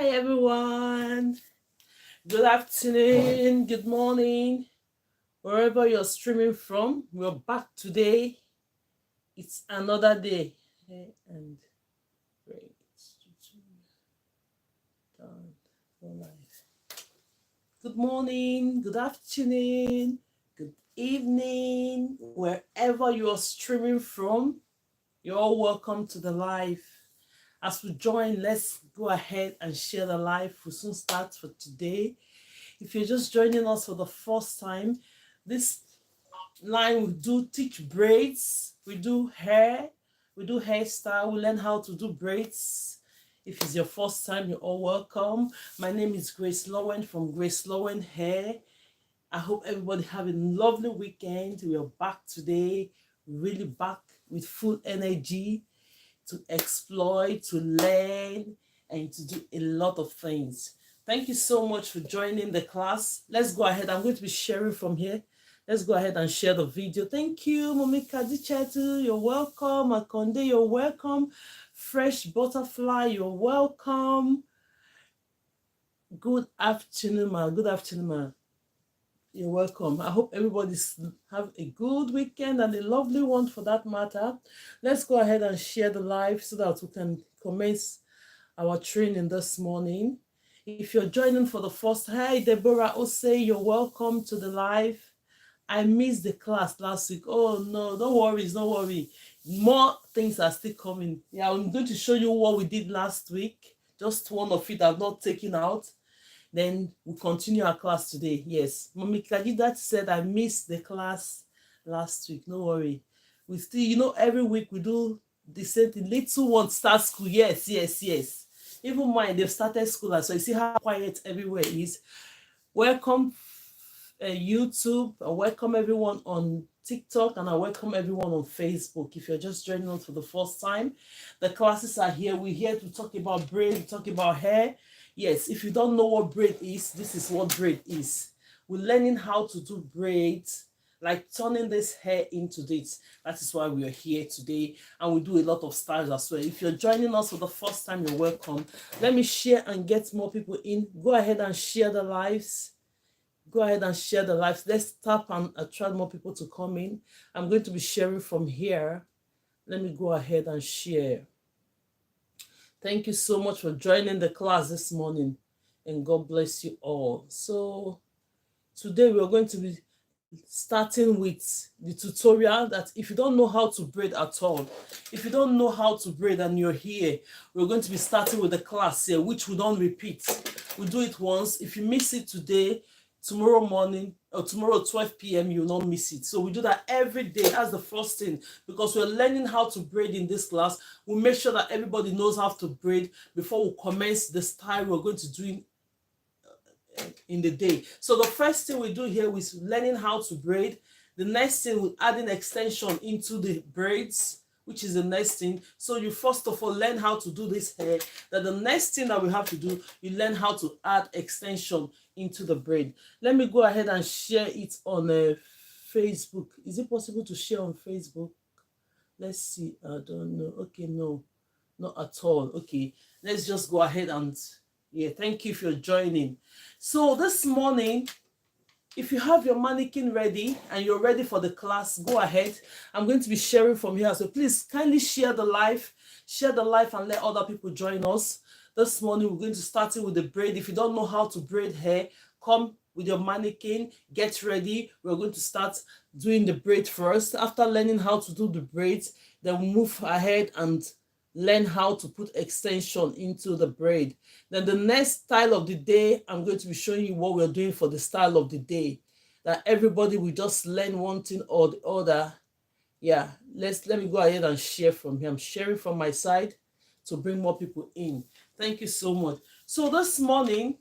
Hi everyone. Good afternoon, good morning, wherever you're streaming from. We're back today. It's another day. And great. Done for life. Good morning, good afternoon, good evening, wherever you're streaming from. You're all welcome to the live. As we join, let's go ahead and share the live. We'll soon start for today. If you're just joining us for the first time, this line we do teach braids, we do hair, we do hairstyle, we learn how to do braids. If it's your first time, you're all welcome. My name is Grace Lowen from GraceLawendhair. I hope everybody have a lovely weekend. We are back today, really back with full energy to exploit, to learn, and to do a lot of things. Thank you so much for joining the class. Let's go ahead. I'm going to be sharing from here. Let's go ahead and share the video. Thank you, Momika Dichatu. You're welcome. Akonde, you're welcome. Fresh Butterfly, you're welcome. Good afternoon, ma. Good afternoon, ma. You're welcome. I hope everybody's have a good weekend and a lovely one for that matter. Let's go ahead and share the live so that we can commence our training this morning. If you're joining for the first, hi Deborah Ose, you're welcome to the live. I missed the class last week. Oh no, don't worry, don't worry. More things are still coming. Yeah, I'm going to show you what we did last week. Just one of it I've not taken out. Then we'll continue our class today. Yes, Mommy Kajidat said I missed the class last week. No worry. We still, every week we do the same thing. Little ones start school. Yes. Even mine, they've started school. So you see how quiet everywhere is. Welcome YouTube. I welcome everyone on TikTok and I welcome everyone on Facebook. If you're just joining us for the first time, the classes are here. We're here to talk about braid, talk about hair. Yes, if you don't know what braid is, this is what braid is. We're learning how to do braids, like turning this hair into this. That is why we are here today, and we do a lot of styles as well. If you're joining us for the first time, you're welcome. Let me share and get more people in. Go ahead and share the lives. Go ahead and share the lives. Let's tap and attract more people to come in. I'm going to be sharing from here. Let me go ahead and share. Thank you so much for joining the class this morning, and God bless you all. So today we're going to be starting with the tutorial that if you don't know how to braid at all, if you don't know how to braid and you're here, we're going to be starting with the class here, which we don't repeat. We do it once. If you miss it today, tomorrow morning or tomorrow 12 p.m. you will not miss it. So we do that every day. That's the first thing, because we're learning how to braid in this class. We make sure that everybody knows how to braid before we commence the style we're going to do in the day. So the first thing we do here is learning how to braid. The next thing, we're adding extension into the braids, which is the next thing. So you first of all learn how to do this hair. Then the next thing that we have to do, you learn how to add extension into the braid. Let me go ahead and share it on Facebook. Is it possible to share on Facebook? Let's see. I don't know. Okay, no, not at all. Okay, let's just go ahead and thank you if you're joining. So this morning, if you have your mannequin ready and you're ready for the class, go ahead. I'm going to be sharing from here. So please kindly share the live and let other people join us. This morning, we're going to start it with the braid. If you don't know how to braid hair, come with your mannequin, get ready. We're going to start doing the braid first. After learning how to do the braids, then we move ahead and learn how to put extension into the braid. Then the next style of the day, I'm going to be showing you what we're doing for the style of the day. That everybody will just learn one thing or the other. Yeah, let me go ahead and share from here. I'm sharing from my side to bring more people in. Thank you so much. So this morning,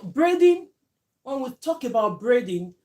braiding, when we talk about braiding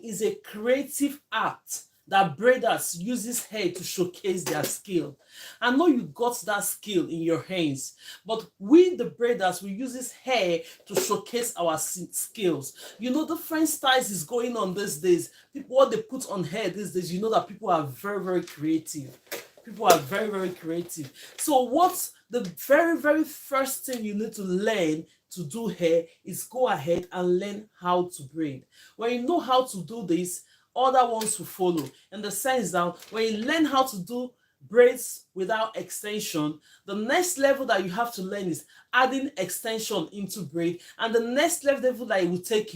is a creative art that braiders uses hair to showcase their skill. I know you got that skill in your hands, but we, the braiders, we use this hair to showcase our skills. Different styles is going on these days. People, what they put on hair these days, that people are very, very creative. People are very, very creative. So what the very, very first thing you need to learn to do hair is go ahead and learn how to braid. When you know how to do this, other ones will follow. In the sense that when you learn how to do braids without extension, the next level that you have to learn is adding extension into braid, and the next level that it will take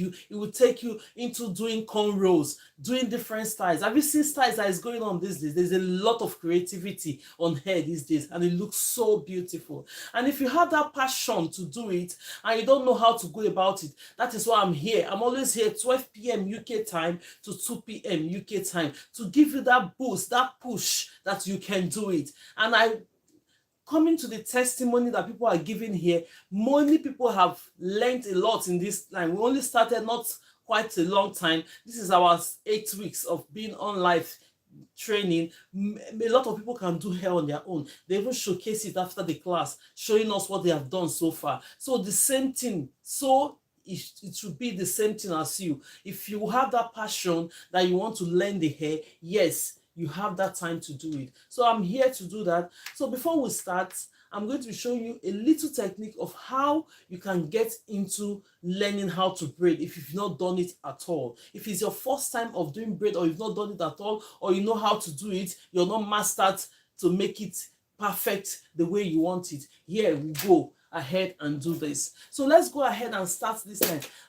you into doing cornrows, doing different styles. Have you seen styles that is going on these days? There's a lot of creativity on hair these days, and it looks so beautiful. And if you have that passion to do it and you don't know how to go about it, that is why I'm here. I'm always here 12 p.m. UK time to 2 p.m. UK time to give you that boost, that push that you can do it. And coming to the testimony that people are giving here, many people have learned a lot in this time. We only started not quite a long time. This is our 8 weeks of being on live training. A lot of people can do hair on their own. They even showcase it after the class, showing us what they have done so far. So the same thing. So it should be the same thing as you. If you have that passion that you want to learn the hair, yes, you have that time to do it. So I'm here to do that. So before we start, I'm going to be showing you a little technique of how you can get into learning how to braid if you've not done it at all. If it's your first time of doing braid, or you've not done it at all, or you know how to do it, you're not mastered to make it perfect the way you want it, here we go ahead and do this. So let's go ahead and start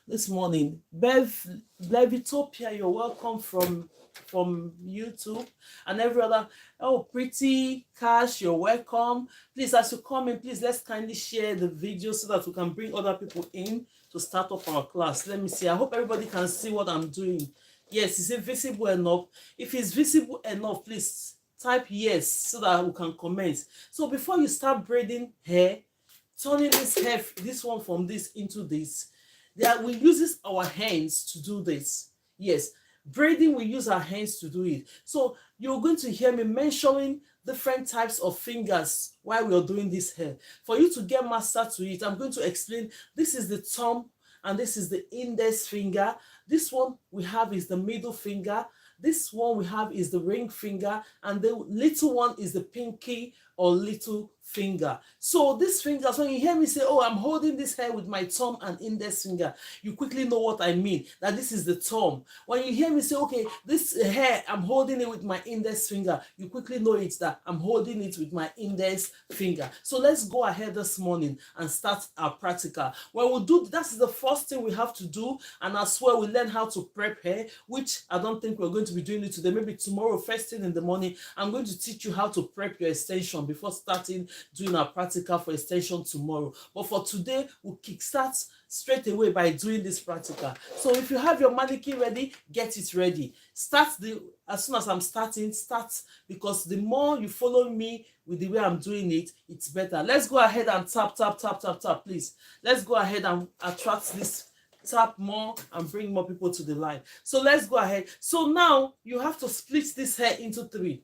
this morning. Bevitopia, you're welcome from YouTube, and every other. Oh, Pretty Cash, you're welcome. Please, as you come in, please let's kindly share the video so that we can bring other people in to start up our class. Let me see. I hope everybody can see what I'm doing. Yes, is it visible enough? If it's visible enough, please type yes so that we can comment. So before you start braiding hair, turning this hair, this one from this into this, we use our hands to do this. Yes, braiding, we use our hands to do it. So you're going to hear me mentioning different types of fingers while we're doing this hair. For you to get master to it, I'm going to explain. This is the thumb and this is the index finger. This one we have is the middle finger. This one we have is the ring finger, and the little one is the pinky or little finger. So these fingers, when you hear me say, oh, I'm holding this hair with my thumb and index finger, you quickly know what I mean, that this is the thumb. When you hear me say, okay, this hair, I'm holding it with my index finger, you quickly know it's that I'm holding it with my index finger. So let's go ahead this morning and start our practical. When we do, that's the first thing we have to do, and as well we learn how to prep hair, which I don't think we're going to be doing it today. Maybe tomorrow, first thing in the morning, I'm going to teach you how to prep your extension before starting doing our practical for extension tomorrow. But for today, we'll kickstart straight away by doing this practical. So if you have your mannequin ready, get it ready. As soon as I'm starting, start, because the more you follow me with the way I'm doing it, it's better. Let's go ahead and tap, please. Let's go ahead and attract this. Tap more and bring more people to the line. So let's go ahead. So now you have to split this hair into 3.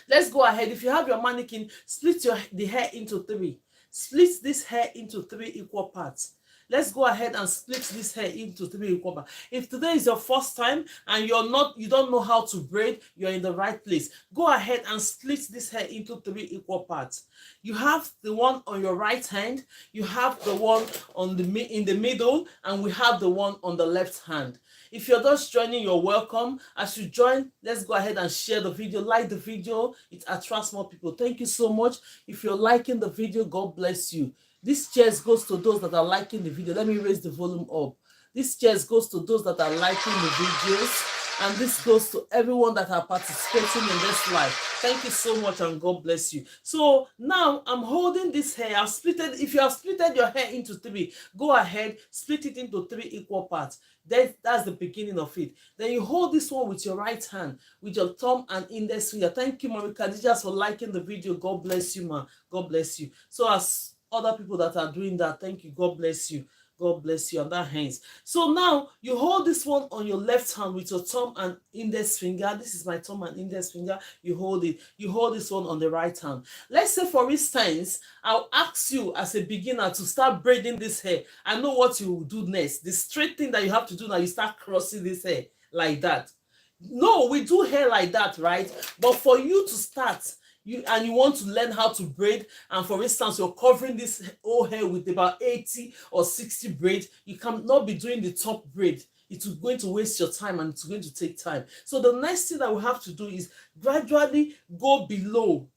Let's go ahead. If you have your mannequin, split the hair into 3. Split this hair into 3 equal parts. Let's go ahead and split this hair into 3 equal parts. If today is your first time and you don't know how to braid, you're in the right place. Go ahead and split this hair into 3 equal parts. You have the one on your right hand, you have the one in the middle, and we have the one on the left hand. If you're just joining, you're welcome. As you join, let's go ahead and share the video. Like the video, it attracts more people. Thank you so much. If you're liking the video, God bless you. This cheers goes to those that are liking the video. Let me raise the volume up. This cheers goes to those that are liking the videos. And this goes to everyone that are participating in this live. Thank you so much, and God bless you. So now I'm holding this hair. I've split it. If you have split your hair into 3, go ahead, split it into 3 equal parts. That's the beginning of it. Then you hold this one with your right hand, with your thumb and index finger. Thank you, Mommy Khadija, for liking the video. God bless you, ma. God bless you. So as other people that are doing that, thank you. God bless you. God bless you, and that hands. So now you hold this one on your left hand with your thumb and index finger. This is my thumb and index finger. You hold it. You hold this one on the right hand. Let's say, for instance, I'll ask you as a beginner to start braiding this hair. I know what you will do next. The straight thing that you have to do now, you start crossing this hair like that. No, we do hair like that, right? But for you to start, and you want to learn how to braid, and for instance you're covering this whole hair with about 80 or 60 braids, you cannot be doing the top braid. It's going to waste your time and it's going to take time. So the next thing that we have to do is gradually go below.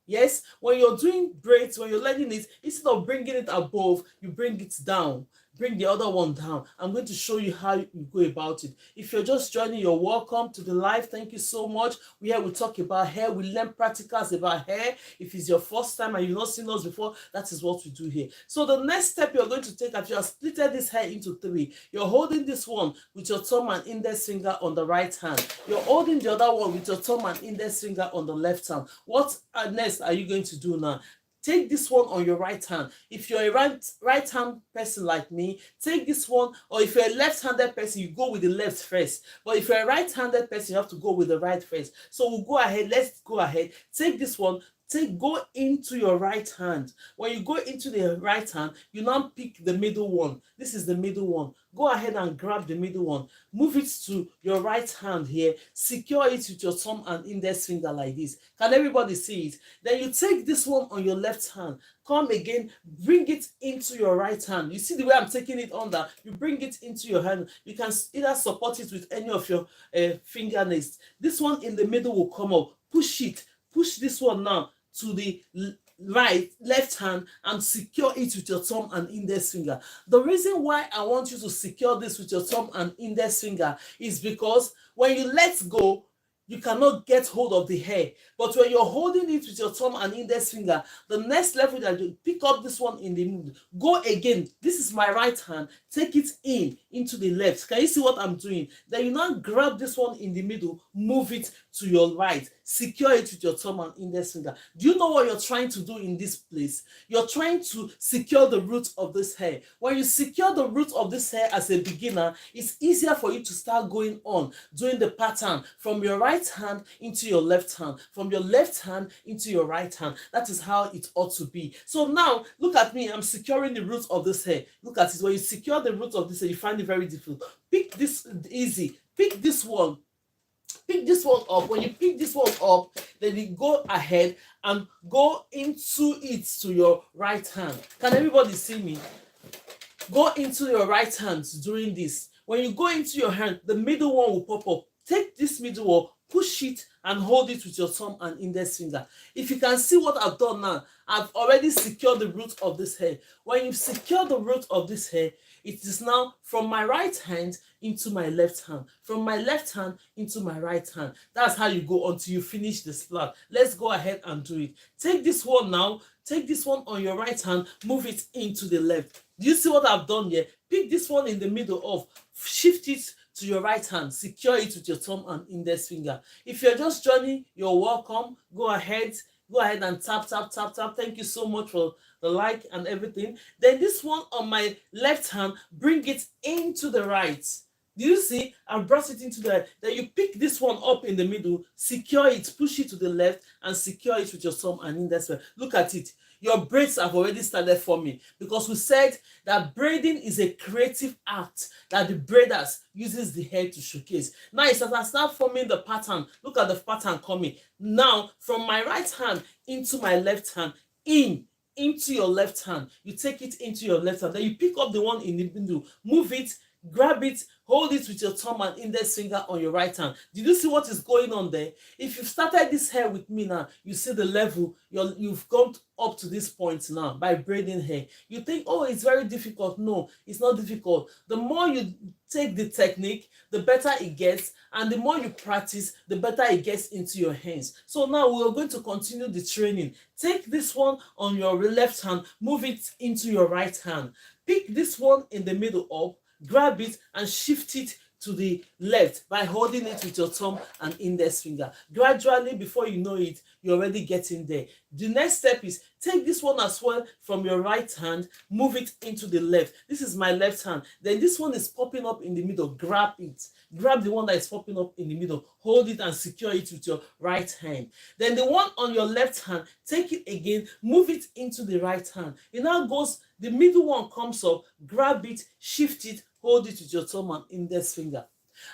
Yes, when you're doing braids, when you're learning it, instead of bringing it above, you bring it down. Bring the other one down. I'm going to show you how you go about it. If you're just joining, you're welcome to the live. Thank you so much. We talk about hair. We learn practicals about hair. If it's your first time and you've not seen us before, that is what we do here. So the next step you're going to take, after you have splitted this hair into 3, you're holding this one with your thumb and index finger on the right hand. You're holding the other one with your thumb and index finger on the left hand. What next are you going to do now? Take this one on your right hand. If you're a right hand person like me, take this one, or if you're a left-handed person, you go with the left first. But if you're a right-handed person, you have to go with the right first. So we'll go ahead. Let's go ahead. Take this one. Go into your right hand. When you go into the right hand, you now pick the middle one. This is the middle one. Go ahead and grab the middle one. Move it to your right hand here. Secure it with your thumb and index finger like this. Can everybody see it? Then you take this one on your left hand. Come again, bring it into your right hand. You see the way I'm taking it under? You bring it into your hand. You can either support it with any of your fingernails. This one in the middle will come up. Push it. Push this one now to the left hand and secure it with your thumb and index finger. The reason why I want you to secure this with your thumb and index finger is because when you let go, you cannot get hold of the hair. But when you're holding it with your thumb and index finger, the next level that you pick up this one in the middle, go again. This is my right hand. Take it into the left. Can you see what I'm doing? Then you now grab this one in the middle, move it to your right. Secure it with your thumb and index finger. Do you know what you're trying to do in this place? You're trying to secure the root of this hair. When you secure the root of this hair as a beginner, it's easier for you to start going on, doing the pattern from your right hand into your left hand, from your left hand into your right hand. That is how it ought to be. So now, look at me. I'm securing the root of this hair. Look at it. When you secure the root of this hair, you find it very difficult. Pick this easy. Pick this one. Pick this one up. When you pick this one up, then you go ahead and go into it to your right hand. Can everybody see me? Go into your right hand doing this. When you go into your hand, the middle one will pop up. Take this middle one, push it and hold it with your thumb and index finger. If you can see what I've done now, I've already secured the root of this hair. When you secure the root of this hair, it is now from my right hand into my left hand, from my left hand into my right hand. That's how you go until you finish the splat. Let's go ahead and do it. Take this one now. Take this one on your right hand, move it into the left. Do you see what I've done here? Pick this one in the middle of, shift it to your right hand, secure it with your thumb and index finger. If you're just joining, you're welcome. Go ahead and tap. Thank you so much for the like and everything. Then this one on my left hand, bring it into the right. Do you see? I brought it into the right. Then you pick this one up in the middle, secure it, push it to the left, and secure it with your thumb and index finger. Look at it. Your braids have already started forming, because we said that braiding is a creative act that the braiders uses the hair to showcase. Now it's as I start forming the pattern. Look at the pattern coming. Now from my right hand into my left hand, into your left hand. You take it into your left hand. Then you pick up the one in the middle, move it, grab it, hold it with your thumb and index finger on your right hand. Did you see what is going on there? If you've started this hair with me now, you see the level, you've gone up to this point now by braiding hair. You think, oh, it's very difficult. No, it's not difficult. The more you take the technique, the better it gets, and the more you practice, the better it gets into your hands. So now we're going to continue the training. Take this one on your left hand, move it into your right hand. Pick this one in the middle up, grab it and shift it to the left by holding it with your thumb and index finger. Gradually, before you know it, you're already getting there. The next step is take this one as well from your right hand, move it into the left. This is my left hand. Then this one is popping up in the middle. Grab it. Grab the one that is popping up in the middle. Hold it and secure it with your right hand. Then the one on your left hand, take it again, move it into the right hand. It now goes, the middle one comes up, grab it, shift it, hold it with your thumb and index finger.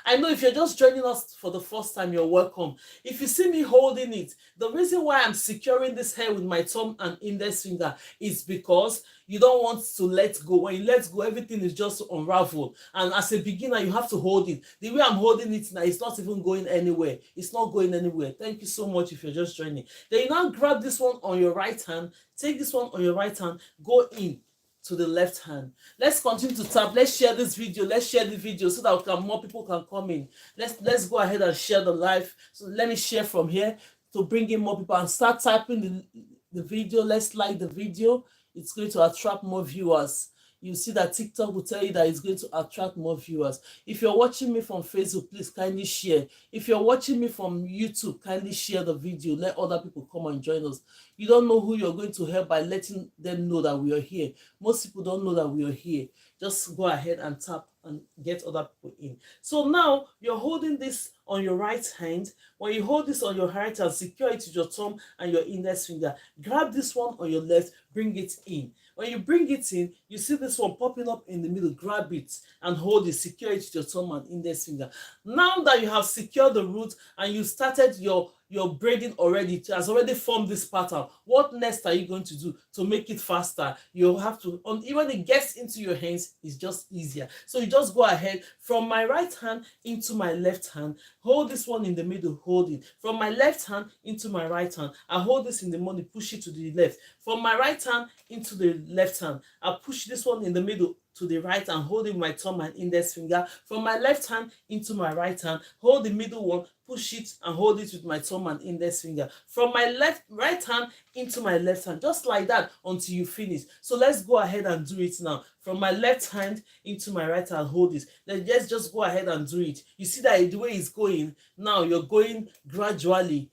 I know if you're just joining us for the first time, you're welcome. If you see me holding it, the reason why I'm securing this hair with my thumb and index finger is because you don't want to let go. When you let go, everything is just to unravel. And as a beginner, you have to hold it. The way I'm holding it now, it's not even going anywhere. It's not going anywhere. Thank you so much if you're just joining. Then you now grab this one on your right hand. Take this one on your right hand. Go in to the left hand. Let's continue to tap. Let's share this video. Let's share the video so that more people can come in. Let's go ahead and share the live. So let me share from here to bring in more people and start typing the video. Let's like the video. It's going to attract more viewers. You see that TikTok will tell you that it's going to attract more viewers. If you're watching me from Facebook, please kindly share. If you're watching me from YouTube, kindly share the video. Let other people come and join us. You don't know who you're going to help by letting them know that we are here. Most people don't know that we are here. Just go ahead and tap and get other people in. So now you're holding this on your right hand. When you hold this on your right hand, secure it with your thumb and your index finger. Grab this one on your left, bring it in. When you bring it in, you see this one popping up in the middle. Grab it and hold it. Secure it with your thumb and index finger. Now that you have secured the root and you started your braiding already, it has already formed this pattern. What next are you going to do to make it faster? You have to, even when it gets into your hands, it's just easier. So you just go ahead from my right hand into my left hand. Hold this one in the middle, hold it. From my left hand into my right hand. I hold this in the middle, push it to the left. From my right hand into the left hand. I push this one in the middle to the right and holding my thumb and index finger. From my left hand into my right hand, hold the middle one, push it and hold it with my thumb and index finger. From my right hand into my left hand, just like that until you finish. So let's go ahead and do it now. From my left hand into my right hand, hold it. Let's just go ahead and do it. You see that the way it's going now, you're going gradually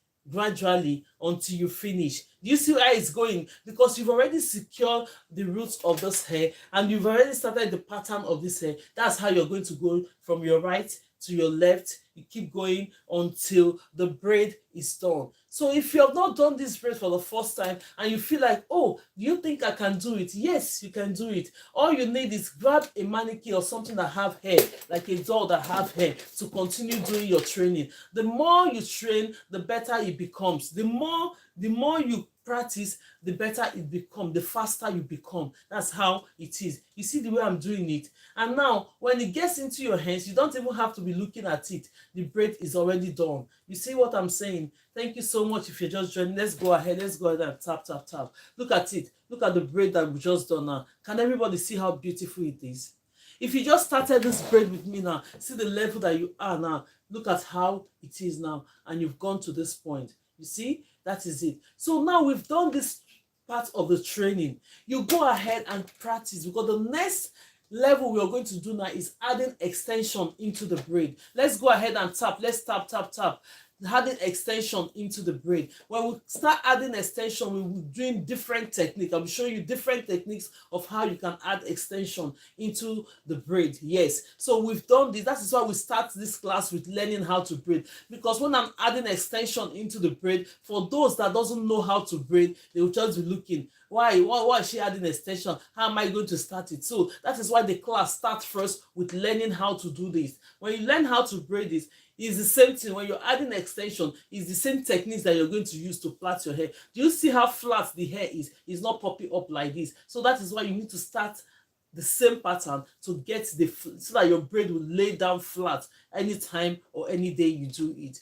until you finish. Do you see where it's going? Because you've already secured the roots of this hair and you've already started the pattern of this hair. That's how you're going to go from your right to your left. You keep going until the braid is done. So if you have not done this braid for the first time and you feel like, oh, do you think I can do it? Yes, you can do it. All you need is grab a mannequin or something that have hair, like a doll that have hair, to continue doing your training. The more you train, the better it becomes. The more you practice, the better it becomes, the faster you become. That's how it is. You see the way I'm doing it. And now when it gets into your hands, you don't even have to be looking at it. The braid is already done. You see what I'm saying? Thank you so much if you're just joining. Let's go ahead and tap. Look at it. Look at the braid that we just done now. Can everybody see how beautiful it is? If you just started this braid with me now, see the level that you are now. Look at how it is now. And you've gone to this point. You see? That is it. So now we've done this part of the training. You go ahead and practice, because the next level we are going to do now is adding extension into the braid. Let's go ahead and tap. Let's tap. Adding extension into the braid. When we start adding extension, we will be doing different techniques. I'll be showing you different techniques of how you can add extension into the braid. Yes, so we've done this. That is why we start this class with learning how to braid, because when I'm adding extension into the braid, for those that doesn't know how to braid, they will just be looking, why is she adding extension? How am I going to start it? So that is why the class starts first with learning how to do this. When you learn how to braid this, it's the same thing. When you're adding extension, it's the same techniques that you're going to use to plait your hair. Do you see how flat the hair is? It's not popping up like this. So that is why you need to start the same pattern to get so that your braid will lay down flat anytime or any day you do it.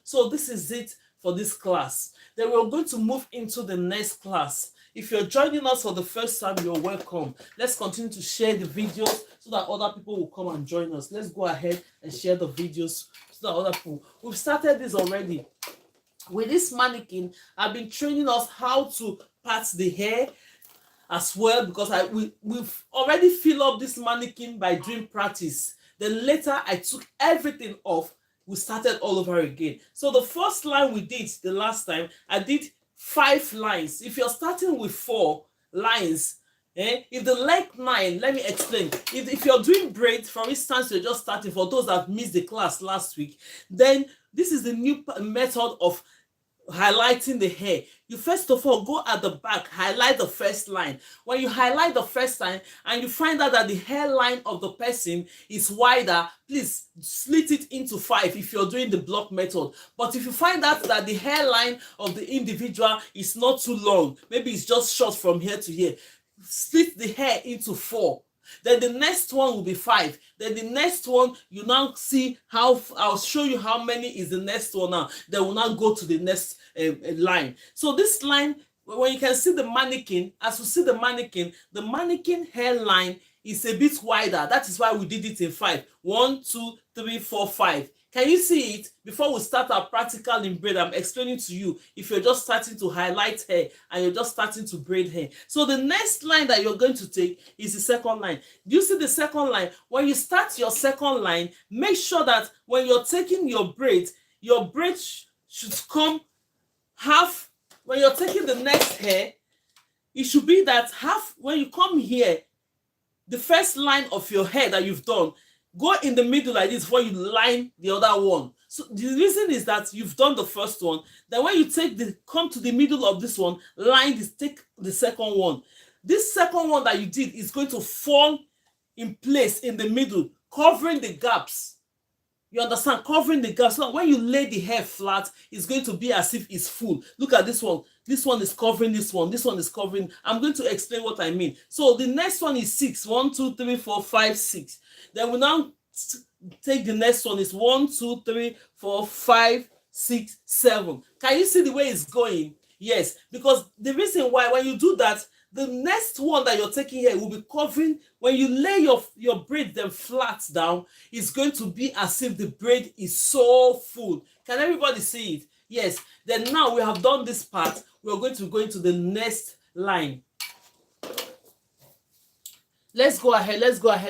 So this is it for this class. Then we're going to move into the next class. If you're joining us for the first time, you're welcome. Let's continue to share the videos so that other people will come and join us. Let's go ahead and share the videos so that other people. We've started this already. With this mannequin, I've been training us how to part the hair as well, because we've already filled up this mannequin by doing practice. Then later I took everything off. We started all over again. So the first line we did the last time, I did 5 lines. If you're starting with 4 lines, if the length 9, let me explain. If you're doing braid, for instance, you're just starting, for those that missed the class last week, then this is the new method of highlighting the hair, you first of all go at the back, highlight the first line. When you highlight the first line and you find out that the hairline of the person is wider, please slit it into 5 if you're doing the block method. But if you find out that the hairline of the individual is not too long, maybe it's just short from here to here, split the hair into 4. Then the next one will be 5. Then the next one, you now see how, I'll show you how many is the next one now. Then we'll now go to the next line. So this line, when you can see the mannequin, as you see the mannequin hairline is a bit wider. That is why we did it in 5. 1, 2, 3, 4, 5. Can you see it? Before we start our practical in braid, I'm explaining to you if you're just starting to highlight hair and you're just starting to braid hair. So the next line that you're going to take is the second line. Do you see the second line? When you start your second line, make sure that when you're taking your braid should come half. When you're taking the next hair, it should be that half. When you come here, the first line of your hair that you've done, go in the middle like this before you line the other one. So the reason is that you've done the first one. Then when you come to the middle of this one, take the second one. This second one that you did is going to fall in place in the middle, covering the gaps. You understand? Covering the gaps. So when you lay the hair flat, it's going to be as if it's full. Look at this one. This one is covering this one. This one is covering. I'm going to explain what I mean. So the next one is 6. 1, 2, 3, 4, 5, 6. Then we now take the next one is 1, 2, 3, 4, 5, 6, 7. Can you see the way it's going? Yes, because the reason why when you do that, the next one that you're taking here will be covering. When you lay your braid then flat down, it's going to be as if the braid is so full. Can everybody see it? Yes. Then now we have done this part, we're going to go into the next line. Let's go ahead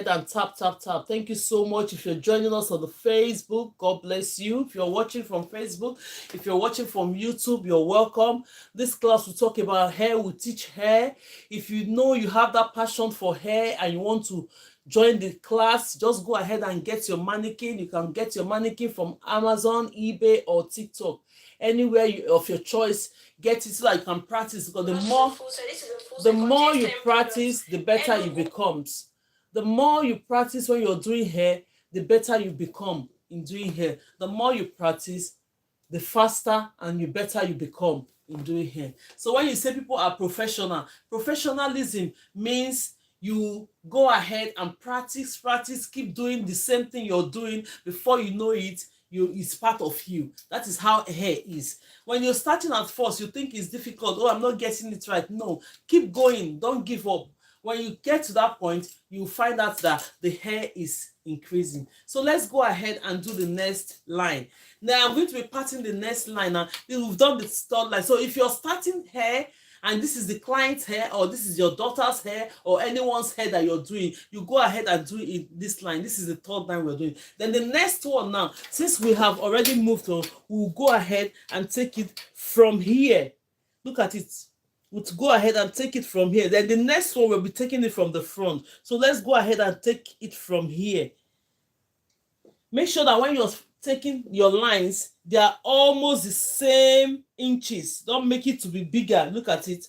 and tap. Thank you so much. If you're joining us on the Facebook, God bless you. If you're watching from Facebook, if you're watching from YouTube, you're welcome. This class will talk about hair. We teach hair. If you know you have that passion for hair and you want to join the class, just go ahead and get your mannequin. You can get your mannequin from Amazon, eBay, or TikTok. Anywhere of your choice, get it so that you can practice, because the more you practice, the better you become. The more you practice when you're doing hair, the better you become in doing hair. The more you practice, the faster and the better you become in doing hair. So when you say people are professional, professionalism means you go ahead and practice, keep doing the same thing you're doing. Before you know it, it's part of you. That is how hair is. When you're starting at first, you think it's difficult. Oh, I'm not getting it right. No, keep going. Don't give up. When you get to that point, you find out that the hair is increasing. So let's go ahead and do the next line. Now I'm going to be parting the next line. Now we've done the third line. So if you're starting hair and this is the client's hair, or this is your daughter's hair, or anyone's hair that you're doing, you go ahead and do it this line. This is the third line we're doing. Then the next one now, since we have already moved on, we'll go ahead and take it from here. Look at it. We'll go ahead and take it from here. Then the next one, we'll be taking it from the front. So let's go ahead and take it from here. Make sure that when you're taking your lines, they are almost the same inches. Don't make it to be bigger. Look at it.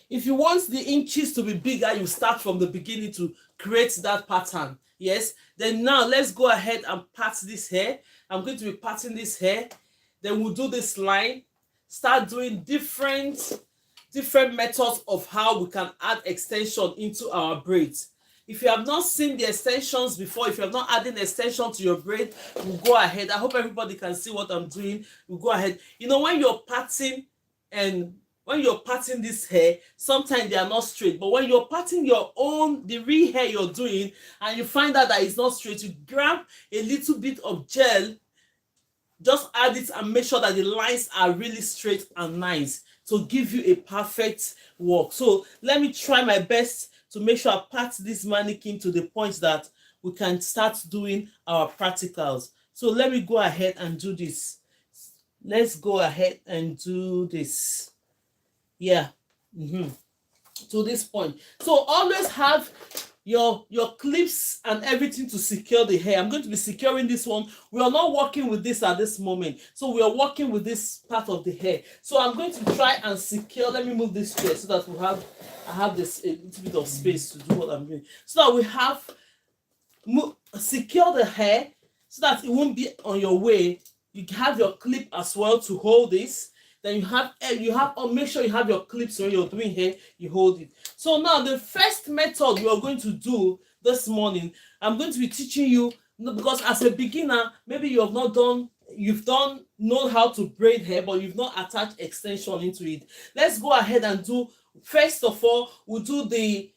If you want the inches to be bigger, you start from the beginning to create that pattern. Yes. Then now let's go ahead and part this hair. I'm going to be parting this hair. Then we'll do this line. Start doing different methods of how we can add extension into our braids. If you have not seen the extensions before, if you have not added extension to your braid, we'll go ahead. I hope everybody can see what I'm doing. We'll go ahead. You know, when you're parting this hair, sometimes they are not straight. But when you're parting the real hair you're doing, and you find out that it's not straight, you grab a little bit of gel, just add it and make sure that the lines are really straight and nice to give you a perfect work. So let me try my best to make sure I part this mannequin to the point that we can start doing our practicals. So let me go ahead and do this. Let's go ahead and do this. Yeah. To this point. So always have your clips and everything to secure the hair. I'm going to be securing this one. We are not working with this at this moment, so we are working with this part of the hair. So I'm going to try and secure. Let me move this chair so that I have this a little bit of space to do what I'm doing, so that we have secure the hair so that it won't be on your way. You have your clip as well to hold this. Then you have make sure you have your clips when you're doing hair, you hold it. So now the first method we are going to do this morning, I'm going to be teaching you, because as a beginner, maybe you've know how to braid hair, but you've not attached extension into it. Let's go ahead and do, first of all, we'll do the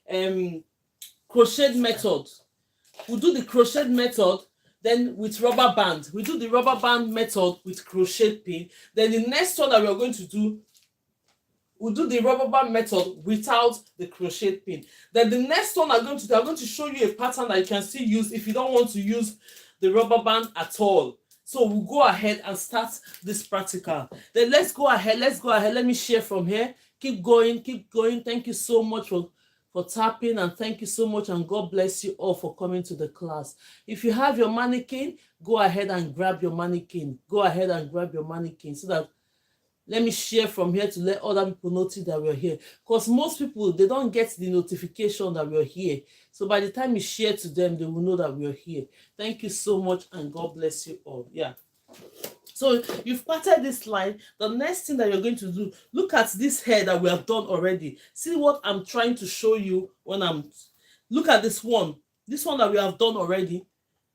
crochet method. We'll do the crochet method, then with rubber band. We do the rubber band method with crochet pin. Then the next one that we are going to do, we'll do the rubber band method without the crochet pin. Then the next one I'm going to show you a pattern that you can still use if you don't want to use the rubber band at all. So we'll go ahead and start this practical. Then let's go ahead. Let me share from here. Keep going. Thank you so much for tapping, and thank you so much, and God bless you all for coming to the class. If you have your mannequin, go ahead and grab your mannequin. So that, let me share from here to let other people notice that we're here, because most people, they don't get the notification that we're here. So by the time you share to them, they will know that we're here. Thank you so much, and God bless you all. Yeah. So you've parted this line. The next thing that you're going to do, look at this hair that we have done already. See what I'm trying to show you look at this one that we have done already.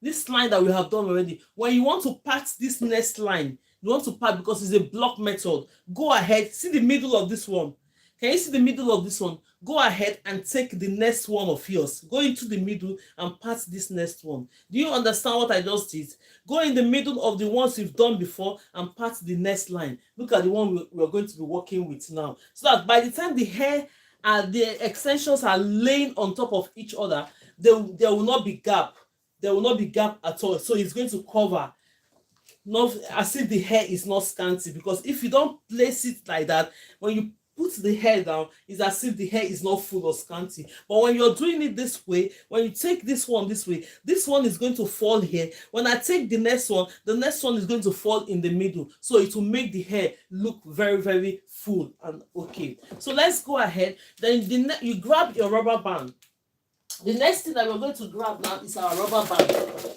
This line that we have done already. When you want to part this next line, you want to part because it's a block method. Go ahead, see the middle of this one. Can you see the middle of this one? Go ahead and take the next one of yours. Go into the middle and part this next one. Do you understand what I just did? Go in the middle of the ones you've done before and part the next line. Look at the one we're going to be working with now. So that by the time the hair and the extensions are laying on top of each other, there will not be gap. There will not be gap at all. So it's going to cover. Not as if the hair is not scanty, because if you don't place it like that, when you put the hair down, it's as if the hair is not full or scanty. But when you're doing it this way, when you take this one this way, this one is going to fall here. When I take the next one is going to fall in the middle. So it will make the hair look very, very full and okay. So let's go ahead. Then you grab your rubber band. The next thing that we're going to grab now is our rubber band.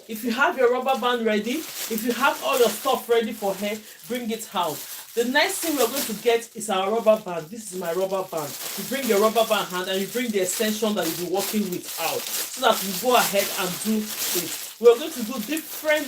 If you have your rubber band ready, if you have all your stuff ready for hair, bring it out. The next thing we're going to get is our rubber band. This is my rubber band. You bring your rubber band hand and you bring the extension that you'll be working with out, so that you go ahead and do it. We're going to do different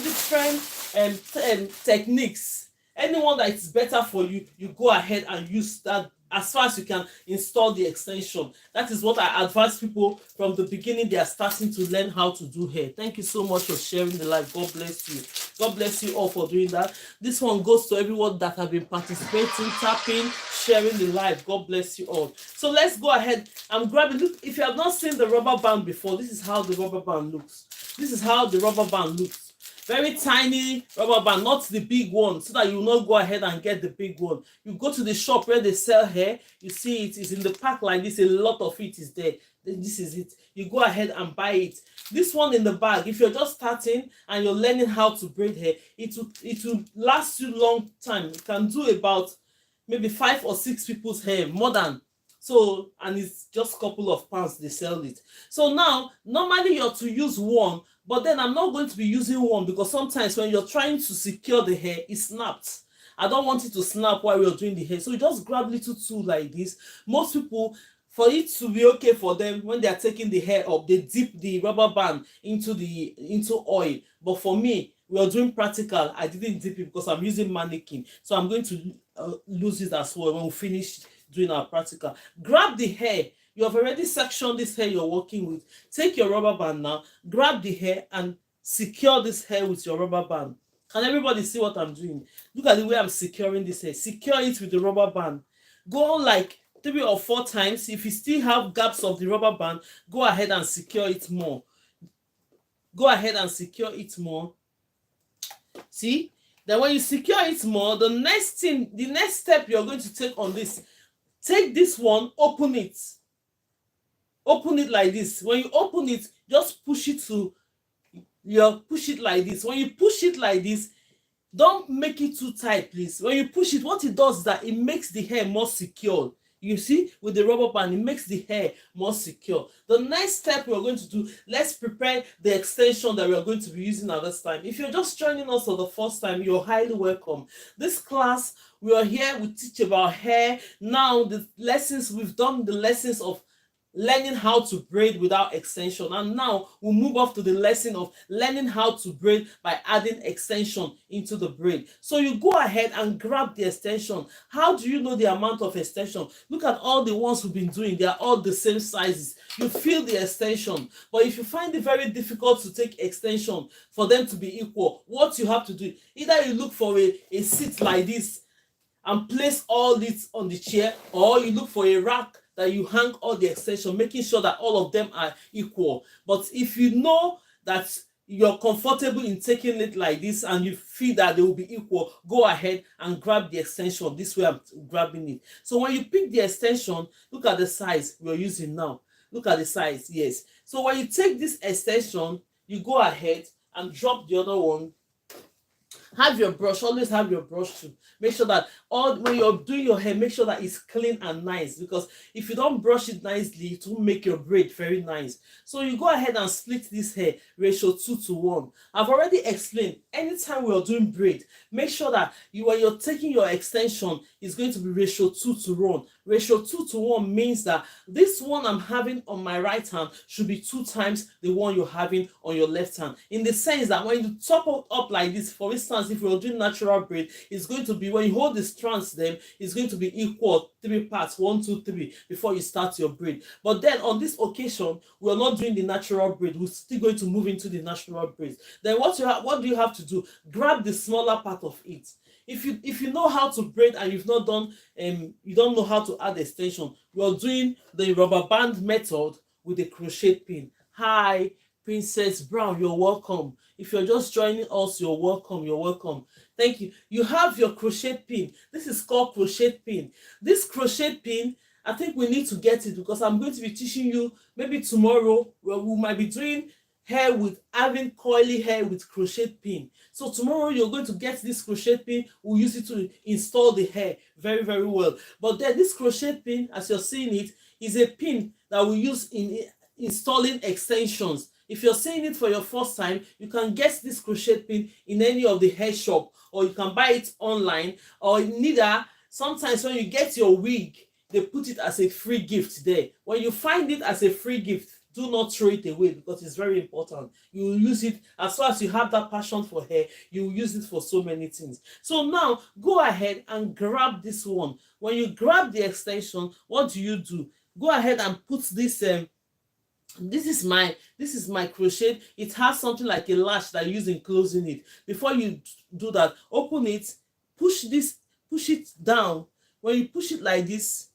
techniques. Anyone that is better for you, you go ahead and use that. As far as you can install the extension. That is what I advise people from the beginning. They are starting to learn how to do hair. Thank you so much for sharing the live. God bless you. God bless you all for doing that. This one goes to everyone that have been participating, tapping, sharing the live. God bless you all. So let's go ahead. I'm grabbing. Look, if you have not seen the rubber band before, this is how the rubber band looks. This is how the rubber band looks. Very tiny rubber band, not the big one, so that you will not go ahead and get the big one. You go to the shop where they sell hair, you see it is in the pack like this, a lot of it is there. This is it. You go ahead and buy it. This one in the bag, if you're just starting and you're learning how to braid hair, it will last you long time. You can do about maybe 5 or 6 people's hair, more than. So, and it's just a couple of pounds they sell it. So now, normally you're to use one, but then I'm not going to be using one, because sometimes when you're trying to secure the hair, it snaps. I don't want it to snap while we're doing the hair. So you just grab little tool like this. Most people, for it to be okay for them, when they are taking the hair up, they dip the rubber band into oil. But for me, we are doing practical. I didn't dip it because I'm using mannequin. So I'm going to lose it as well when we finish doing our practical. Grab the hair. You have already sectioned this hair you're working with. Take your rubber band now, grab the hair and secure this hair with your rubber band. Can everybody see what I'm doing? Look at the way I'm securing this hair. Secure it with the rubber band. Go on like 3 or 4 times. If you still have gaps of the rubber band, go ahead and secure it more. Go ahead and secure it more. See? Then when you secure it more, the next step you're going to take on this, take this one, open it. open it like this. When you open it, just push it to push it like this. When you push it like this, don't make it too tight, please. When you push it, what it does is that it makes the hair more secure. You see, with the rubber band, it makes the hair more secure. The next step we're going to do, let's prepare the extension that we're going to be using at this time. If you're just joining us for the first time, you're highly welcome. This class, we are here, we teach about hair. Now, we've done the lessons of learning how to braid without extension, and now we'll move off to the lesson of learning how to braid by adding extension into the braid. So you go ahead and grab the extension. How do you know the amount of extension? Look at all the ones we've been doing. They are all the same sizes. You feel the extension, but if you find it very difficult to take extension for them to be equal, what you have to do, either you look for a seat like this and place all this on the chair, or you look for a rack that you hang all the extension, making sure that all of them are equal. But if you know that you're comfortable in taking it like this and you feel that they will be equal, go ahead and grab the extension. This way I'm grabbing it. So when you pick the extension, look at the size we're using now. Look at the size, yes. So when you take this extension, you go ahead and drop the other one. Have your brush, always have your brush too. Make sure that when you're doing your hair, make sure that it's clean and nice, because if you don't brush it nicely, it will make your braid very nice. So you go ahead and split this hair ratio 2:1. I've already explained, anytime we're doing braid, make sure that when you're taking your extension, it's going to be ratio 2:1. Ratio 2:1 means that this one I'm having on my right hand should be 2 times the one you're having on your left hand. In the sense that when you top it up like this, for instance, if you're doing natural braid, it's going to be, when you hold the strands, then it's going to be equal 3 parts, 1, 2, 3, before you start your braid. But then on this occasion, we're not doing the natural braid. We're still going to move into the natural braid. Then what do you have to do? Grab the smaller part of it. If you know how to braid and you've not done you don't know how to add extension, we're doing the rubber band method with the crochet pin. Hi, Princess Brown, you're welcome. If you're just joining us, you're welcome. You're welcome. Thank you. You have your crochet pin. This is called crochet pin. This crochet pin, I think we need to get it, because I'm going to be teaching you maybe tomorrow, where we might be doing hair with having coily hair with crochet pin. So tomorrow you're going to get this crochet pin. We'll use it to install the hair very, very well. But then this crochet pin, as you're seeing it, is a pin that we use in installing extensions. If you're seeing it for your first time, you can get this crochet pin in any of the hair shop, or you can buy it online, or neither. Sometimes when you get your wig, they put it as a free gift there. When you find it as a free gift, do not throw it away, because it's very important. You will use it, as far as you have that passion for hair, you will use it for so many things. So now go ahead and grab this one. When you grab the extension, what do? Go ahead and put this this is my crochet. It has something like a latch that you use in closing it. Before you do that, open it, push it down. When you push it like this,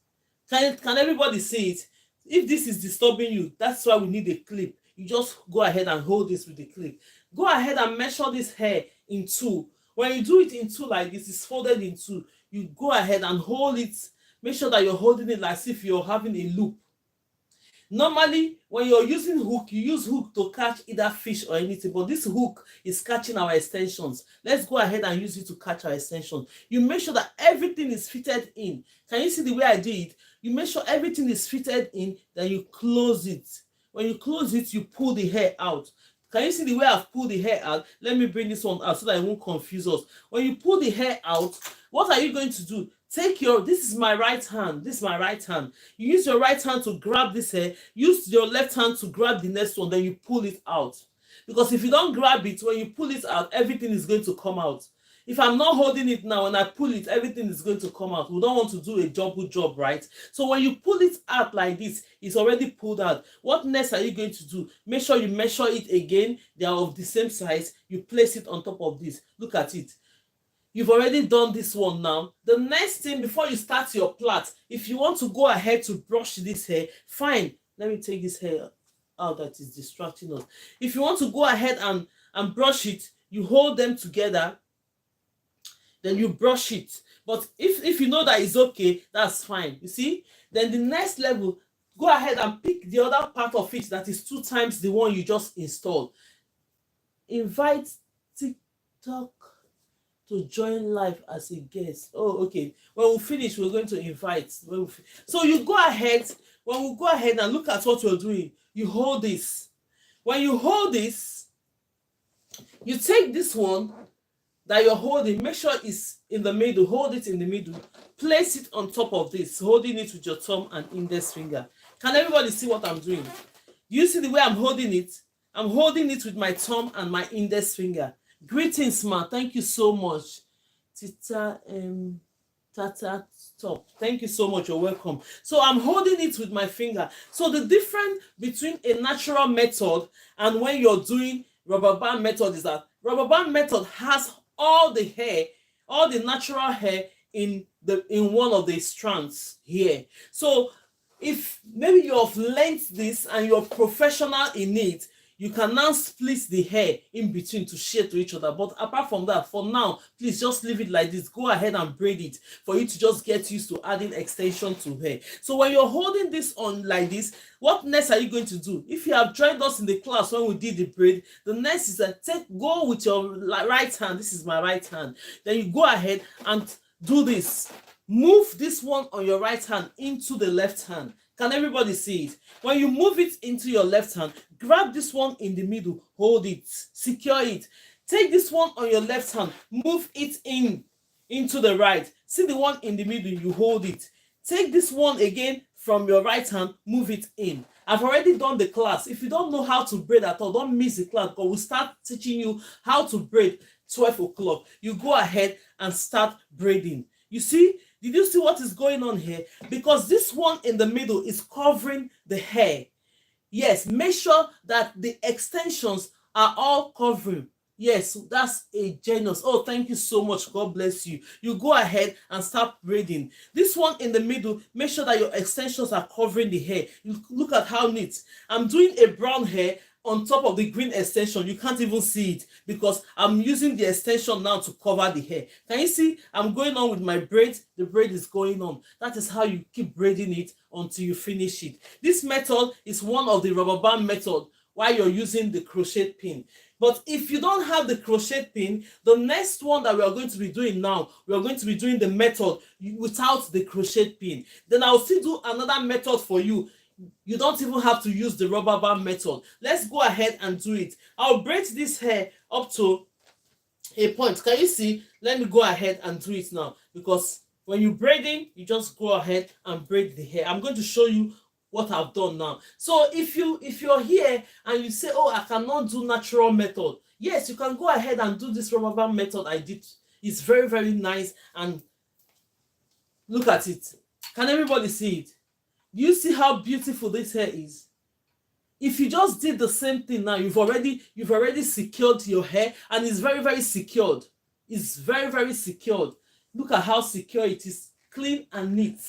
can everybody see it? If this is disturbing you, that's why we need a clip. You just go ahead and hold this with the clip. Go ahead and measure this hair in 2. When you do it in 2 like this, it's folded in 2. You go ahead and hold it. Make sure that you're holding it as if you're having a loop. Normally, when you're using hook, you use hook to catch either fish or anything, but this hook is catching our extensions. Let's go ahead and use it to catch our extensions. You make sure that everything is fitted in. Can you see the way I do it? You make sure everything is fitted in, then you close it. When you close it, you pull the hair out. Can you see the way I've pulled the hair out? Let me bring this one out so that it won't confuse us. When you pull the hair out, what are you going to do? This is my right hand. This is my right hand. You use your right hand to grab this hair. Use your left hand to grab the next one. Then you pull it out. Because if you don't grab it, when you pull it out, everything is going to come out. If I'm not holding it now and I pull it, everything is going to come out. We don't want to do a double job, right? So when you pull it out like this, it's already pulled out. What next are you going to do? Make sure you measure it again. They are of the same size. You place it on top of this. Look at it. You've already done this one now. The next thing, before you start your plait, if you want to go ahead to brush this hair, fine. Let me take this hair out that is distracting us. If you want to go ahead and brush it, you hold them together, then you brush it. But if you know that it's okay, that's fine. You see? Then the next level, go ahead and pick the other part of it that is 2 times the one you just installed. Invite TikTok to join live as a guest. Oh, okay. When we finish, we're going to invite. So you go ahead. When we go ahead and look at what you're doing, you hold this. When you hold this, you take this one that you're holding, make sure it's in the middle, hold it in the middle, place it on top of this, holding it with your thumb and index finger. Can everybody see what I'm doing? Do you see the way I'm holding it? I'm holding it with my thumb and my index finger. Greetings, ma. Thank you so much. Tata Top. Thank you so much. You're welcome. So I'm holding it with my finger. So the difference between a natural method and when you're doing rubber band method is that rubber band method has all the hair, all the natural hair in one of the strands here. So if maybe you have learned this and you're professional in it, you can now split the hair in between to share to each other. But apart from that, for now, please just leave it like this. Go ahead and braid it for you to just get used to adding extension to hair. So when you're holding this on like this, what next are you going to do? If you have joined us in the class when we did the braid, the next is that go with your right hand. This is my right hand. Then you go ahead and do this. Move this one on your right hand into the left hand. Can everybody see it? When you move it into your left hand, grab this one in the middle, hold it, secure it. Take this one on your left hand, move it into the right. See the one in the middle, you hold it. Take this one again from your right hand, move it in. I've already done the class. If you don't know how to braid at all, don't miss the class, because we'll start teaching you how to braid 12 o'clock. You go ahead and start braiding. You see? Did you see what is going on here? Because this one in the middle is covering the hair. Yes, make sure that the extensions are all covering. Yes, that's a genius. Oh, thank you so much. God bless you. You go ahead and start braiding. This one in the middle, make sure that your extensions are covering the hair. You look at how neat. I'm doing a brown hair on top of the green extension. You can't even see it because I'm using the extension now to cover the hair. Can you see? I'm going on with my braid. The braid is going on. That is how you keep braiding it until you finish it. This method is one of the rubber band method while you're using the crochet pin. But if you don't have the crochet pin, the next one that we are going to be doing now, we are going to be doing the method without the crochet pin. Then I'll still do another method for you. You don't even have to use the rubber band method. Let's go ahead and do it. I'll braid this hair up to a point. Can you see? Let me go ahead and do it now, because when you're braiding, you just go ahead and braid the hair. I'm going to show you what I've done now. So if you're here and you say, oh, I cannot do natural method, yes, you can go ahead and do this rubber band method I did. It's very, very nice, and look at it. Can everybody see it? Do you see how beautiful this hair is? If you just did the same thing now, you've already secured your hair, and it's very, very secured. It's very, very secured. Look at how secure it is, clean and neat.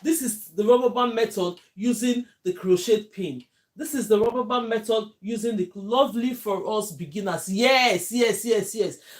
This is the rubber band method using the crochet pin. This is the rubber band method using the lovely for us beginners. Yes.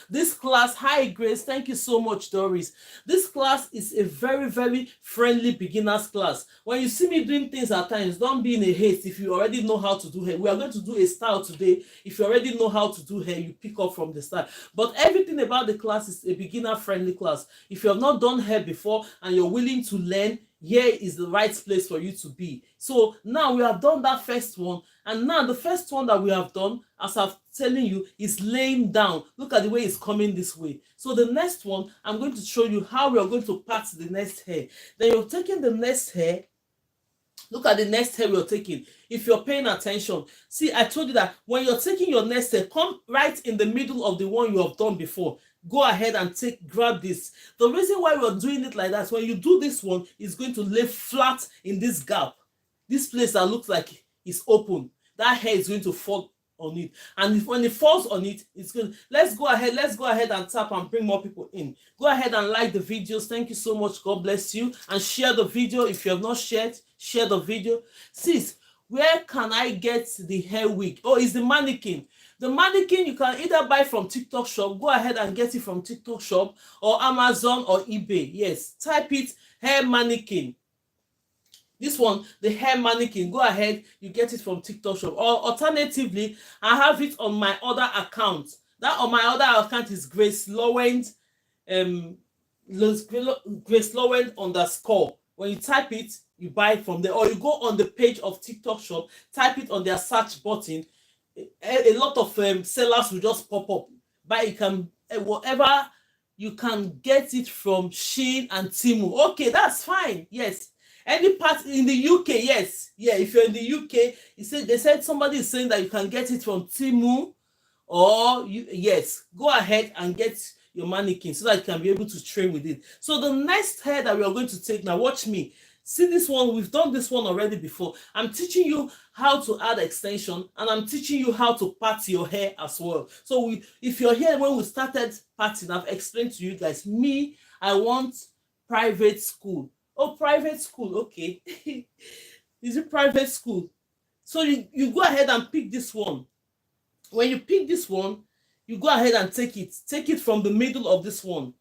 This class, hi Grace, thank you so much, Doris. This class is a very, very friendly beginners class. When you see me doing things at times, don't be in a haste if you already know how to do hair. We are going to do a style today. If you already know how to do hair, you pick up from the start. But everything about the class is a beginner friendly class. If you have not done hair before and you're willing to learn, here is the right place for you to be. So now we have done that first one, and now the first one that we have done, as I'm telling you, is laying down. Look at the way it's coming this way. So the next one, I'm going to show you how we are going to part the next hair. Then you're taking the next hair. Look at the next hair you're taking. If you're paying attention, see, I told you that when you're taking your next hair, come right in the middle of the one you have done before. Go ahead and grab this. The reason why we're doing it like that is when you do this one, it's going to lay flat in this gap. This place that looks like it's open. That hair is going to fall on it. And when it falls on it, it's good. Let's go ahead and tap and bring more people in. Go ahead and like the videos. Thank you so much. God bless you. And share the video. If you have not shared, share the video. Sis, where can I get the hair wig? Oh, it's the mannequin. The mannequin you can either buy from TikTok shop. Go ahead and get it from TikTok shop or Amazon or eBay. Yes, type it hair mannequin. This one, the hair mannequin, go ahead, you get it from TikTok shop. Or alternatively, I have it on my other account. That on my other account is um GraceLawend_. When you type it, you buy it from there, or you go on the page of TikTok shop, type it on their search button. A lot of sellers will just pop up. But you can whatever, you can get it from Shein and Temu. Okay, that's fine. Yes, any part in the UK, yes, yeah. If you're in the UK, they said somebody is saying that you can get it from Temu, or yes, go ahead and get your mannequin so that you can be able to train with it. So the next hair that we are going to take now, watch me. See this one, we've done this one already before. I'm teaching you how to add extension, and I'm teaching you how to part your hair as well. So if you're here when we started parting, I've explained to you guys, I want private school. Oh, private school, okay. Is it private school? So you go ahead and pick this one. When you pick this one, you go ahead and take it from the middle of this one.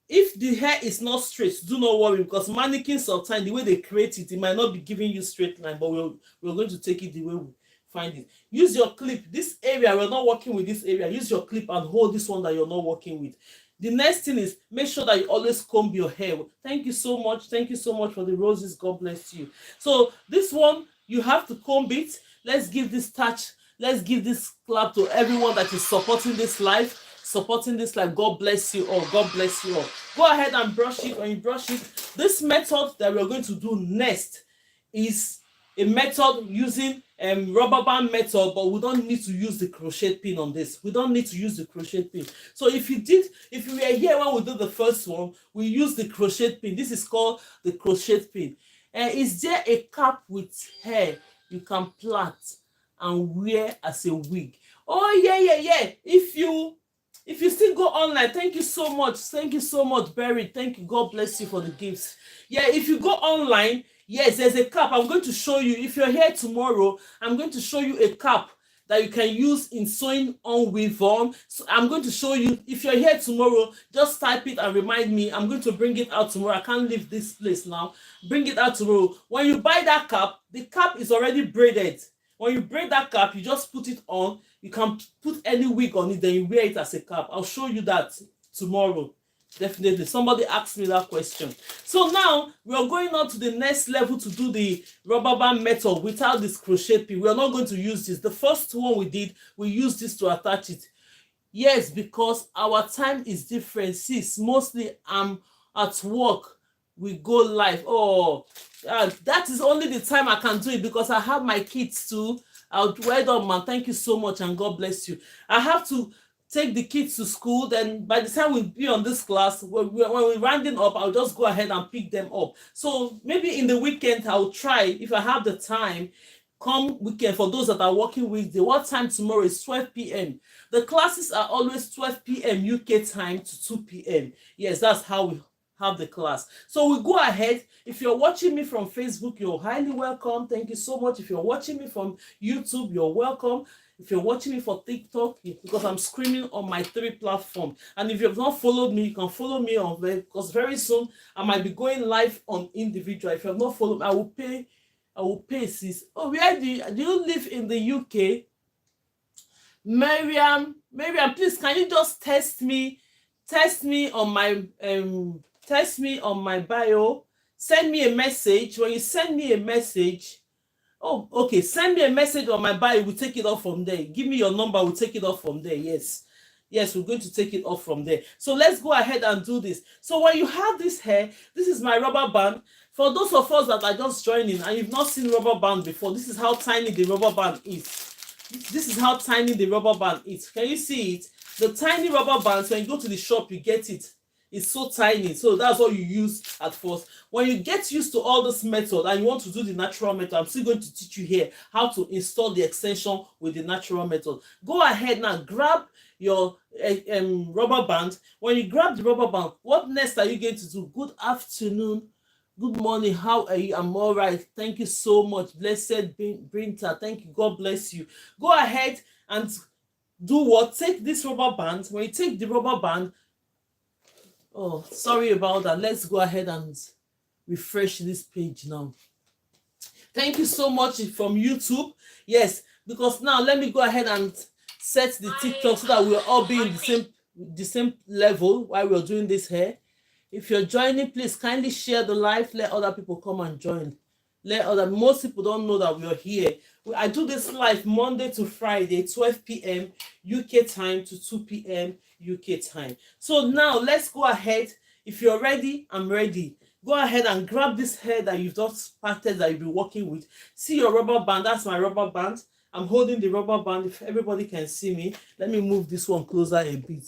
If the hair is not straight, do not worry, because mannequins sometimes the way they create it, it might not be giving you straight line, but we're going to take it the way we find it. Use your clip. This area, we're not working with this area. Use your clip and hold this one that you're not working with. The next thing is, make sure that you always comb your hair. Thank you so much. Thank you so much for the roses. God bless you. So this one, you have to comb it. Let's give this touch. Let's give this clap to everyone that is supporting this life. God bless you all. God bless you all. Go ahead and brush it. When you brush it, this method that we're going to do next is a method using rubber band method, but we don't need to use the crochet pin on this. We don't need to use the crochet pin. So if you were here when we did the first one, we used the crochet pin. This is called the crochet pin. Is there a cap with hair you can plait and wear as a wig? Oh yeah. If you still go online, thank you so much, Barry. Thank you. God bless you for the gifts. Yeah, if you go online, yes, there's a cap. I'm going to show you. If you're here tomorrow, I'm going to show you a cap that you can use in sewing on with on. So I'm going to show you. If you're here tomorrow, just type it and remind me. I'm going to bring it out tomorrow. I can't leave this place now. Bring it out tomorrow. When you buy that cap, the cap is already braided. When you braid that cap, you just put it on. You can put any wig on it, then you wear it as a cap. I'll show you that tomorrow. Definitely. Somebody asked me that question. So now we are going on to the next level to do the rubber band method without this crochet pin. We are not going to use this. The first one we did, we used this to attach it. Yes, because our time is different. Sis, mostly I'm at work. We go live. Oh, that is only the time I can do it because I have my kids too. Well done, man. Thank you so much, and God bless you. I have to take the kids to school. Then by the time we be on this class, when we're rounding up, I'll just go ahead and pick them up. So maybe in the weekend, I'll try, if I have the time, come weekend. For those that are working weekday, what time tomorrow is 12 p.m. The classes are always 12 p.m. UK time to 2 p.m. Yes, that's how we have the class. So we go ahead. If you're watching me from Facebook, you're highly welcome. Thank you so much. If you're watching me from YouTube, you're welcome. If you're watching me for TikTok, because I'm screaming on my 3 platforms. And if you've not followed me, you can follow me on there, because very soon I might be going live on individual. If you have not followed me, I will pay sis. Oh, where do you live in the UK? Miriam, please, can you just test me on my bio. Send me a message. When you send me a message, oh, okay, send me a message on my bio. We'll take it off from there. Give me your number. We'll take it off from there. Yes, we're going to take it off from there. So let's go ahead and do this. So when you have this hair, this is my rubber band. For those of us that are just joining and you've not seen rubber band before, this is how tiny the rubber band is. This is how tiny the rubber band is. Can you see it? The tiny rubber bands, when you go to the shop, you get it. It's so tiny. So that's what you use at first. When you get used to all this method and you want to do the natural method, I'm still going to teach you here how to install the extension with the natural method. Go ahead now, grab your rubber band. When you grab the rubber band, what next are you going to do? Good afternoon. Good morning. How are you? I'm all right. Thank you so much. Blessed Brinta. Thank you. God bless you. Go ahead and do what? Take this rubber band. When you take the rubber band, oh, sorry about that. Let's go ahead and refresh this page now. Thank you so much from YouTube. Yes, because now let me go ahead and set the TikTok so that we'll all be in the same level while we're doing this hair. If you're joining, please kindly share the live. Let other people come and join. Most people don't know that we're here. I do this live Monday to Friday, 12 p.m. UK time to 2 p.m. UK time. So now let's go ahead. If you're ready, I'm ready. Go ahead and grab this hair that you've just parted, that you've been working with. See your rubber band. That's my rubber band. I'm holding the rubber band. If everybody can see me, let me move this one closer a bit.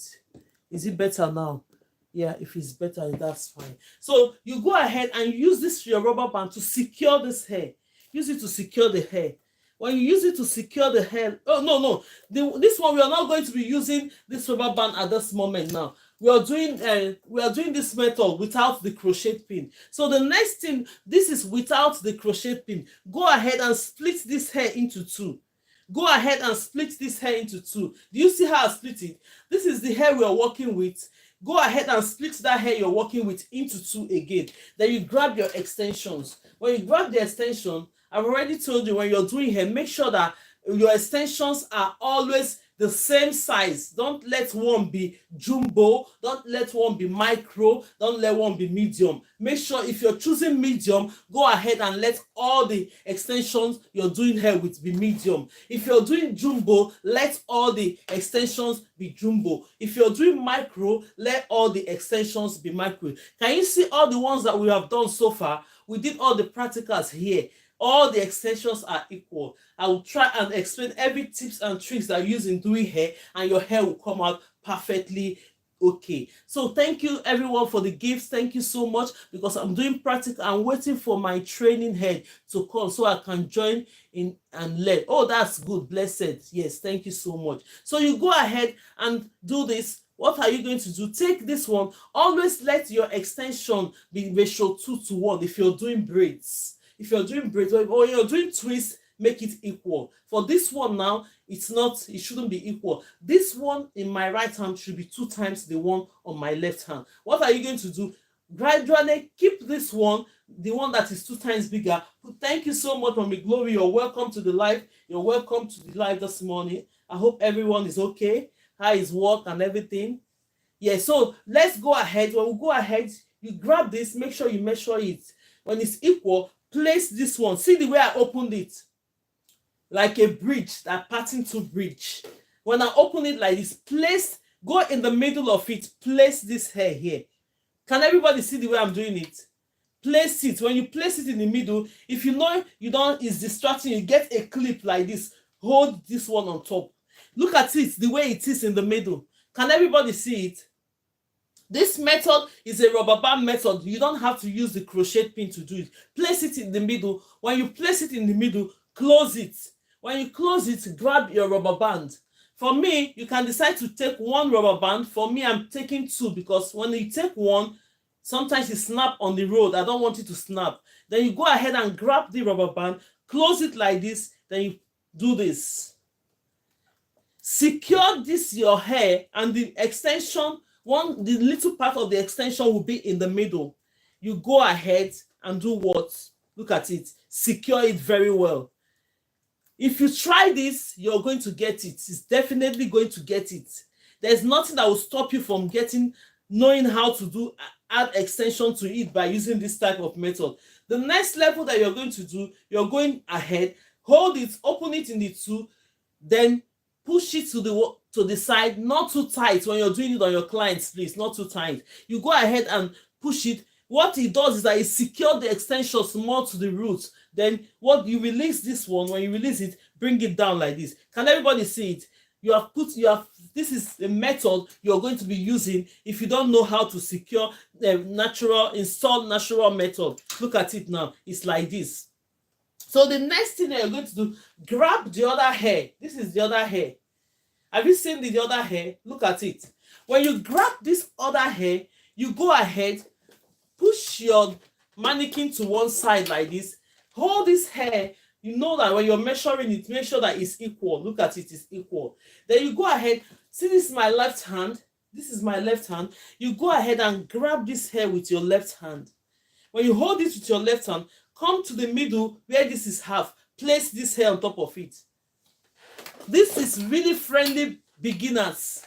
Is it better now? Yeah, if it's better, that's fine. So you go ahead and use this your rubber band to secure this hair. Use it to secure the hair. When you use it to secure the hair, this one we are not going to be using this rubber band at this moment now. We are doing this method without the crochet pin. So the next thing, this is without the crochet pin. Go ahead and split this hair into two. Go ahead and split this hair into two. Do you see how I split it? This is the hair we are working with. Go ahead and split that hair you're working with into two again. Then you grab your extensions. When you grab the extension, I've already told you when you're doing hair, make sure that your extensions are always the same size. Don't let one be jumbo. Don't let one be micro. Don't let one be medium. Make sure if you're choosing medium, go ahead and let all the extensions you're doing hair with be medium. If you're doing jumbo, let all the extensions be jumbo. If you're doing micro, let all the extensions be micro. Can you see all the ones that we have done so far? We did all the practicals here. All the extensions are equal. I will try and explain every tips and tricks that I use in doing hair, and your hair will come out perfectly okay. So thank you everyone for the gifts. Thank you so much, because I'm doing practical. I'm waiting for my training head to come so I can join in and learn. Oh, that's good. Blessed. Yes, thank you so much. So you go ahead and do this. What are you going to do? Take this one. Always let your extension be ratio 2:1 if you're doing braids. If you're doing braids or you're doing twists, make it equal. For this one now, it shouldn't be equal. This one in my right hand should be 2 times the one on my left hand. What are you going to do? Gradually keep this one, the one that is 2 times bigger. Thank you so much, Mommy Glory. You're welcome to the live. You're welcome to the live this morning. I hope everyone is okay. How is work and everything? Yeah, so let's go ahead. When we go ahead, you grab this, make sure you measure it. When it's equal, place this one. See the way I opened it? Like a bridge, that parting to bridge. When I open it like this, go in the middle of it, place this hair here. Can everybody see the way I'm doing it? Place it. When you place it in the middle, if you know it's distracting, you get a clip like this. Hold this one on top. Look at it, the way it is in the middle. Can everybody see it? This method is a rubber band method. You don't have to use the crochet pin to do it. Place it in the middle. When you place it in the middle, close it. When you close it, grab your rubber band. For me, you can decide to take 1 rubber band. For me, I'm taking 2, because when you take 1, sometimes it snap on the road. I don't want it to snap. Then you go ahead and grab the rubber band, close it like this, then you do this. Secure this your hair, and the extension, the little part of the extension will be in the middle. You go ahead and do what? Look at it. Secure it very well. If you try this, you're going to get it. It's definitely going to get it. There's nothing that will stop you from knowing how to add extension to it by using this type of method. The next level that you're going to do, you're going ahead, hold it, open it in the 2, then push it to the side, not too tight. When you're doing it on your clients, please, not too tight. You go ahead and push it. What it does is that it secures the extensions more to the roots. Then what you release this one, when you release it, bring it down like this. Can everybody see it? This is a method you're going to be using if you don't know how to secure the install natural method. Look at it now. It's like this. So the next thing that you're going to do, grab the other hair. This is the other hair. Have you seen the other hair? Look at it. When you grab this other hair, you go ahead, push your mannequin to one side like this. Hold this hair. You know that when you're measuring it, make sure that it's equal. Look at it, it's equal. Then you go ahead. See, this is my left hand. This is my left hand. You go ahead and grab this hair with your left hand. When you hold it with your left hand, come to the middle where this is half. Place this hair on top of it. This is really friendly beginners.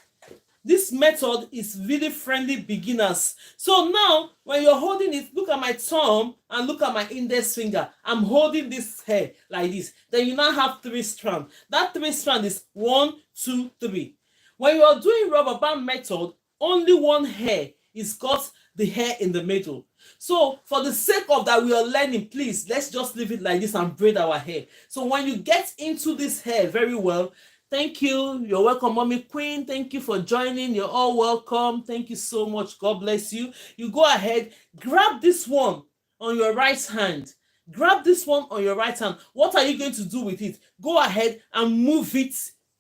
This method is really friendly beginners. So now, when you're holding it, look at my thumb and look at my index finger. I'm holding this hair like this. Then you now have 3 strands. That 3 strands is 1, 2, 3. When you're doing rubber band method, only one hair is got the hair in the middle. So for the sake of that we are learning, please, let's just leave it like this and braid our hair. So when you get into this hair very well, thank you. You're welcome, Mommy Queen. Thank you for joining. You're all welcome. Thank you so much. God bless you. You go ahead, grab this one on your right hand. Grab this one on your right hand. What are you going to do with it? Go ahead and move it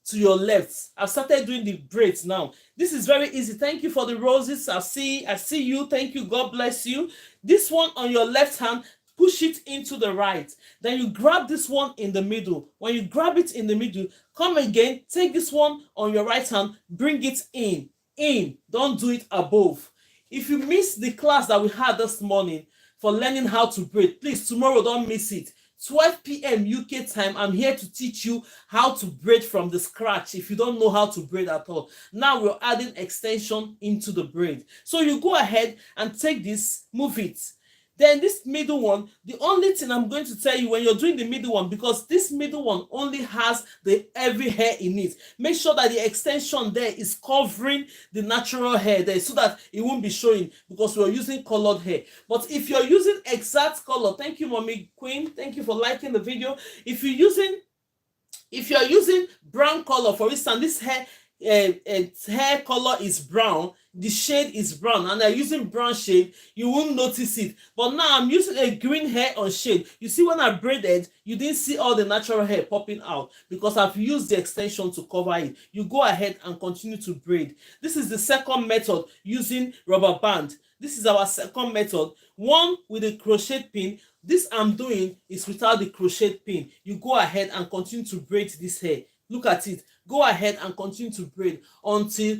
to your left. I've started doing the braids now. This is very easy. Thank you for the roses. I see you. Thank you. God bless you. This one on your left hand, push it into the right. Then you grab this one in the middle. When you grab it in the middle, come again, take this one on your right hand, bring it in. Don't do it above. If you missed the class that we had this morning for learning how to braid, please, tomorrow don't miss it. 12 p.m. UK time, I'm here to teach you how to braid from the scratch if you don't know how to braid at all. Now we're adding extension into the braid. So you go ahead and take this, move it. Then this middle one, the only thing I'm going to tell you when you're doing the middle one, because this middle one only has the heavy hair in it, make sure that the extension there is covering the natural hair there so that it won't be showing, because we're using colored hair. But if you're using exact color, thank you, Mommy Queen, thank you for liking the video. If you're using brown color, for instance, this hair color is brown, the shade is brown, and I'm using brown shade, you won't notice it. But now I'm using a green hair on shade. You see, when I braided, you didn't see all the natural hair popping out because I've used the extension to cover it. You go ahead and continue to braid. This is the second method using rubber band. This is our second method, one with a crochet pin. This I'm doing is without the crochet pin. You go ahead and continue to braid this hair. Look at it. Go ahead and continue to braid until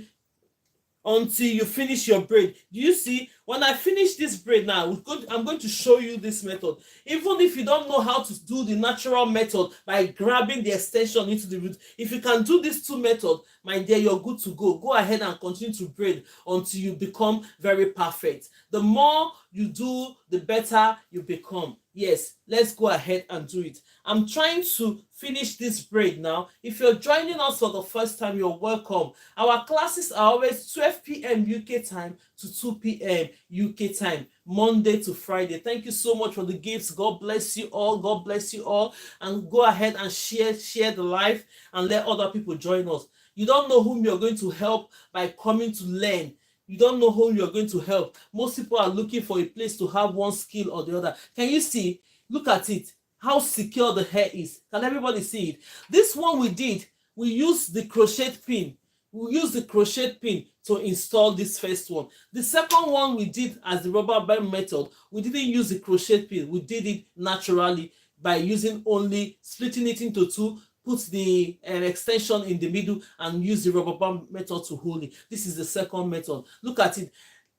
you finish your braid. Do you see? When I finish this braid now, I'm going to show you this method. Even if you don't know how to do the natural method by grabbing the extension into the root, if you can do these 2 methods, my dear, you're good to go. Go ahead and continue to braid until you become very perfect. The more you do, the better you become. Yes, let's go ahead and do it. I'm trying to finish this braid now. If you're joining us for the first time, you're welcome. Our classes are always 12 p.m. UK time to 2 p.m. UK time, Monday to Friday. Thank you so much for the gifts. God bless you all. God bless you all. And go ahead and share the live and let other people join us. You don't know whom you're going to help by coming to learn. You don't know whom you're going to help. Most people are looking for a place to have one skill or the other. Can you see? Look at it. How secure the hair is. Can everybody see it? This one we did, we used the crochet pin. We used the crochet pin to install this first one. The second one we did as the rubber band method, we didn't use the crochet pin. We did it naturally by using only splitting it into 2, put the extension in the middle and use the rubber band method to hold it. This is the second method. Look at it.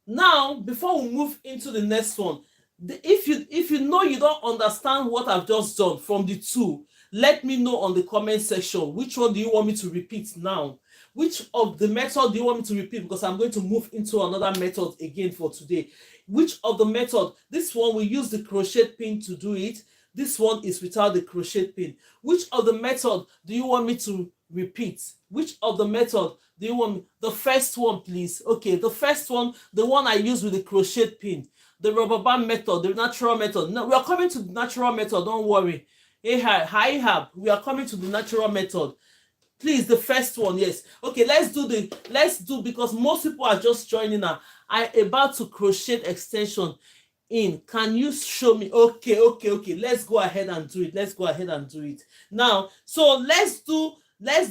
Now, before we move into the next one, if you know you don't understand what I've just done from the 2, let me know on the comment section. Which one do you want me to repeat now? Which of the method do you want me to repeat? Because I'm going to move into another method again for today. Which of the method? This one we use the crochet pin to do it. This one is without the crochet pin. Which of the method do you want me to repeat? Which of the method do you want me? The first one, please. Okay, the first one, the one I use with the crochet pin. The rubber band method, the natural method. No, we are coming to the natural method, don't worry. Hi, we are coming to the natural method. Please, the first one, yes. Okay, let's do because most people are just joining now. I'm about to crochet extension in. Can you show me? Okay. Let's go ahead and do it. Now, so let's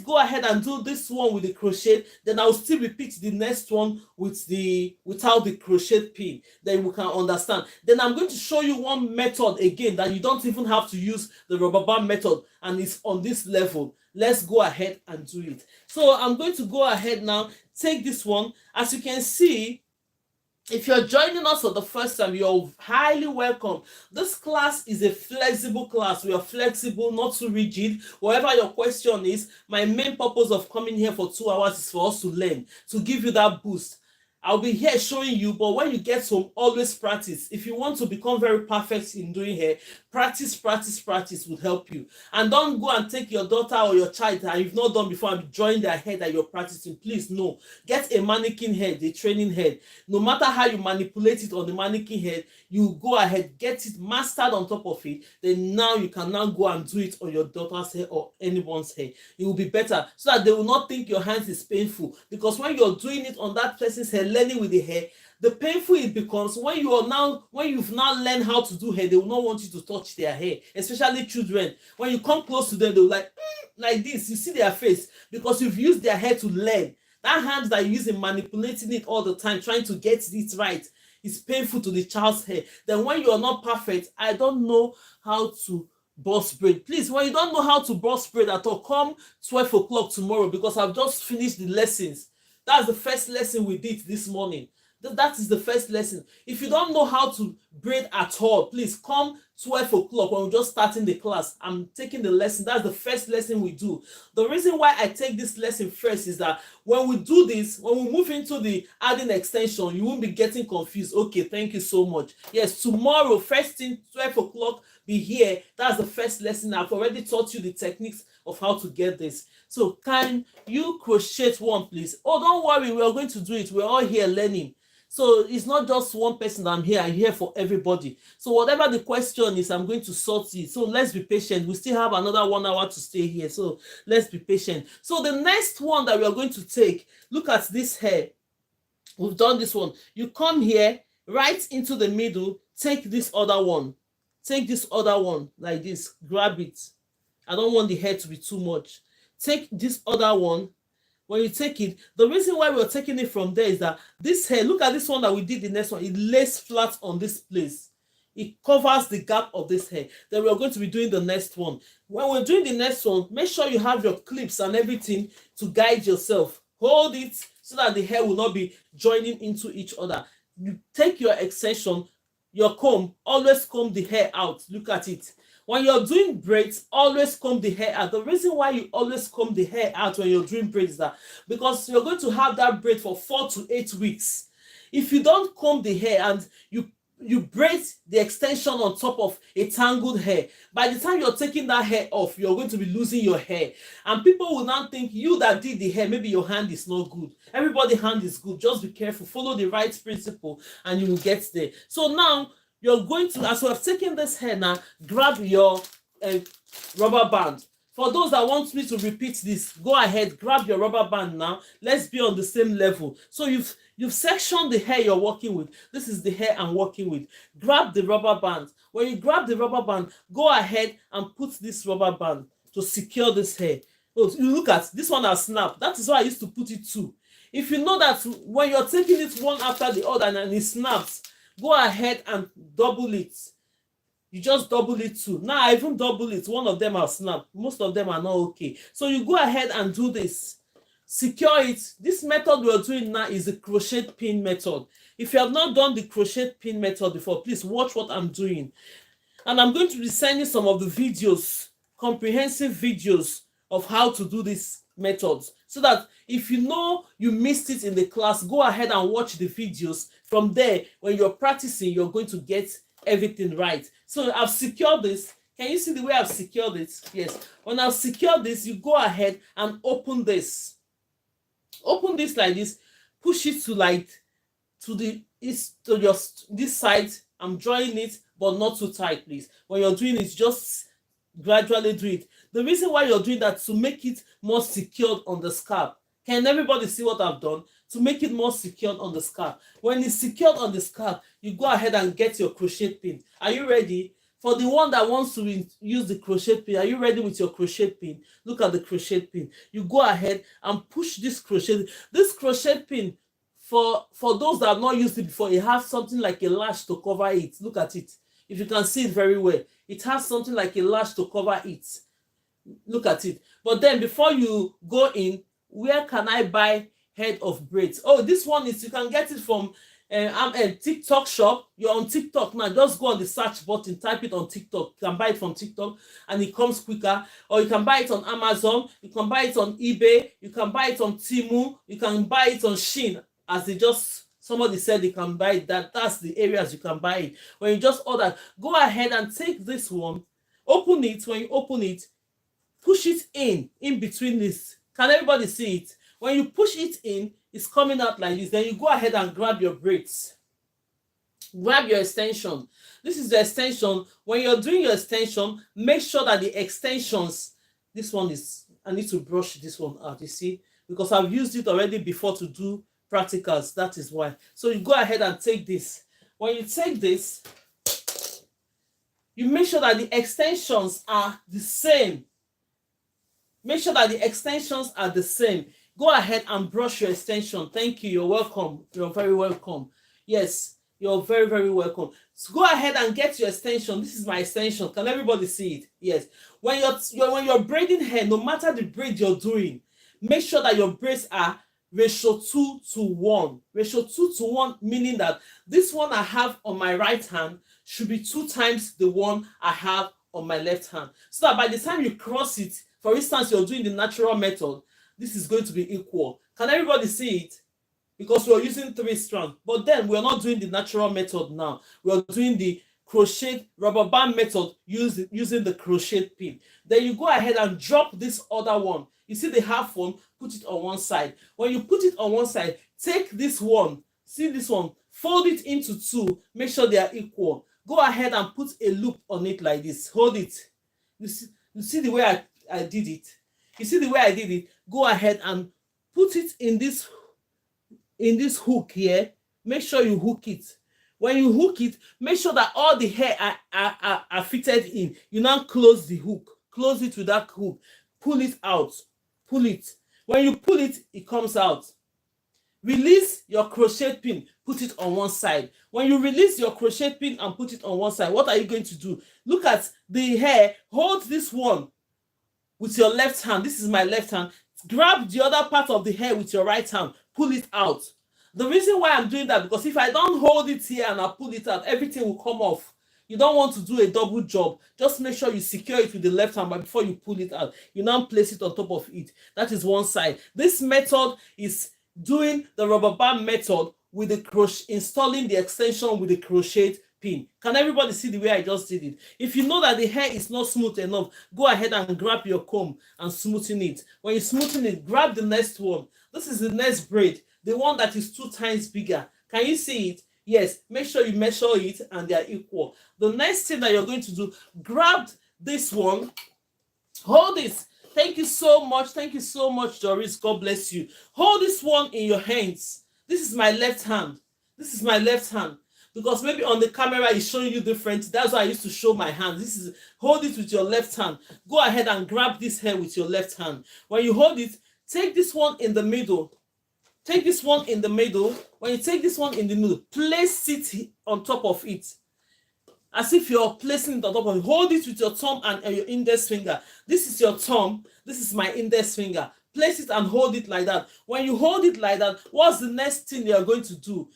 go ahead and do this one with the crochet. Then I'll still repeat the next one without the crochet pin. Then we can understand. Then I'm going to show you one method again that you don't even have to use the rubber band method, and it's on this level. Let's go ahead and do it. So I'm going to go ahead now, take this one. As you can see, If you're joining us for the first time, you're highly welcome. This class is a flexible class. We are flexible, not too rigid. Whatever your question is, my main purpose of coming here for 2 hours is for us to learn, to give you that boost. I'll be here showing you, but when you get home, always practice. If you want to become very perfect in doing hair, practice would help you. And don't go and take your daughter or your child that you've not done before and join their hair that you're practicing. Please, no. Get a mannequin head, a training head. No matter how you manipulate it on the mannequin head, you go ahead, get it mastered on top of it. Then now you can now go and do it on your daughter's hair or anyone's hair. It will be better so that they will not think your hands is painful. Because when you're doing it on that person's hair, learning with the hair, the painful it becomes when you've now learned how to do hair, they will not want you to touch their hair, especially children. When you come close to them, they will like this. You see their face because you've used their hair to learn. That hand that you use in manipulating it all the time, trying to get it right, is painful to the child's hair. Then when you are not perfect, I don't know how to burst braid. Please, when you don't know how to burst braid at all, come 12 o'clock tomorrow because I've just finished the lessons. That's the first lesson we did this morning. That is the first lesson. If you don't know how to braid at all, please come 12 o'clock when we're just starting the class. I'm taking the lesson. That's the first lesson we do. The reason why I take this lesson first is that when we do this, when we move into the adding extension, you won't be getting confused. Okay, thank you so much. Yes, tomorrow, first thing, 12 o'clock, be here. That's the first lesson. I've already taught you the techniques of how to get this. So can you crochet one, please? Oh, don't worry, we are going to do it. We're all here learning. So it's not just one person that I'm here for everybody. So whatever the question is, I'm going to sort it. So let's be patient. We still have another 1 hour to stay here. So let's be patient. So the next one that we are going to take, look at this hair. We've done this one. You come here, right into the middle, take this other one. Take this other one like this. Grab it. I don't want the hair to be too much. Take this other one. When you take it, the reason why we're taking it from there is that this hair, look at this one that we did the next one, it lays flat on this place. It covers the gap of this hair. Then we're going to be doing the next one. When we're doing the next one, make sure you have your clips and everything to guide yourself. Hold it so that the hair will not be joining into each other. You take your extension, your comb, always comb the hair out. Look at it. When you're doing braids, always comb the hair out. The reason why you always comb the hair out when you're doing braids is that because you're going to have that braid for 4 to 8 weeks. If you don't comb the hair and you braid the extension on top of a tangled hair, by the time you're taking that hair off, you're going to be losing your hair. And people will now think you that did the hair, maybe your hand is not good. Everybody's hand is good. Just be careful. Follow the right principle and you will get there. So now, you're going to, as we have taken this hair now, grab your rubber band. For those that want me to repeat this, go ahead, grab your rubber band now. Let's be on the same level. So you've sectioned the hair you're working with. This is the hair I'm working with. Grab the rubber band. When you grab the rubber band, go ahead and put this rubber band to secure this hair. Oh, you look at this one has snapped. That is why I used to put it two. If you know that when you're taking it one after the other and it snaps, go ahead and double it. You just double it too. Now I even double it. One of them are snapped. Most of them are not okay. So you go ahead and do this. Secure it. This method we are doing now is the crochet pin method. If you have not done the crochet pin method before, please watch what I'm doing. And I'm going to be sending some of the videos, comprehensive videos of how to do this methods, so that if you know you missed it in the class, go ahead and watch the videos. From there, when you're practicing, you're going to get everything right. So I've secured this. Can you see the way I've secured it? Yes. When I've secured this, you go ahead and open this. Open this like this. Push it to this side. I'm drawing it, but not too tight, please. When you're doing it, just gradually do it. The reason why you're doing that, to make it more secured on the scalp. Can everybody see what I've done? To make it more secured on the scalp. When it's secured on the scalp, you go ahead and get your crochet pin. Are you ready? For the one that wants to use the crochet pin, are you ready with your crochet pin? Look at the crochet pin. You go ahead and push this crochet. This crochet pin, for those that have not used it before, it has something like a lash to cover it. Look at it. If you can see it very well, it has something like a lash to cover it. Look at it. But then before you go in, where can I buy head of braids? Oh, this one is, you can get it from I'm a TikTok shop. You're on TikTok now. Just go on the search button, type it on TikTok. You can buy it from TikTok and it comes quicker. Or you can buy it on Amazon. You can buy it on eBay. You can buy it on Temu. You can buy it on Shein. As they just somebody said they can buy it. That's the areas you can buy it. When you just order, go ahead and take this one. Open it. When you open it, push it in between this. Can everybody see it? When you push it in, it's coming out like this. Then you go ahead and grab your braids. Grab your extension. This is the extension. When you're doing your extension, make sure that the extensions, this one is, I need to brush this one out, you see, because I've used it already before to do practicals. That is why. So you go ahead and take this. When you take this, you make sure that the extensions are the same. Make sure that the extensions are the same. Go ahead and brush your extension. Thank you. You're welcome. You're very welcome. Yes, you're very, very welcome. So go ahead and get your extension. This is my extension. Can everybody see it? Yes. When you're braiding hair, no matter the braid you're doing, make sure that your braids are ratio 2:1. Ratio 2:1, meaning that this one I have on my right hand should be 2 times the one I have on my left hand. So that by the time you cross it, for instance, you're doing the natural method, this is going to be equal. Can everybody see it? Because we're using 3 strands. But then we're not doing the natural method now. We're doing the crochet rubber band method using the crochet pin. Then you go ahead and drop this other one. You see the half one, put it on one side. When you put it on one side, take this one, see this one, fold it into 2, make sure they are equal. Go ahead and put a loop on it like this. Hold it. You see the way I did it? You see the way I did it? Go ahead and put it in this hook here. Make sure you hook it. When you hook it, make sure that all the hair are fitted in. You now close the hook. Close it with that hook. Pull it out. Pull it. When you pull it, it comes out. Release your crochet pin. Put it on one side. When you release your crochet pin and put it on one side, what are you going to do? Look at the hair. Hold this one with your left hand. This is my left hand. Grab the other part of the hair with your right hand. Pull it out. The reason why I'm doing that, because if I don't hold it here and I pull it out, everything will come off. You don't want to do a double job. Just make sure you secure it with the left hand, but before you pull it out, you now place it on top of it. That is one side. This method is doing the rubber band method with the crochet, installing the extension with the crochet pin. Can everybody see the way I just did it? If you know that the hair is not smooth enough, go ahead and grab your comb and smoothen it. When you smoothen it, grab the next one. This is the next braid, the one that is 2 times bigger. Can you see it? Yes. Make sure you measure it and they are equal. The next thing that you're going to do, grab this one, hold this. Thank you so much. Thank you so much, Doris. God bless you. Hold this one in your hands. This is my left hand. This is my left hand. Because maybe on the camera it's showing you different. That's why I used to show my hand. This is, hold it with your left hand. Go ahead and grab this hair with your left hand. When you hold it, take this one in the middle. Take this one in the middle. When you take this one in the middle, place it on top of it. As if you're placing it on top of it. Hold it with your thumb and your index finger. This is your thumb. This is my index finger. Place it and hold it like that. When you hold it like that, what's the next thing you're going to do?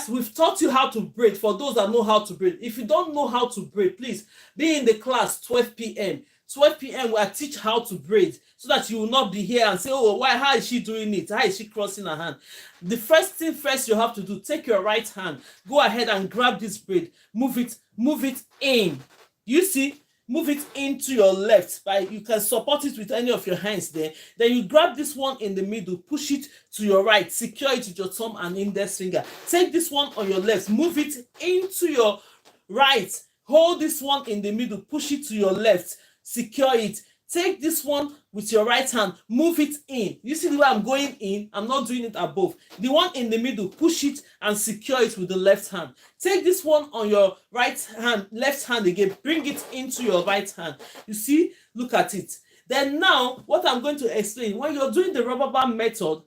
We've taught you how to braid for those that know how to braid. If you don't know how to braid, please be in the class 12 p.m. 12 p.m. where I teach how to braid so that you will not be here and say, oh, why? How is she doing it? How is she crossing her hand? The first thing first you have to do, take your right hand, go ahead and grab this braid, move it in. You see? Move it into your left. You can support it with any of your hands there. Then you grab this one in the middle, push it to your right, secure it with your thumb and index finger. Take this one on your left, move it into your right. Hold this one in the middle, push it to your left, secure it. Take this one with your right hand, move it in. You see the way I'm going in? I'm not doing it above. The one in the middle, push it and secure it with the left hand. Take this one on your right hand, left hand again, bring it into your right hand. You see? Look at it. Then now, what I'm going to explain, when you're doing the rubber band method,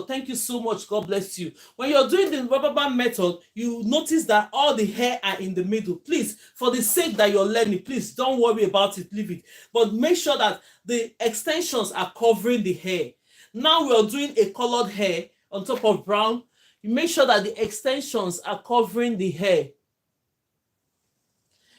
thank you so much, God bless you. When you're doing the rubber band method, you notice that all the hair are in the middle. Please, for the sake that you're learning, please don't worry about it, leave it. But make sure that the extensions are covering the hair. Now we're doing a colored hair on top of brown. you make sure that the extensions are covering the hair.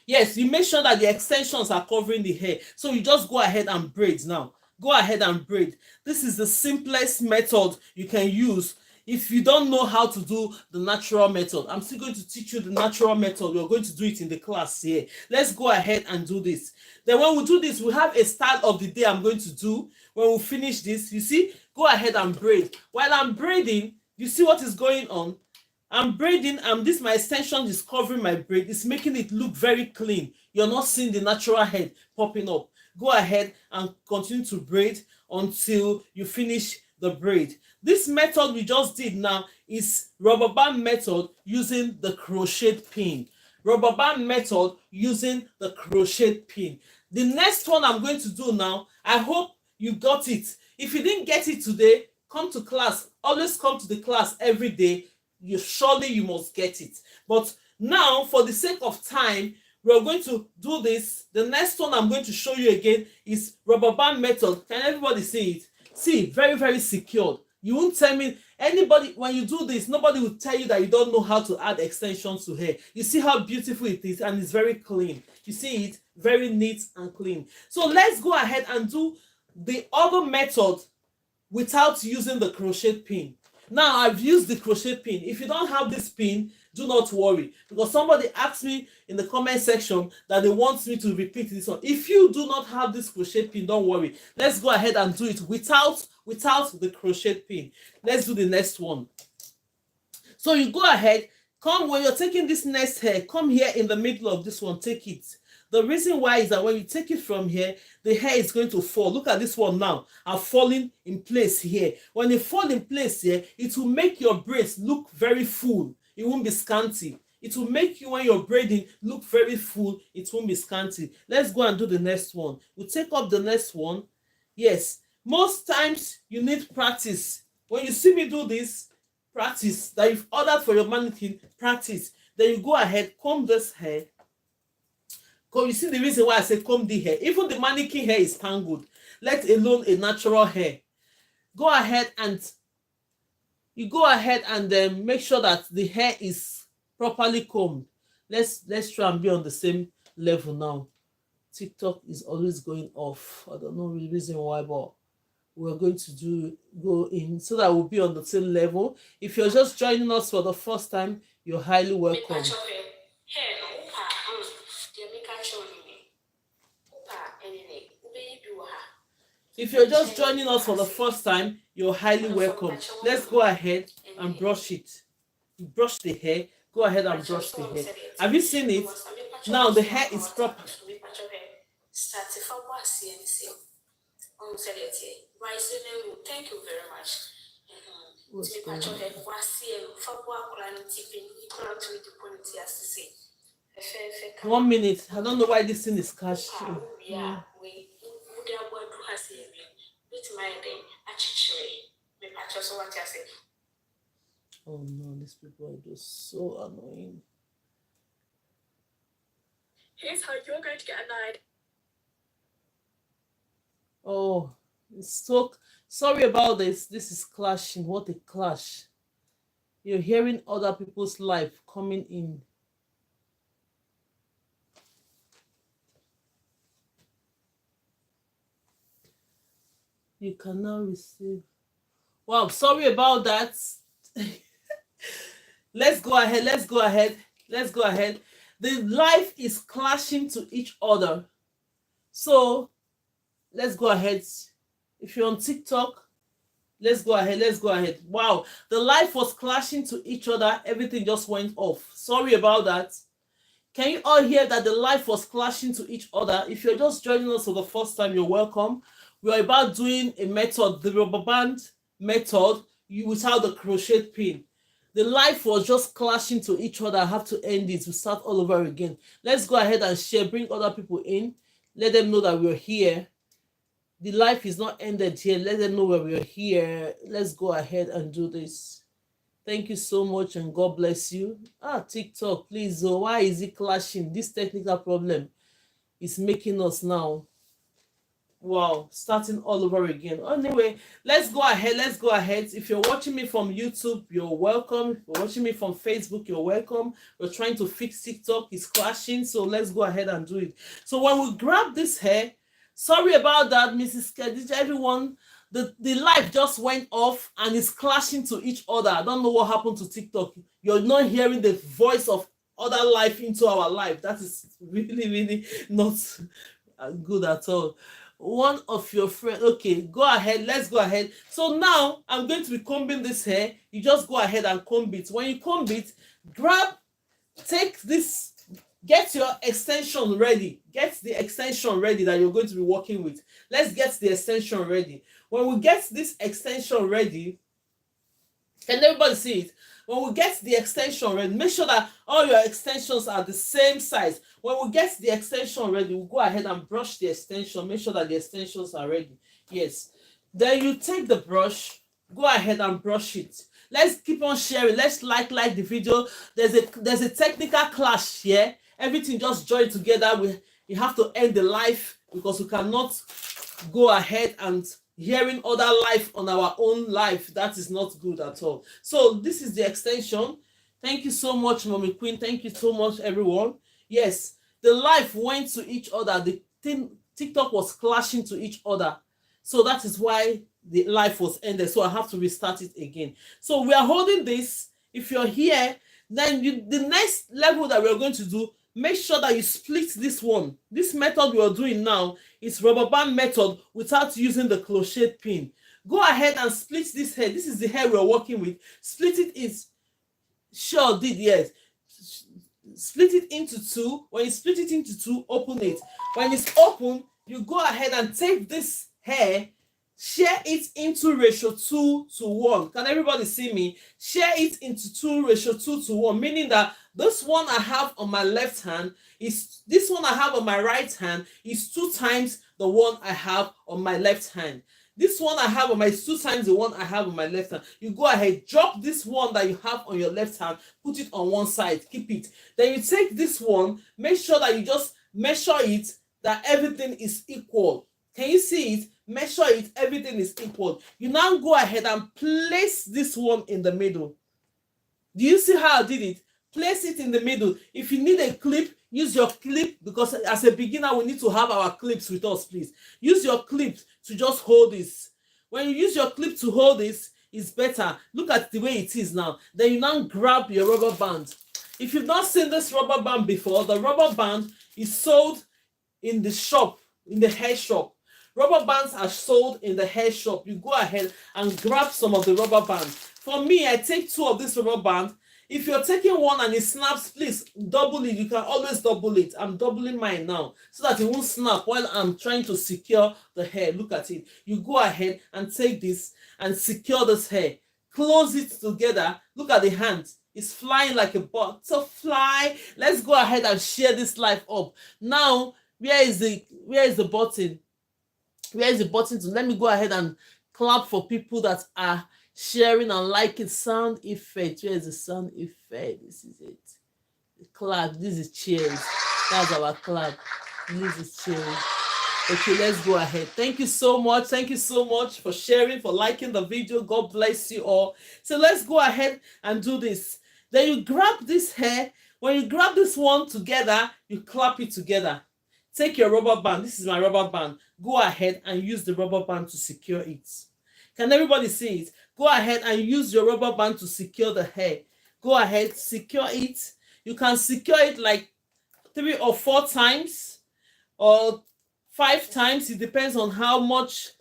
Yes, you make sure that the extensions are covering the hair. So you just go ahead and braid now. Go ahead and braid. This is the simplest method you can use if you don't know how to do the natural method. I'm still going to teach you the natural method. We're going to do it in the class here. Let's go ahead and do this. Then when we do this, we have a style of the day I'm going to do. When we finish this, you see, go ahead and braid. While I'm braiding, you see what is going on? I'm braiding, and this my extension is covering my braid. It's making it look very clean. You're not seeing the natural head popping up. Go ahead and continue to braid until you finish the braid. This method we just did now is rubber band method using the crochet pin. Rubber band method using the crochet pin. The next one I'm going to do now, I hope you got it. If you didn't get it today, come to class. Always come to the class every day. You must get it. But now, for the sake of time, we're going to do this. The next one I'm going to show you again is rubber band method. Can everybody see it? See, very, very secured. You won't tell me, anybody, when you do this, nobody will tell you that you don't know how to add extensions to hair. You see how beautiful it is, and it's very clean. You see it, very neat and clean. So let's go ahead and do the other method without using the crochet pin. Now I've used the crochet pin. If you don't have this pin, do not worry, because somebody asked me in the comment section that they want me to repeat this one. If you do not have this crochet pin, don't worry. Let's go ahead and do it without the crochet pin. Let's do the next one. So you go ahead, come when you're taking this next hair, come here in the middle of this one, take it. The reason why is that when you take it from here, the hair is going to fall. Look at this one now. I'm falling in place here. When it fall in place here, it will make your braids look very full. It won't be scanty. It will make you, when you're braiding, look very full. It won't be scanty. Let's go and do the next one. We'll take up the next one. Yes. Most times you need practice. When you see me do this, practice. That you've ordered for your mannequin, practice. Then you go ahead, comb this hair. You see the reason why I say comb the hair. Even the mannequin hair is tangled, let alone a natural hair. Go ahead and make sure that the hair is properly combed. Let's try and be on the same level now. TikTok is always going off. I don't know the reason why, but we're going to go in so that we'll be on the same level. If you're just joining us for the first time, you're highly welcome. If you're just joining us for the first time, you're highly welcome. Let's go ahead and brush it. Brush the hair. Go ahead and brush the hair. Have you seen it? Now the hair is proper. Thank you very much. What's going on? 1 minute. I don't know why this thing is cashing. Oh no, these people are just so annoying. Here's how you're going to get annoyed. Oh, it's so sorry about this. This is clashing. What a clash. You're hearing other people's life coming in. You can now receive. Wow, sorry about that. Let's go ahead. The life is clashing to each other. So let's go ahead. If you're on TikTok, let's go ahead. Wow, the life was clashing to each other. Everything just went off. Sorry about that. Can you all hear that the life was clashing to each other? If you're just joining us for the first time, you're welcome. We're about doing a method, the rubber band method, without the crochet pin. The life was just clashing to each other. I have to end it. We start all over again. Let's go ahead and share. Bring other people in. Let them know that we're here. The life is not ended here. Let them know we're here. Let's go ahead and do this. Thank you so much and God bless you. TikTok, please. Why is it clashing? This technical problem is making us now. Wow, starting all over again. Anyway, let's go ahead. Let's go ahead. If you're watching me from YouTube, you're welcome. If you're watching me from Facebook, you're welcome. We're trying to fix TikTok. It's crashing. So let's go ahead and do it. So when we grab this hair, sorry about that, Mrs. Khadija, everyone. The light just went off and it's clashing to each other. I don't know what happened to TikTok. You're not hearing the voice of other life into our life. That is really, really not good at all. One of your friends, okay, go ahead, let's go ahead. So now I'm going to be combing this hair. You just go ahead and comb it. When you comb it, take this, get your extension ready. Get the extension ready that you're going to be working with. Let's get the extension ready. When we get this extension ready, can everybody see it? When we get the extension ready, make sure that all your extensions are the same size. When we get the extension ready, we'll go ahead and brush the extension. Make sure that the extensions are ready. Yes. Then you take the brush, go ahead and brush it. Let's keep on sharing. Let's like the video. There's a technical clash here. Everything just joined together. We have to end the live because we cannot go ahead and hearing other life on our own life. That is not good at all. So this is the extension. Thank you so much, Mommy Queen. Thank you so much, everyone. Yes, the life went to each other. The TikTok was clashing to each other. So that is why the life was ended. So I have to restart it again. So we are holding this. If you're here, then the next level that we're going to do, make sure that you split this one. This method we are doing now is rubber band method without using the crochet pin. Go ahead and split this hair. This is the hair we're working with. Split it in, sure did, yes. Split it into two. When you split it into two, open it. When it's open, you go ahead and take this hair, share it into ratio 2:1. Can everybody see me? Share it into 2:2:1, meaning that this one I have on my left hand is this one I have on my right hand is 2 times the one I have on my left hand. This one I have on my 2 times the one I have on my left hand. You go ahead, drop this one that you have on your left hand, put it on one side, keep it. Then you take this one, make sure that you just measure it, that everything is equal. Can you see it? Measure it, everything is equal. You now go ahead and place this one in the middle. Do you see how I did it? Place it in the middle. If you need a clip, use your clip, because as a beginner, we need to have our clips with us, please. Use your clip to just hold this. When you use your clip to hold this, it's better. Look at the way it is now. Then you now grab your rubber band. If you've not seen this rubber band before, the rubber band is sold in the shop, in the hair shop. Rubber bands are sold in the hair shop. You go ahead and grab some of the rubber bands. For me, I take 2 of this rubber band. If you're taking one and it snaps, please double it. You can always double it. I'm doubling mine now so that it won't snap while I'm trying to secure the hair. Look at it. You go ahead and take this and secure this hair. Close it together. Look at the hand. It's flying like a butterfly. Let's go ahead and share this live up. Now, where is the button? Where is the button to let me go ahead and clap for people that are sharing and liking? Sound effect. Where is the sound effect? This is it. The clap. This is cheers. That's our clap. This is cheers. Okay, let's go ahead. Thank you so much. Thank you so much for sharing, for liking the video. God bless you all. So let's go ahead and do this. Then you grab this hair. When you grab this one together, you clap it together. Take your rubber band. This is my rubber band. Go ahead and use the rubber band to secure it. Can everybody see it? Go ahead and use your rubber band to secure the hair. Go ahead, secure it. You can secure it like 3 or 4 times or 5 times. It depends on how much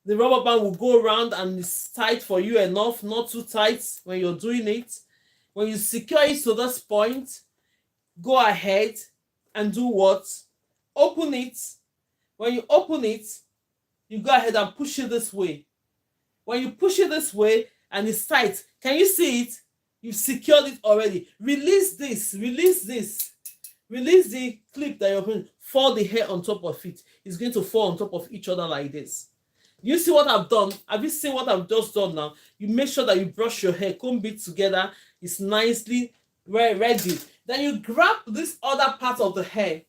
the rubber band will go around and it's tight for you enough, not too tight when you're doing it. When you secure it to this point, go ahead and do what? Open it. When you open it, you go ahead and push it this way. When you push it this way and it's tight, can you see it? You've secured it already. Release this. Release this. Release the clip that you're putting. Fall the hair on top of it. It's going to fall on top of each other like this. You see what I've done? Have you seen what I've just done now? You make sure that you brush your hair, comb it together. It's nicely ready. Then you grab this other part of the hair.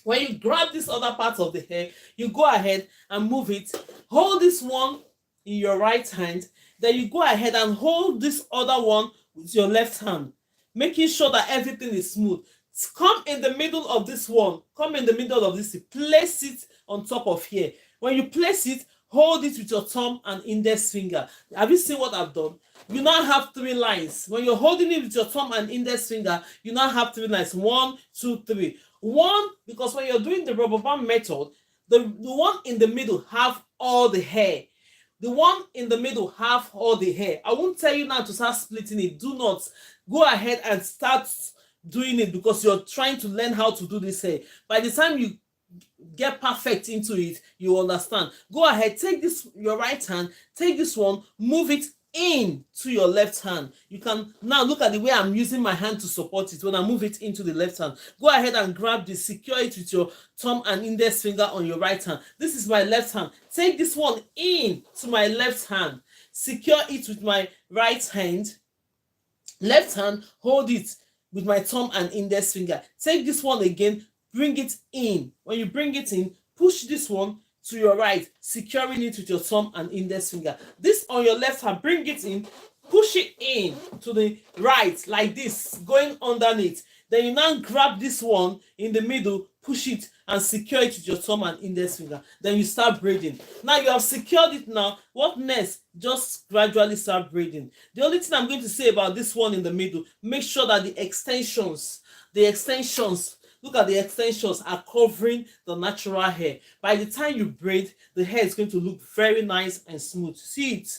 When you grab this other part of the hair, you go ahead and move it. Hold this one in your right hand. Then you go ahead and hold this other one with your left hand, making sure that everything is smooth. Come in the middle of this one. Come in the middle of this. Place it on top of here. When you place it, hold it with your thumb and index finger. Have you seen what I've done? You now have 3 lines. When you're holding it with your thumb and index finger, you now have 3 lines. 1, 2, 3. 1, because when you're doing the rubber band method, the one in the middle have all the hair. The one in the middle have all the hair. I won't tell you now to start splitting it. Do not go ahead and start doing it because you're trying to learn how to do this hair. By the time you get perfect into it, you understand. Go ahead, take this, your right hand, take this one, move it in to your left hand. You can now look at the way I'm using my hand to support it. When I move it into the left hand, go ahead and grab this, secure it with your thumb and index finger on your right hand. This is my left hand. Take this one in to my left hand, secure it with my right hand. Left hand, hold it with my thumb and index finger. Take this one again, bring it in. When you bring it in, push this one to your right, securing it with your thumb and index finger. This on your left hand, bring it in, push it in to the right like this, going underneath. Then you now grab this one in the middle, push it and secure it with your thumb and index finger. Then you start braiding. Now you have secured it. Now what next? Just gradually start braiding. The only thing I'm going to say about this one in the middle, make sure that the extensions, look at the extensions are covering the natural hair. By the time you braid, the hair is going to look very nice and smooth. See it?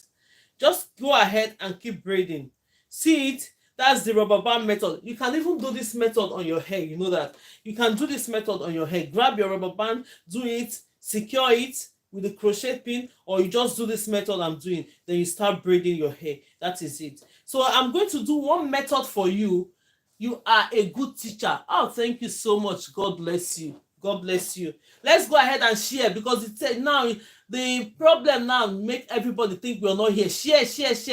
Just go ahead and keep braiding. See it? That's the rubber band method. You can even do this method on your hair. You know that. You can do this method on your hair. Grab your rubber band, do it, secure it with a crochet pin, or you just do this method I'm doing. Then you start braiding your hair. That is it. So I'm going to do one method for you. You are a good teacher. Oh, thank you so much. God bless you. God bless you. Let's go ahead and share, because it's now the problem now make everybody think we're not here. Share.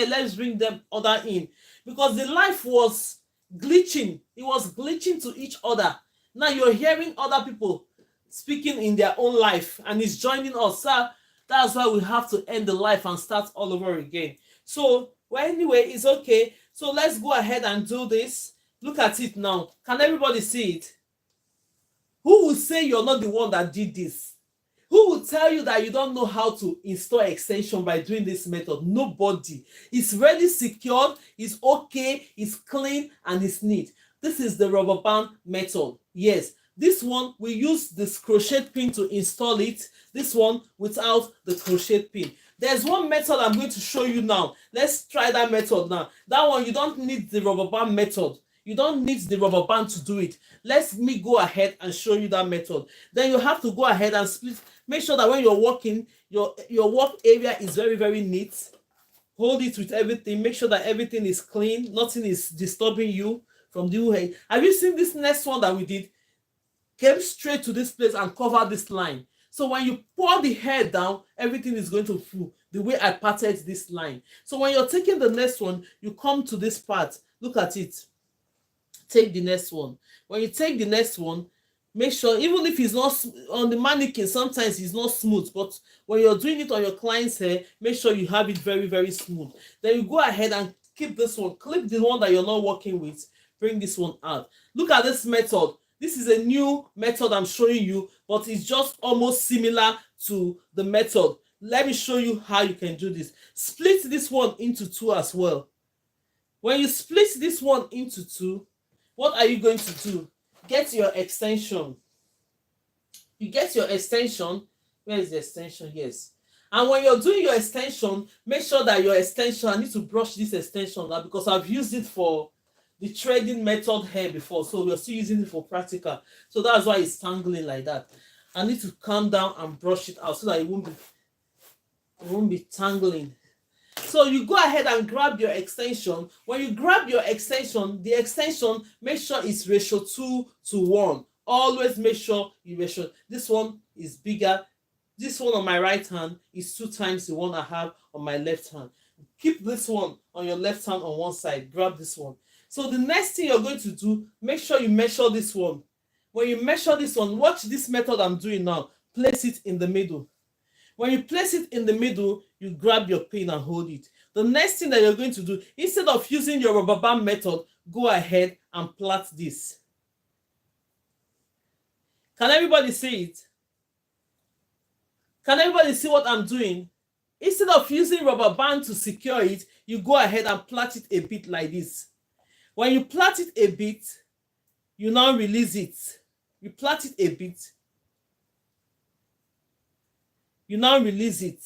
Let's bring them other in, because the life was glitching. It was glitching to each other. Now you're hearing other people speaking in their own life and it's joining us. So that's why we have to end the life and start all over again. So well, anyway, it's okay. So let's go ahead and do this. Look at it now. Can everybody see it? Who will say you're not the one that did this? Who will tell you that you don't know how to install extension by doing this method? Nobody. It's really secured, it's okay, it's clean, and it's neat. This is the rubber band method. Yes, this one we use this crochet pin to install it. This one without the crochet pin. There's one method I'm going to show you now. Let's try that method now. That one you don't need the rubber band method. You don't need the rubber band to do it. Let me go ahead and show you that method. Then you have to go ahead and split. Make sure that when you're working, your work area is very, very neat. Hold it with everything. Make sure that everything is clean. Nothing is disturbing you from the hair. Have you seen this next one that we did? Came straight to this place and cover this line. So when you pour the hair down, everything is going to flow the way I parted this line. So when you're taking the next one, you come to this part. Look at it. Take the next one. When you take the next one, make sure, even if it's not on the mannequin, sometimes it's not smooth, but when you're doing it on your client's hair, make sure you have it very, very smooth. Then you go ahead and keep this one, clip the one that you're not working with, bring this one out. Look at this method. This is a new method I'm showing you, but it's just almost similar to the method. Let me show you how you can do this. Split this one into 2 as well. When you split this one into 2, what are you going to do? Get your extension. You get your extension. Where is the extension? Yes. And when you're doing your extension, make sure that your extension, I need to brush this extension now because I've used it for the threading method hair before. So we're still using it for practical. So that's why it's tangling like that. I need to calm down and brush it out so that it won't be tangling. So you go ahead and grab your extension. When you grab your extension, the extension, make sure it's ratio 2:1. Always make sure you ratio. This one is bigger. This one on my right hand is 2 times the one I have on my left hand. Keep this one on your left hand on one side. Grab this one. So the next thing you're going to do, make sure you measure this one. when you measure this one, watch this method I'm doing now. Place it in the middle. When you place it in the middle, you grab your pin and hold it. The next thing that you're going to do, instead of using your rubber band method, go ahead and plait this. Can everybody see it? Can everybody see what I'm doing? Instead of using rubber band to secure it, you go ahead and plait it a bit like this. When you plait it a bit, you now release it. You plait it a bit. You now release it.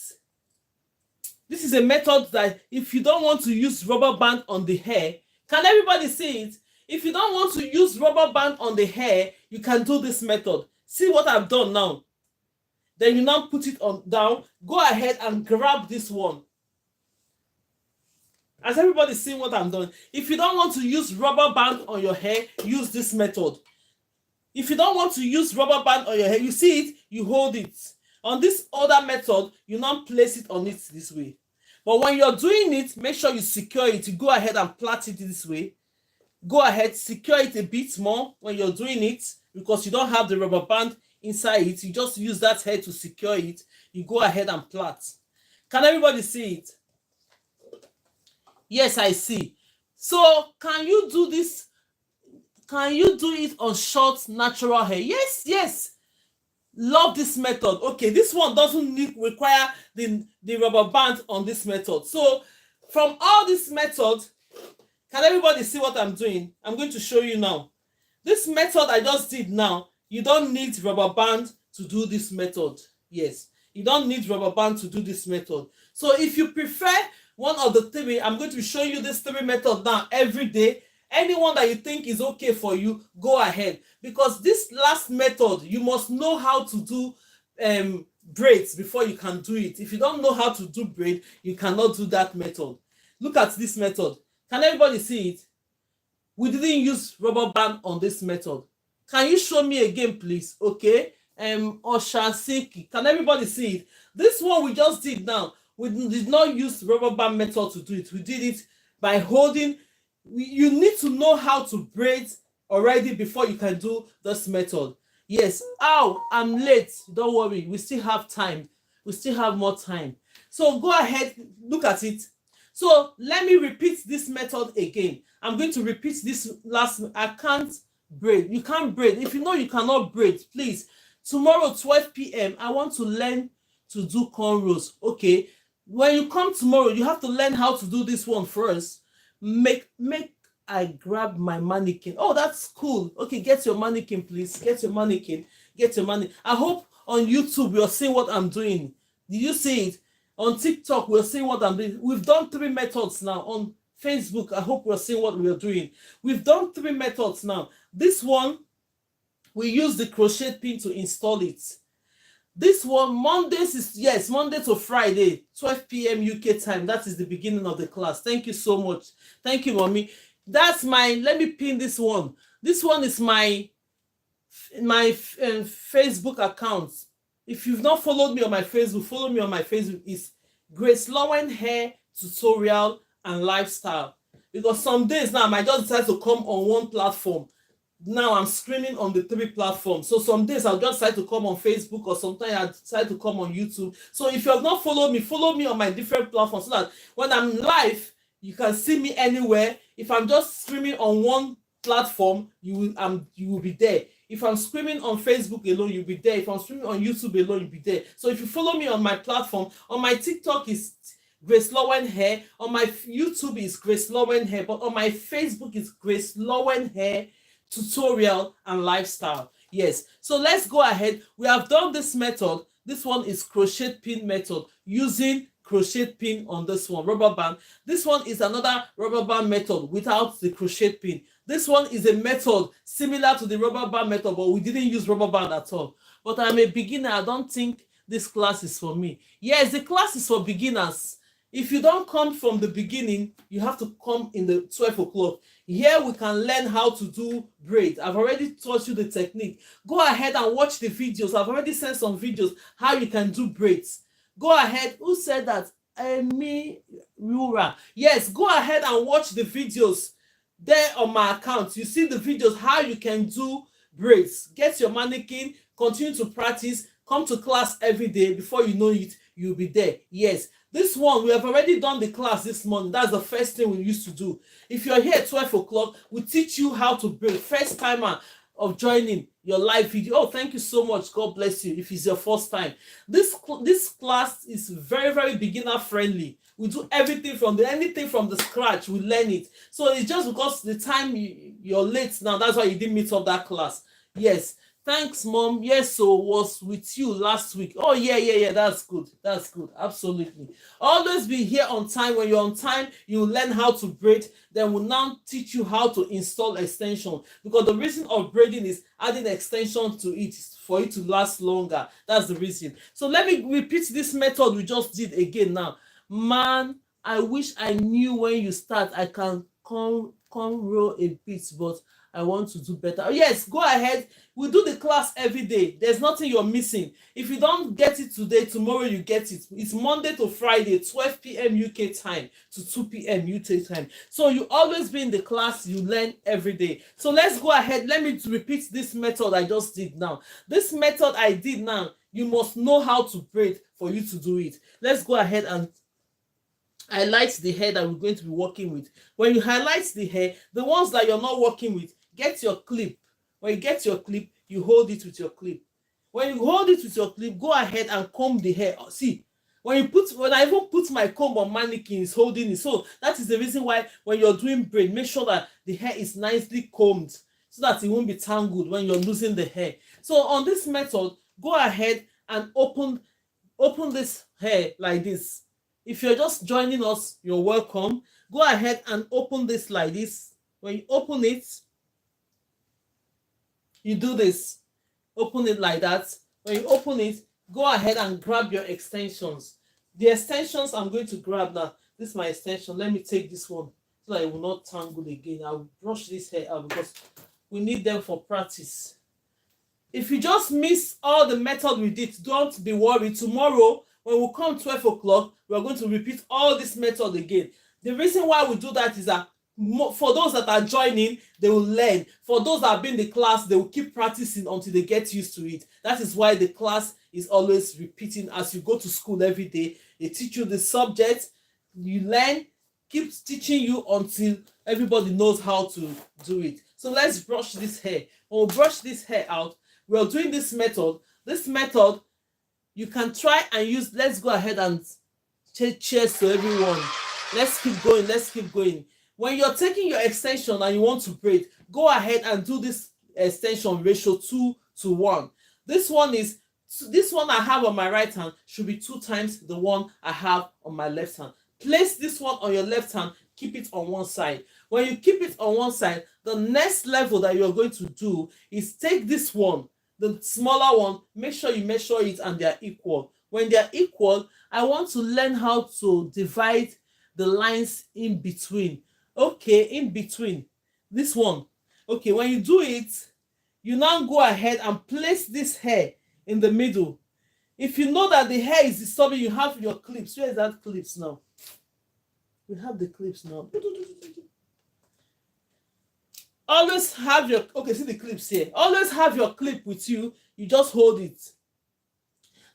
This is a method that if you don't want to use rubber band on the hair, can everybody see it? If you don't want to use rubber band on the hair, you can do this method. See what I've done now. Then you now put it on down. Go ahead and grab this one. Has everybody seen what I'm doing? If you don't want to use rubber band on your hair, use this method. If you don't want to use rubber band on your hair, you see it, you hold it. On this other method, you now place it on it this way. But when you're doing it, make sure you secure it. You go ahead and plait it this way. Go ahead, secure it a bit more when you're doing it, because you don't have the rubber band inside it. You just use that hair to secure it. You go ahead and plait. Can everybody see it? Yes, I see. So can you do this? Can you do it on short natural hair? Yes, yes. Love this method. Okay, this one doesn't require the rubber band on this method. So from all this method, can everybody see what I'm doing? I'm going to show you now. This method I just did now, you don't need rubber band to do this method. Yes, you don't need rubber band to do this method. So if you prefer one of the three, I'm going to show you this three method now every day. Anyone that you think is okay for you, go ahead. Because this last method, you must know how to do braids before you can do it. If you don't know how to do braid, you cannot do that method. Look at this method. Can everybody see it? We didn't use rubber band on this method. Can you show me again, please? Okay. Oshasiki. Can everybody see it? This one we just did now. We did not use rubber band method to do it. We did it by holding. You need to know how to braid already before you can do this method. Yes. Ow, I'm late. Don't worry. We still have time. We still have more time. So go ahead. Look at it. So let me repeat this method again. I'm going to repeat this last. I can't braid. You can't braid. If you know you cannot braid, please. Tomorrow, 12 p.m., I want to learn to do cornrows. Okay. When you come tomorrow, you have to learn how to do this one first. I grab my mannequin. Oh, that's cool. Okay, get your mannequin, please. Get your mannequin. Get your mannequin. I hope on YouTube you're seeing what I'm doing. Did you see it? On TikTok, we're seeing what I'm doing. We've done three methods now. On Facebook, I hope we're seeing what we're doing. We've done three methods now. This one, we use the crochet pin to install it. This one, Mondays is, yes, Monday to Friday, 12 p.m. UK time. That is the beginning of the class. Thank you so much. Thank you, mommy. That's let me pin this one. This one is my Facebook account. If you've not followed me on my Facebook, follow me on my Facebook. It's GraceLawendhair Tutorial and Lifestyle. Because some days now, I might just decide to come on one platform. Now I'm streaming on the three platforms. So some days I'll just decide to come on Facebook, or sometimes I decide to come on YouTube. So if you have not followed me, follow me on my different platforms so that when I'm live, you can see me anywhere. If I'm just streaming on one platform, you will be there. If I'm streaming on Facebook alone, you'll be there. If I'm streaming on YouTube alone, you'll be there. So if you follow me on my platform, on my TikTok is GraceLawendhair, on my YouTube is GraceLawendhair, but on my Facebook is GraceLawendhair Tutorial and Lifestyle. Yes. So let's go ahead. We have done this method. This one is crochet pin method using crochet pin on this one, rubber band. This one is another rubber band method without the crochet pin. This one is a method similar to the rubber band method, but we didn't use rubber band at all. But I'm a beginner. I don't think this class is for me. Yes, the class is for beginners. If you don't come from the beginning, you have to come in the 12 o'clock. Here we can learn how to do braids. I've already taught you the technique. Go ahead and watch the videos. I've already sent some videos how you can do braids. Go ahead. Who said that? Me, Rura. Yes, go ahead and watch the videos there on my account. You see the videos how you can do braids. Get your mannequin, continue to practice, come to class every day. Before you know it, you'll be there. Yes, this one, we have already done the class this morning. That's the first thing we used to do. If you're here at 12 o'clock, we teach you how to braid. First timer of joining your live video. Oh, thank you so much. God bless you if it's your first time. This class is very, very beginner friendly. We do everything from anything from the scratch. We learn it. So it's just because the time you're late now, that's why you didn't meet up that class. Yes. Thanks, Mom. Yes, so was with you last week. Oh, yeah. That's good. That's good. Absolutely. Always be here on time. When you're on time, you learn how to braid. Then we'll now teach you how to install extension. Because the reason of braiding is adding extension to it for it to last longer. That's the reason. So let me repeat this method we just did again now. Man, I wish I knew when you start. I can come roll a bit, but I want to do better. Yes, go ahead. We do the class every day. There's nothing you're missing. If you don't get it today, tomorrow you get it. It's Monday to Friday, 12 p.m. UK time to 2 p.m. UK time. So you always be in the class, you learn every day. So let's go ahead. Let me repeat this method I just did now. This method I did now, you must know how to braid for you to do it. Let's go ahead and highlight the hair that we're going to be working with. When you highlight the hair, the ones that you're not working with, get your clip. When you get your clip, you hold it with your clip. When you hold it with your clip, go ahead and comb the hair. See, when I even put my comb on mannequin, it's holding it. So that is the reason why when you're doing braid, make sure that the hair is nicely combed so that it won't be tangled when you're losing the hair. So on this method, go ahead and open this hair like this. If you're just joining us, you're welcome. Go ahead and open this like this. When you open it, you do this. Open it like that. When you open it, go ahead and grab your extensions. The extensions I'm going to grab now. This is my extension. Let me take this one so that it will not tangle again. I'll brush this hair out because we need them for practice. If you just miss all the method we did, don't be worried. Tomorrow, when we come 12 o'clock, we are going to repeat all this method again. The reason why we do that is that for those that are joining, they will learn. For those that have been in the class, they will keep practicing until they get used to it. That is why the class is always repeating. As you go to school every day, they teach you the subject, you learn, keep teaching you until everybody knows how to do it. So let's brush this hair. When we brush this hair out, we are doing this method. This method, you can try and use. Let's go ahead and cheers to everyone. Let's keep going. Let's keep going. When you're taking your extension and you want to braid, go ahead and do this extension ratio 2:1. This one I have on my right hand should be 2 times the one I have on my left hand. Place this one on your left hand, keep it on one side. When you keep it on one side, the next level that you're going to do is take this one, the smaller one, make sure you measure it and they're equal. When they're equal, I want to learn how to divide the lines in between. Okay, in between this one. Okay, when you do it, you now go ahead and place this hair in the middle. If you know that the hair is disturbing, you have your clips. Where is that clips now? We have the clips now. Always have your, okay, see the clips here. Always have your clip with you. You just hold it.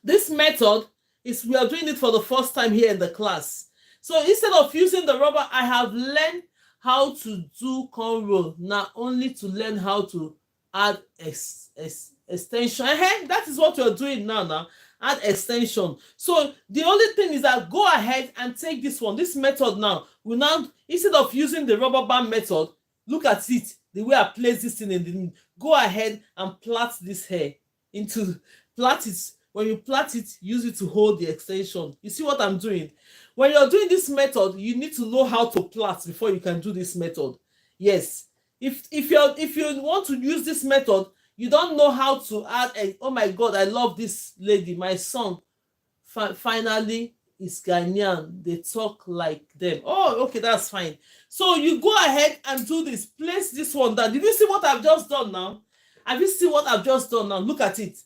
This method is, we are doing it for the first time here in the class. So instead of using the rubber, I have learned how to do cornrow, not only to learn how to add extension. That is what you're doing now. Add extension. So the only thing is that go ahead and take this one. This method now, we now, instead of using the rubber band method, look at it, the way I place this thing in the, go ahead and plait this hair into, plait it. When you plait it, use it to hold the extension. You see what I'm doing? When you're doing this method, you need to know how to plait before you can do this method. Yes. If you want to use this method, you don't know how to add a, oh my God, I love this lady. My son finally is Ghanaian. They talk like them. Oh, okay, that's fine. So you go ahead and do this. Place this one down. Did you see what I've just done now? Have you seen what I've just done now? Look at it.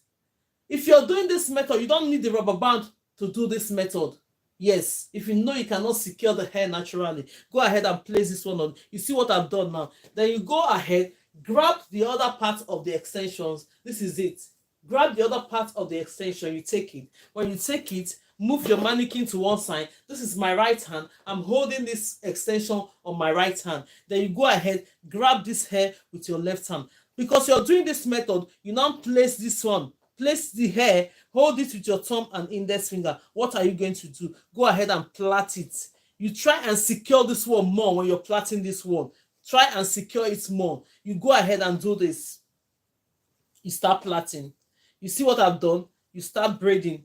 If you're doing this method, you don't need the rubber band to do this method. Yes, if you know you cannot secure the hair naturally, go ahead and place this one on. You see what I've done now? Then you go ahead, grab the other part of the extensions. This is it. Grab the other part of the extension, you take it. When you take it, move your mannequin to one side. This is my right hand. I'm holding this extension on my right hand. Then you go ahead, grab this hair with your left hand. Because you're doing this method, you now place this one. Place the hair, hold it with your thumb and index finger. What are you going to do? Go ahead and plait it. You try and secure this one more when you're plaiting this one. Try and secure it more. You go ahead and do this. You start plaiting. You see what I've done? You start braiding.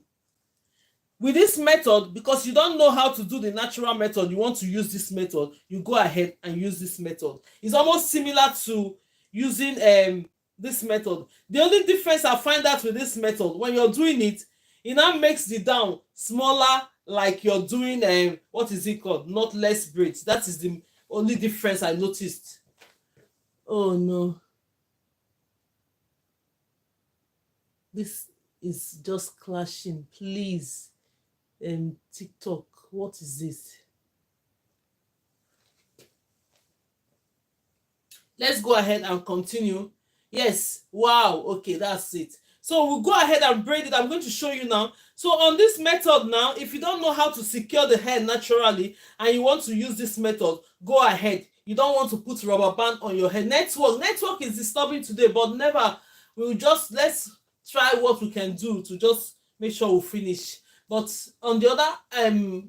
With this method, because you don't know how to do the natural method, you want to use this method, you go ahead and use this method. It's almost similar to using this method. The only difference I find out with this method, when you're doing it, it now makes the down smaller, like you're doing what is it called? Knotless braids. That is the only difference I noticed. Oh no. This is just clashing. Please. TikTok, what is this? Let's go ahead and continue. Yes, wow, okay, that's it. So we'll go ahead and braid it. I'm going to show you now. So on this method now, if you don't know how to secure the hair naturally and you want to use this method, go ahead. You don't want to put rubber band on your hair. Network is disturbing today, but never. Let's try what we can do to just make sure we finish. But on the other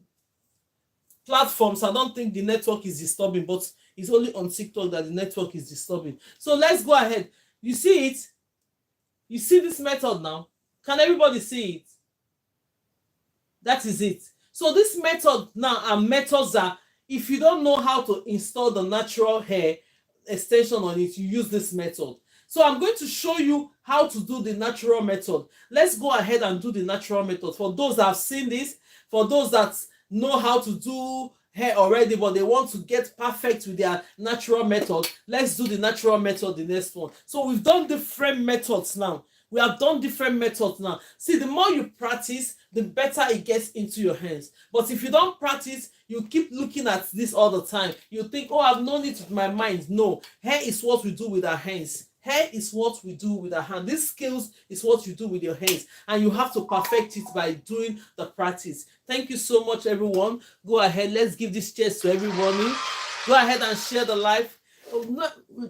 platforms, I don't think the network is disturbing, but it's only on TikTok that the network is disturbing. So let's go ahead. You see it? You see this method now? Can everybody see it? That is it. So this method now are methods that if you don't know how to install the natural hair extension on it, you use this method. So I'm going to show you how to do the natural method. Let's go ahead and do the natural method. For those that have seen this, for those that know how to do hair already, but they want to get perfect with their natural method, let's do the natural method, the next one. So we've done different methods now. We have done different methods now. See, the more you practice, the better it gets into your hands. But if you don't practice, you keep looking at this all the time. You think, oh, I've known it with my mind. No, hair is what we do with our hands. Hair is what we do with our hand. These skills is what you do with your hands, and you have to perfect it by doing the practice. Thank you so much, everyone. Go ahead. Let's give this cheers to everybody. Go ahead and share the live.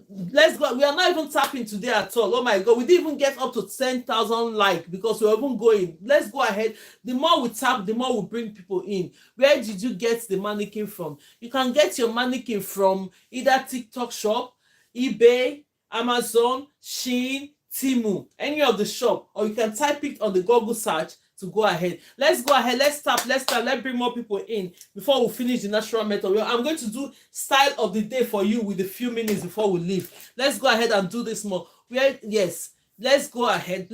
Let's go. We are not even tapping today at all. Oh my God, we didn't even get up to 10,000 likes because we're even going. Let's go ahead. The more we tap, the more we bring people in. Where did you get the mannequin from? You can get your mannequin from either TikTok shop, eBay, Amazon, Shein, Temu, any of the shop, or you can type it on the Google search to go ahead. Let's go ahead. Let's tap. Let's bring more people in before we finish the natural method. I'm going to do style of the day for you with a few minutes before we leave. Let's go ahead and do this more. Yes. Let's go ahead.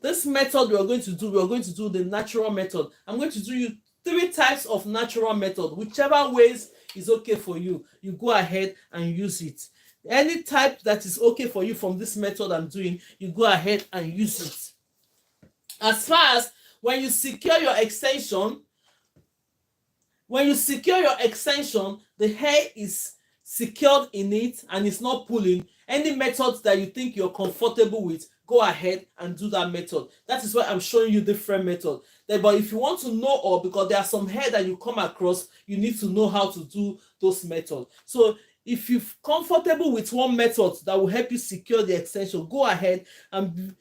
This method we're going to do the natural method. I'm going to do you 3 types of natural method. Whichever ways is okay for you, you go ahead and use it. Any type that is okay for you from this method I'm doing, you go ahead and use it. As far as when you secure your extension, the hair is secured in it and it's not pulling. Any method that you think you're comfortable with, go ahead and do that method. That is why I'm showing you different methods. But if you want to know, or because there are some hair that you come across, you need to know how to do those methods. So if you're comfortable with one method that will help you secure the extension, go ahead and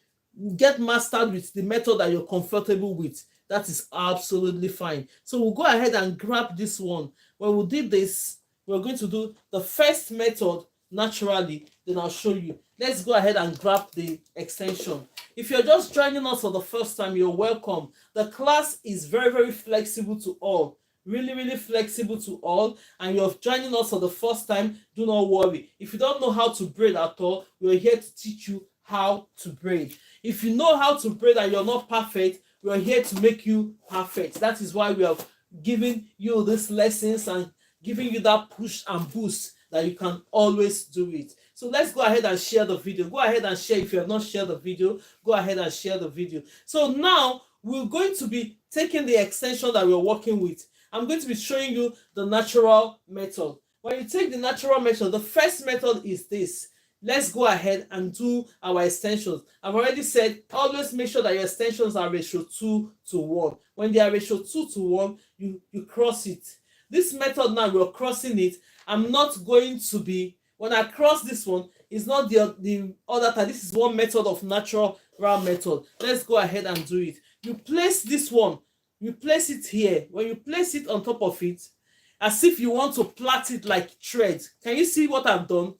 get mastered with the method that you're comfortable with. That is absolutely fine. So we'll go ahead and grab this one. When we did this, we're going to do the first method naturally, then I'll show you. Let's go ahead and grab the extension. If you're just joining us for the first time, you're welcome. The class is very, very flexible to all. Really flexible to all, and you're joining us for the first time, do not worry. If you don't know how to braid at all, we're here to teach you how to braid. If you know how to braid and you're not perfect, we're here to make you perfect. That is why we have given you these lessons and giving you that push and boost that you can always do it. So let's go ahead and share the video. Go ahead and share. If you have not shared the video, go ahead and share the video. So now we're going to be taking the extension that we're working with. I'm going to be showing you the natural method. When you take the natural method, the first method is this. let's go ahead and do our extensions. I've already said always make sure that your extensions are ratio 2:1. When they are ratio 2:1, you cross it. This method now, we're crossing it. I'm not going to be, when I cross this one, it's not the other time. This is one method of natural method. Let's go ahead and do it. You place this one, you place it here. When you place it on top of it, as if you want to plait it like thread. Can you see what I've done?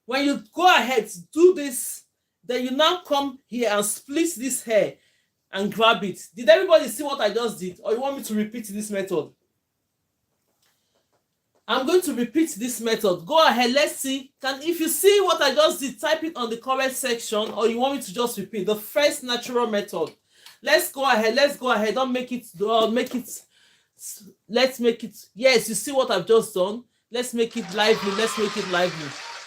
When you go ahead, do this, then you now come here and split this hair and grab it. Did everybody see what I just did? Or you want me to repeat this method? I'm going to repeat this method. Go ahead, let's see. If you see what I just did, type it on the comment section, or you want me to just repeat the first natural method. Let's go ahead. Don't make it, let's make it. Yes, you see what I've just done? Let's make it lively.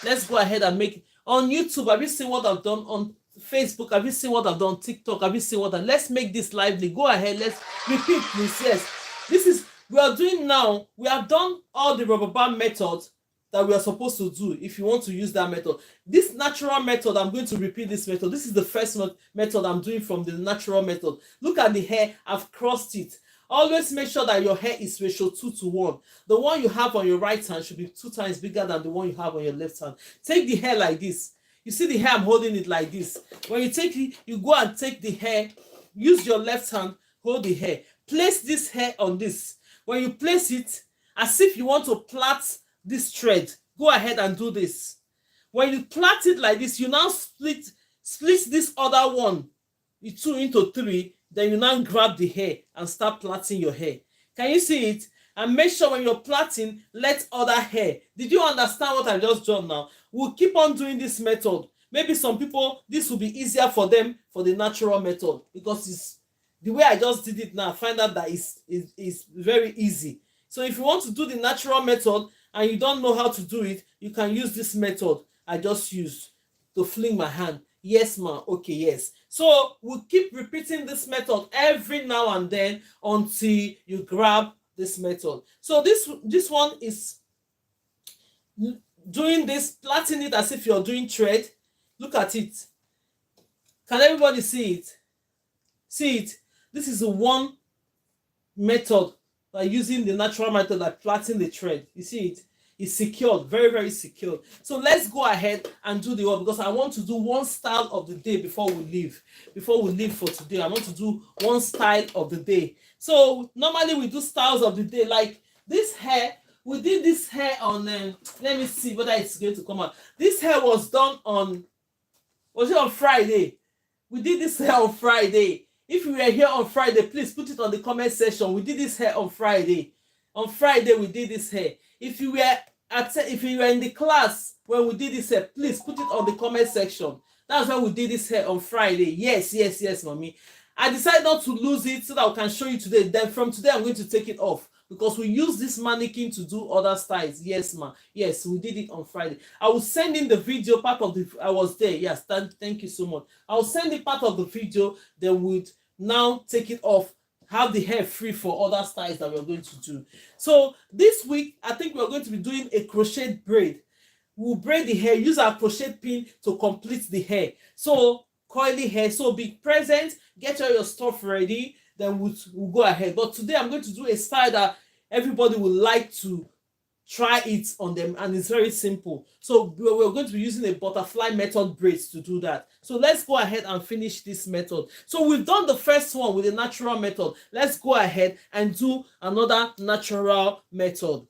Let's go ahead and make it. On YouTube, have you seen what I've done? On Facebook, have you seen what I've done? TikTok, have you seen what I've done? Let's make this lively. Go ahead, let's repeat, please. Yes, this is we are doing now. We have done all the rubber band methods that we are supposed to do if you want to use that method. This natural method, I'm going to repeat this method. This is the first method I'm doing from the natural method. Look at the hair, I've crossed it. Always make sure that your hair is ratio 2:1. The one you have on your right hand should be 2 times bigger than the one you have on your left hand. Take the hair like this. You see the hair, I'm holding it like this. When you take it, you go and take the hair, use your left hand, hold the hair. Place this hair on this. When you place it, as if you want to plait this thread, go ahead and do this. When you plait it like this, you now split this other one, 2 into 3, then you now grab the hair and start plaiting your hair. Can you see it? And make sure when you're plaiting, let other hair. Did you understand what I just done now? We'll keep on doing this method. Maybe some people, this will be easier for them for the natural method, because it's the way I just did it now. Find out that it's very easy. So if you want to do the natural method and you don't know how to do it, you can use this method I just used to fling my hand. Yes, ma. Okay, yes. So we'll keep repeating this method every now and then until you grab this method. So this one is doing this, plaiting it as if you're doing thread. Look at it. Can everybody see it? See it? This is the one method by using the natural method, like plaiting the thread. You see it? It's secured, very, very secured. So let's go ahead and do the one, because I want to do one style of the day before we leave. Before we leave for today, I want to do one style of the day. So normally we do styles of the day, like this hair. We did this hair on, let me see whether it's going to come out. This hair was done on, was it on Friday? We did this hair on Friday. If you were here on Friday, please put it on the comment section. We did this hair on Friday. On Friday, we did this hair. If you were in the class when we did this hair, please put it on the comment section. That's why we did this hair on Friday. Yes, mommy. I decided not to lose it so that I can show you today. Then from today, I'm going to take it off, because we use this mannequin to do other styles. Yes, ma. Yes, we did it on Friday. I will send in the video, part of the, I was there. Yes, thank you so much. I will send in part of the video, then we'd now take it off, have the hair free for other styles that we're going to do. So this week, I think we're going to be doing a crochet braid. We'll braid the hair, use our crochet pin to complete the hair. So coily hair, so be present, get all your stuff ready, then we'll go ahead. But today I'm going to do a style that everybody would like to try it on them, and it's very simple. So we're going to be using a butterfly method braids to do that. So let's go ahead and finish this method. So we've done the first one with the natural method. Let's go ahead and do another natural method.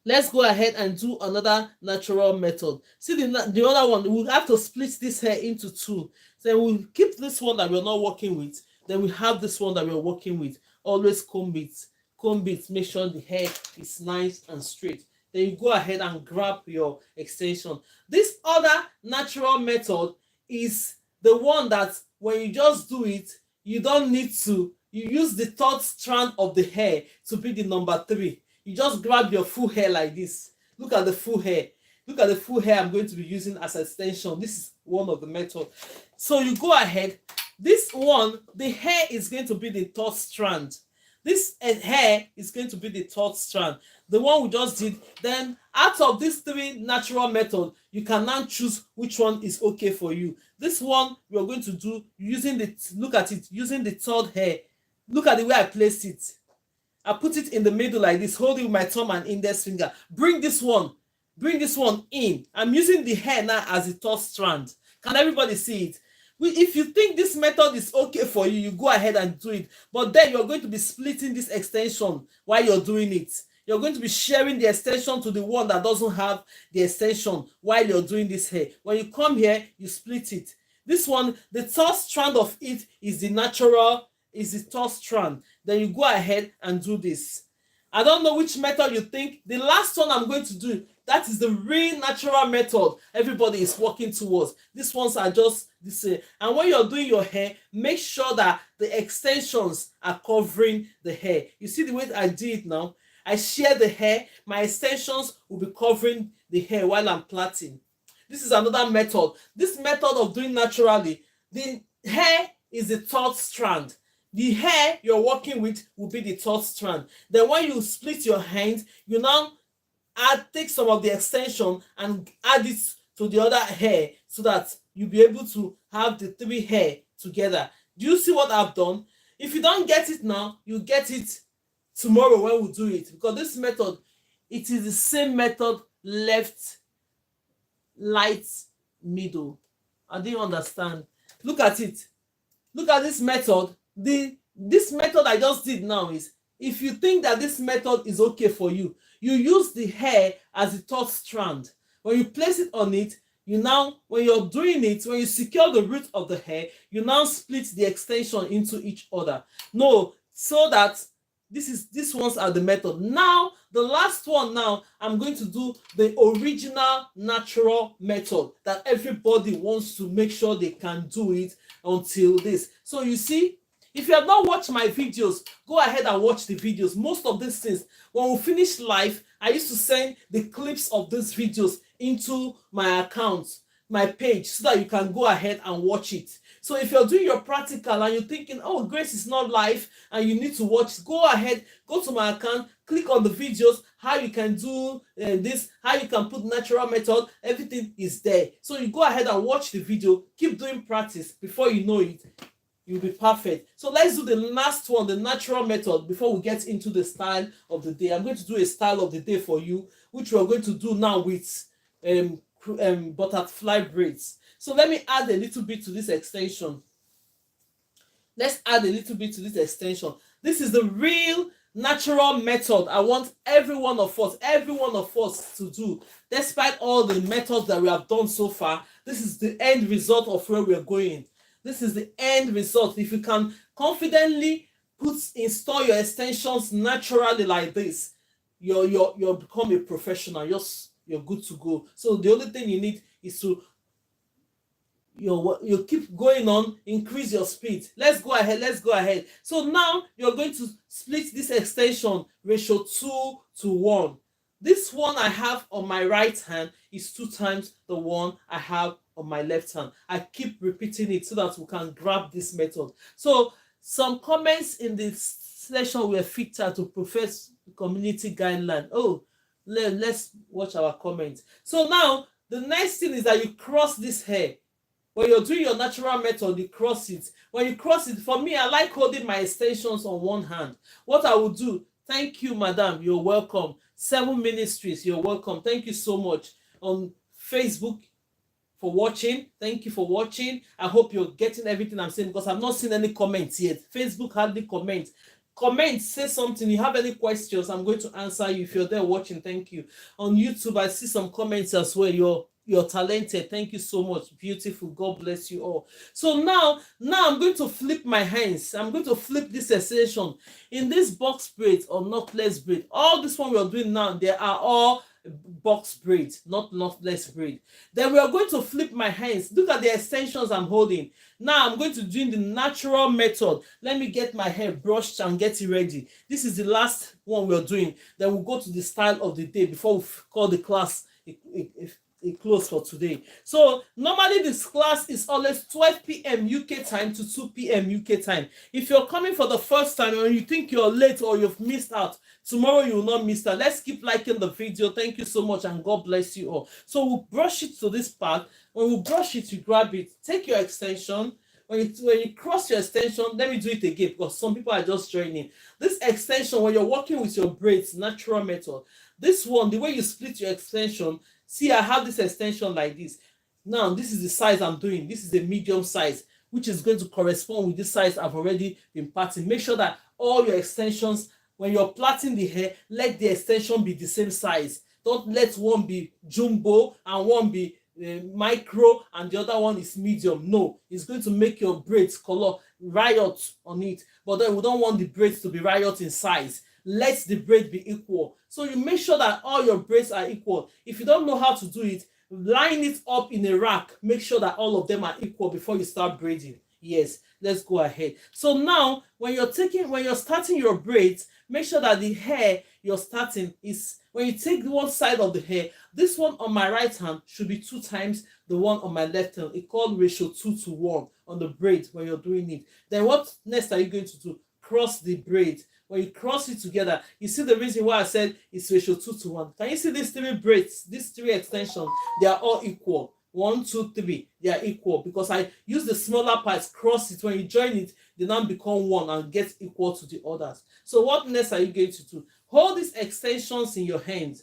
Let's go ahead and do another natural method. See the other one, we'll have to split this hair into 2. So we'll keep this one that we're not working with. Then we have this one that we're working with. Always comb it, make sure the hair is nice and straight. Then you go ahead and grab your extension. This other natural method is the one that when you just do it, you don't need to, you use the 3rd strand of the hair to be the number 3. You just grab your full hair like this. Look at the full hair. Look at the full hair I'm going to be using as an extension. This is one of the methods. So you go ahead. This one, the hair is going to be the 3rd strand. This hair is going to be the 3rd strand, the one we just did. Then out of these 3 natural methods, You can now choose which one is okay for you. This one we are going to do using the, look at it, using the third hair. Look at the way I placed it. I put it in the middle like this, holding with my thumb and index finger. Bring this one in. I'm using the hair now as the third strand. Can everybody see it? If you think this method is okay for you, you go ahead and do it. But then you're going to be splitting this extension while you're doing it. You're going to be sharing the extension to the one that doesn't have the extension while you're doing this hair. When you come here, you split it. This one, the third strand of it is the natural, is the third strand. Then you go ahead and do this. I don't know which method you think. The last one I'm going to do, that is the real natural method everybody is working towards. These ones are just the same. And when you're doing your hair, make sure that the extensions are covering the hair. You see the way I do it now? I shear the hair, my extensions will be covering the hair while I'm plaiting. This is another method. This method of doing naturally, the hair is the third strand. The hair you're working with will be the third strand. Then when you split your hand, you now take some of the extension and add it to the other hair so that you'll be able to have the three hair together. Do you see what I've done? If you don't get it now, you get it tomorrow when we do it, because this method, it is the same method, left, light, middle. I didn't understand. Look at it. Look at this method. This method I just did now is, if you think that this method is okay for you, you use the hair as the third strand. When you place it on it, you now, when you're doing it, when you secure the root of the hair, you now split the extension into each other. No, so that these ones are the method. Now, the last one now, I'm going to do the original natural method that everybody wants to make sure they can do it until this. So you see, if you have not watched my videos, go ahead and watch the videos. Most of these things, when we finish live, I used to send the clips of these videos into my account, my page, so that you can go ahead and watch it. So if you're doing your practical and you're thinking, oh, Grace is not live and you need to watch, go ahead, go to my account, click on the videos, how you can do this, how you can put natural method, everything is there. So you go ahead and watch the video, keep doing practice. Before you know it, you'll be perfect. So let's do the last one, the natural method, before we get into the style of the day. I'm going to do a style of the day for you, which we're going to do now with butterfly braids. So let me add a little bit to this extension. Let's add a little bit to this extension. This is the real natural method I want every one of us to do. Despite all the methods that we have done so far, this is the end result of where we're going. This is the end result. If you can confidently install your extensions naturally like this, you're become a professional. You're good to go. So the only thing you need is to you keep going on, increase your speed. Let's go ahead. So now you're going to split this extension ratio 2:1. This one I have on my right hand is 2 times the one I have on my left hand. I keep repeating it so that we can grab this method. So some comments in this session were filtered to profess community guideline. Oh, let's watch our comments. So now the next thing is that you cross this hair. When you're doing your natural method, you cross it. When you cross it, for me, I like holding my extensions on one hand. What I will do, thank you, madam, you're welcome. 7 Ministries, you're welcome. Thank you so much. On Facebook for watching. Thank you for watching. I hope you're getting everything I'm saying, because I've not seen any comments yet. Facebook hardly comments. Comment, say something. You have any questions, I'm going to answer you. If you're there watching, thank you. On YouTube, I see some comments as well. You're talented. Thank you so much. Beautiful. God bless you all. So now I'm going to flip my hands. I'm going to flip this extension in this box braid or knotless braid. All this one we are doing now, they are all box braid, not knotless braid. Then we are going to flip my hands. Look at the extensions I'm holding. Now I'm going to do the natural method. Let me get my hair brushed and get it ready. This is the last one we're doing. Then we'll go to the style of the day before we call the class a close for today. So normally this class is always 12 p.m. UK time to 2 p.m. UK time. If you're coming for the first time and you think you're late or you've missed out, tomorrow you will not miss that. Let's keep liking the video. Thank you so much and God bless you all. So we'll brush it to this part. When we brush it, you grab it, take your extension. When you cross your extension, let me do it again because some people are just joining. This extension, when you're working with your braids, natural method, this one, the way you split your extension, see, I have this extension like this. Now, this is the size I'm doing. This is a medium size, which is going to correspond with this size I've already been plaiting. Make sure that all your extensions, when you're plaiting the hair, let the extension be the same size. Don't let one be jumbo and one be micro and the other one is medium. No, it's going to make your braids color riot on it, but then we don't want the braids to be riot in size. Let the braid be equal. So you make sure that all your braids are equal. If you don't know how to do it, line it up in a rack. Make sure that all of them are equal before you start braiding. Yes, let's go ahead. So now when you're starting your braids, make sure that the hair you're starting is, when you take one side of the hair, this one on my right hand should be 2 times the one on my left hand. It's called ratio 2:1 on the braid when you're doing it. Then what next are you going to do? Cross the braid. When you cross it together, you see the reason why I said it's ratio 2:1. Can you see these 3 braids, these 3 extensions? They are all equal. 1, 2, 3. They are equal because I use the smaller parts, cross it. When you join it, they now become one and get equal to the others. So what next are you going to do? Hold these extensions in your hands.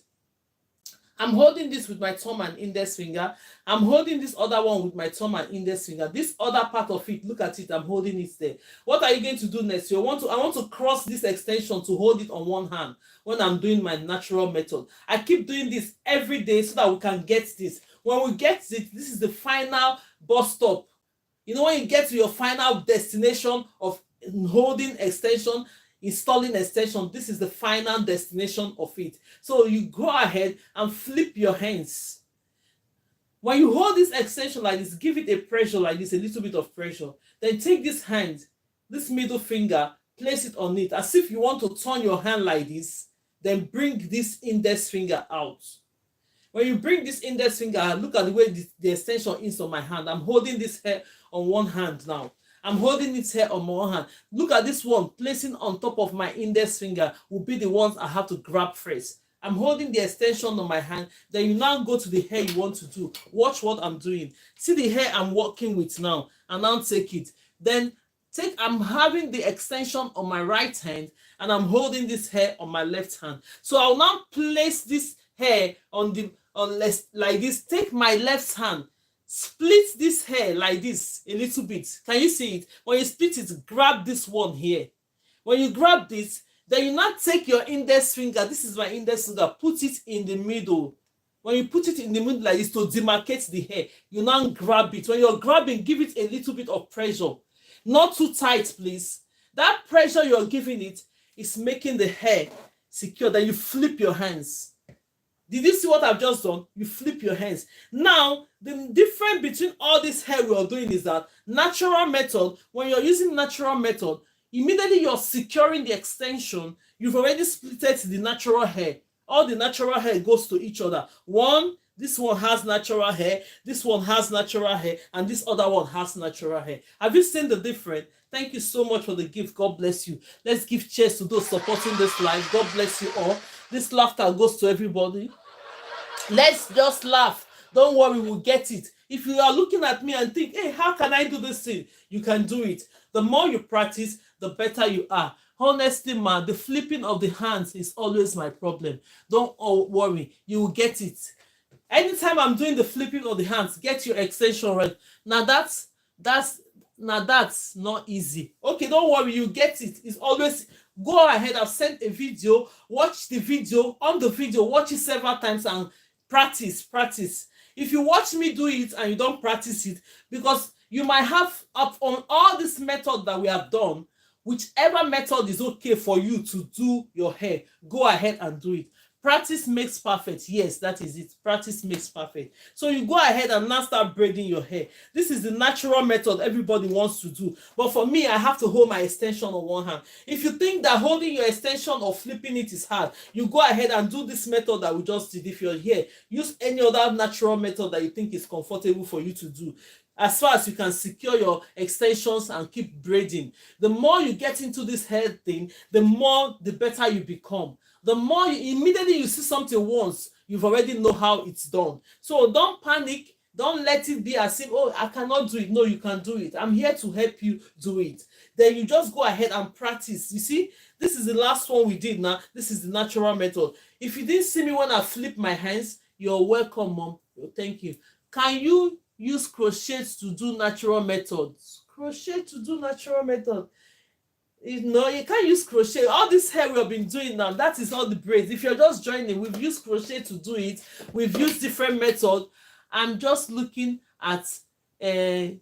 I'm holding this with my thumb and index finger. I'm holding this other one with my thumb and index finger. This other part of it, look at it, I'm holding it there. What are you going to do next? I want to cross this extension to hold it on one hand when I'm doing my natural method. I keep doing this every day so that we can get this. When we get it, this is the final bus stop. You know, when you get to your final destination of holding extension, installing extension, this is the final destination of it. So you go ahead and flip your hands. When you hold this extension like this, give it a pressure like this, a little bit of pressure. Then take this hand, this middle finger, place it on it as if you want to turn your hand like this. Then bring this index finger out. When you bring this index finger, look at the way the extension is on my hand. I'm holding this hair on one hand now. I'm holding it here on one hand. Look at this one, placing on top of my index finger will be the ones I have to grab first. I'm holding the extension on my hand. Then you now go to the hair you want to do. Watch what I'm doing. See the hair I'm working with now. And now take it. Then I'm having the extension on my right hand and I'm holding this hair on my left hand. So I'll now place this hair like this. Take my left hand, split this hair like this a little bit. Can you see it? When you split it, grab this one here. When you grab this, then you now take your index finger. This is my index finger. Put it in the middle. When you put it in the middle like this to demarcate the hair, you now grab it. When you're grabbing, give it a little bit of pressure. Not too tight, please. That pressure you're giving it is making the hair secure. Then you flip your hands. Did you see what I've just done? You flip your hands. Now, the difference between all this hair we are doing is that natural method, when you're using natural method, immediately you're securing the extension. You've already splitted the natural hair. All the natural hair goes to each other. This one has natural hair, this one has natural hair, and this other one has natural hair. Have you seen the difference? Thank you so much for the gift. God bless you. Let's give cheers to those supporting this live. God bless you all. This laughter goes to everybody. Let's just laugh. Don't worry, we'll get it. If you are looking at me and think, hey, how can I do this thing? You can do it. The more you practice, the better you are. Honestly, man, the flipping of the hands is always my problem. Don't worry, you will get it. Anytime I'm doing the flipping of the hands, get your extension right. Now that's not easy. Okay, don't worry, you get it. It's always, go ahead. I've sent a video. Watch the video. On the video, watch it several times and practice. If you watch me do it and you don't practice it, because you might have up on all this method that we have done, whichever method is okay for you to do your hair, go ahead and do it. Practice makes perfect. Yes, that is it. Practice makes perfect. So you go ahead and now start braiding your hair. This is the natural method everybody wants to do. But for me, I have to hold my extension on one hand. If you think that holding your extension or flipping it is hard, you go ahead and do this method that we just did. If you're here, use any other natural method that you think is comfortable for you to do, as far as you can secure your extensions and keep braiding. The more you get into this hair thing, the better you become. The more immediately you see something once, you've already know how it's done. So don't panic. Don't let it be as if, oh, I cannot do it. No, you can do it. I'm here to help you do it. Then you just go ahead and practice. You see, this is the last one we did now. This is the natural method. If you didn't see me when I flip my hands, you're welcome, Mom. Thank you. Can you use crochet to do natural methods? Crochet to do natural method? No, you can't use crochet. All this hair we have been doing now, that is all the braids. If you're just joining, we've used crochet to do it. We've used different methods. I'm just looking at skin.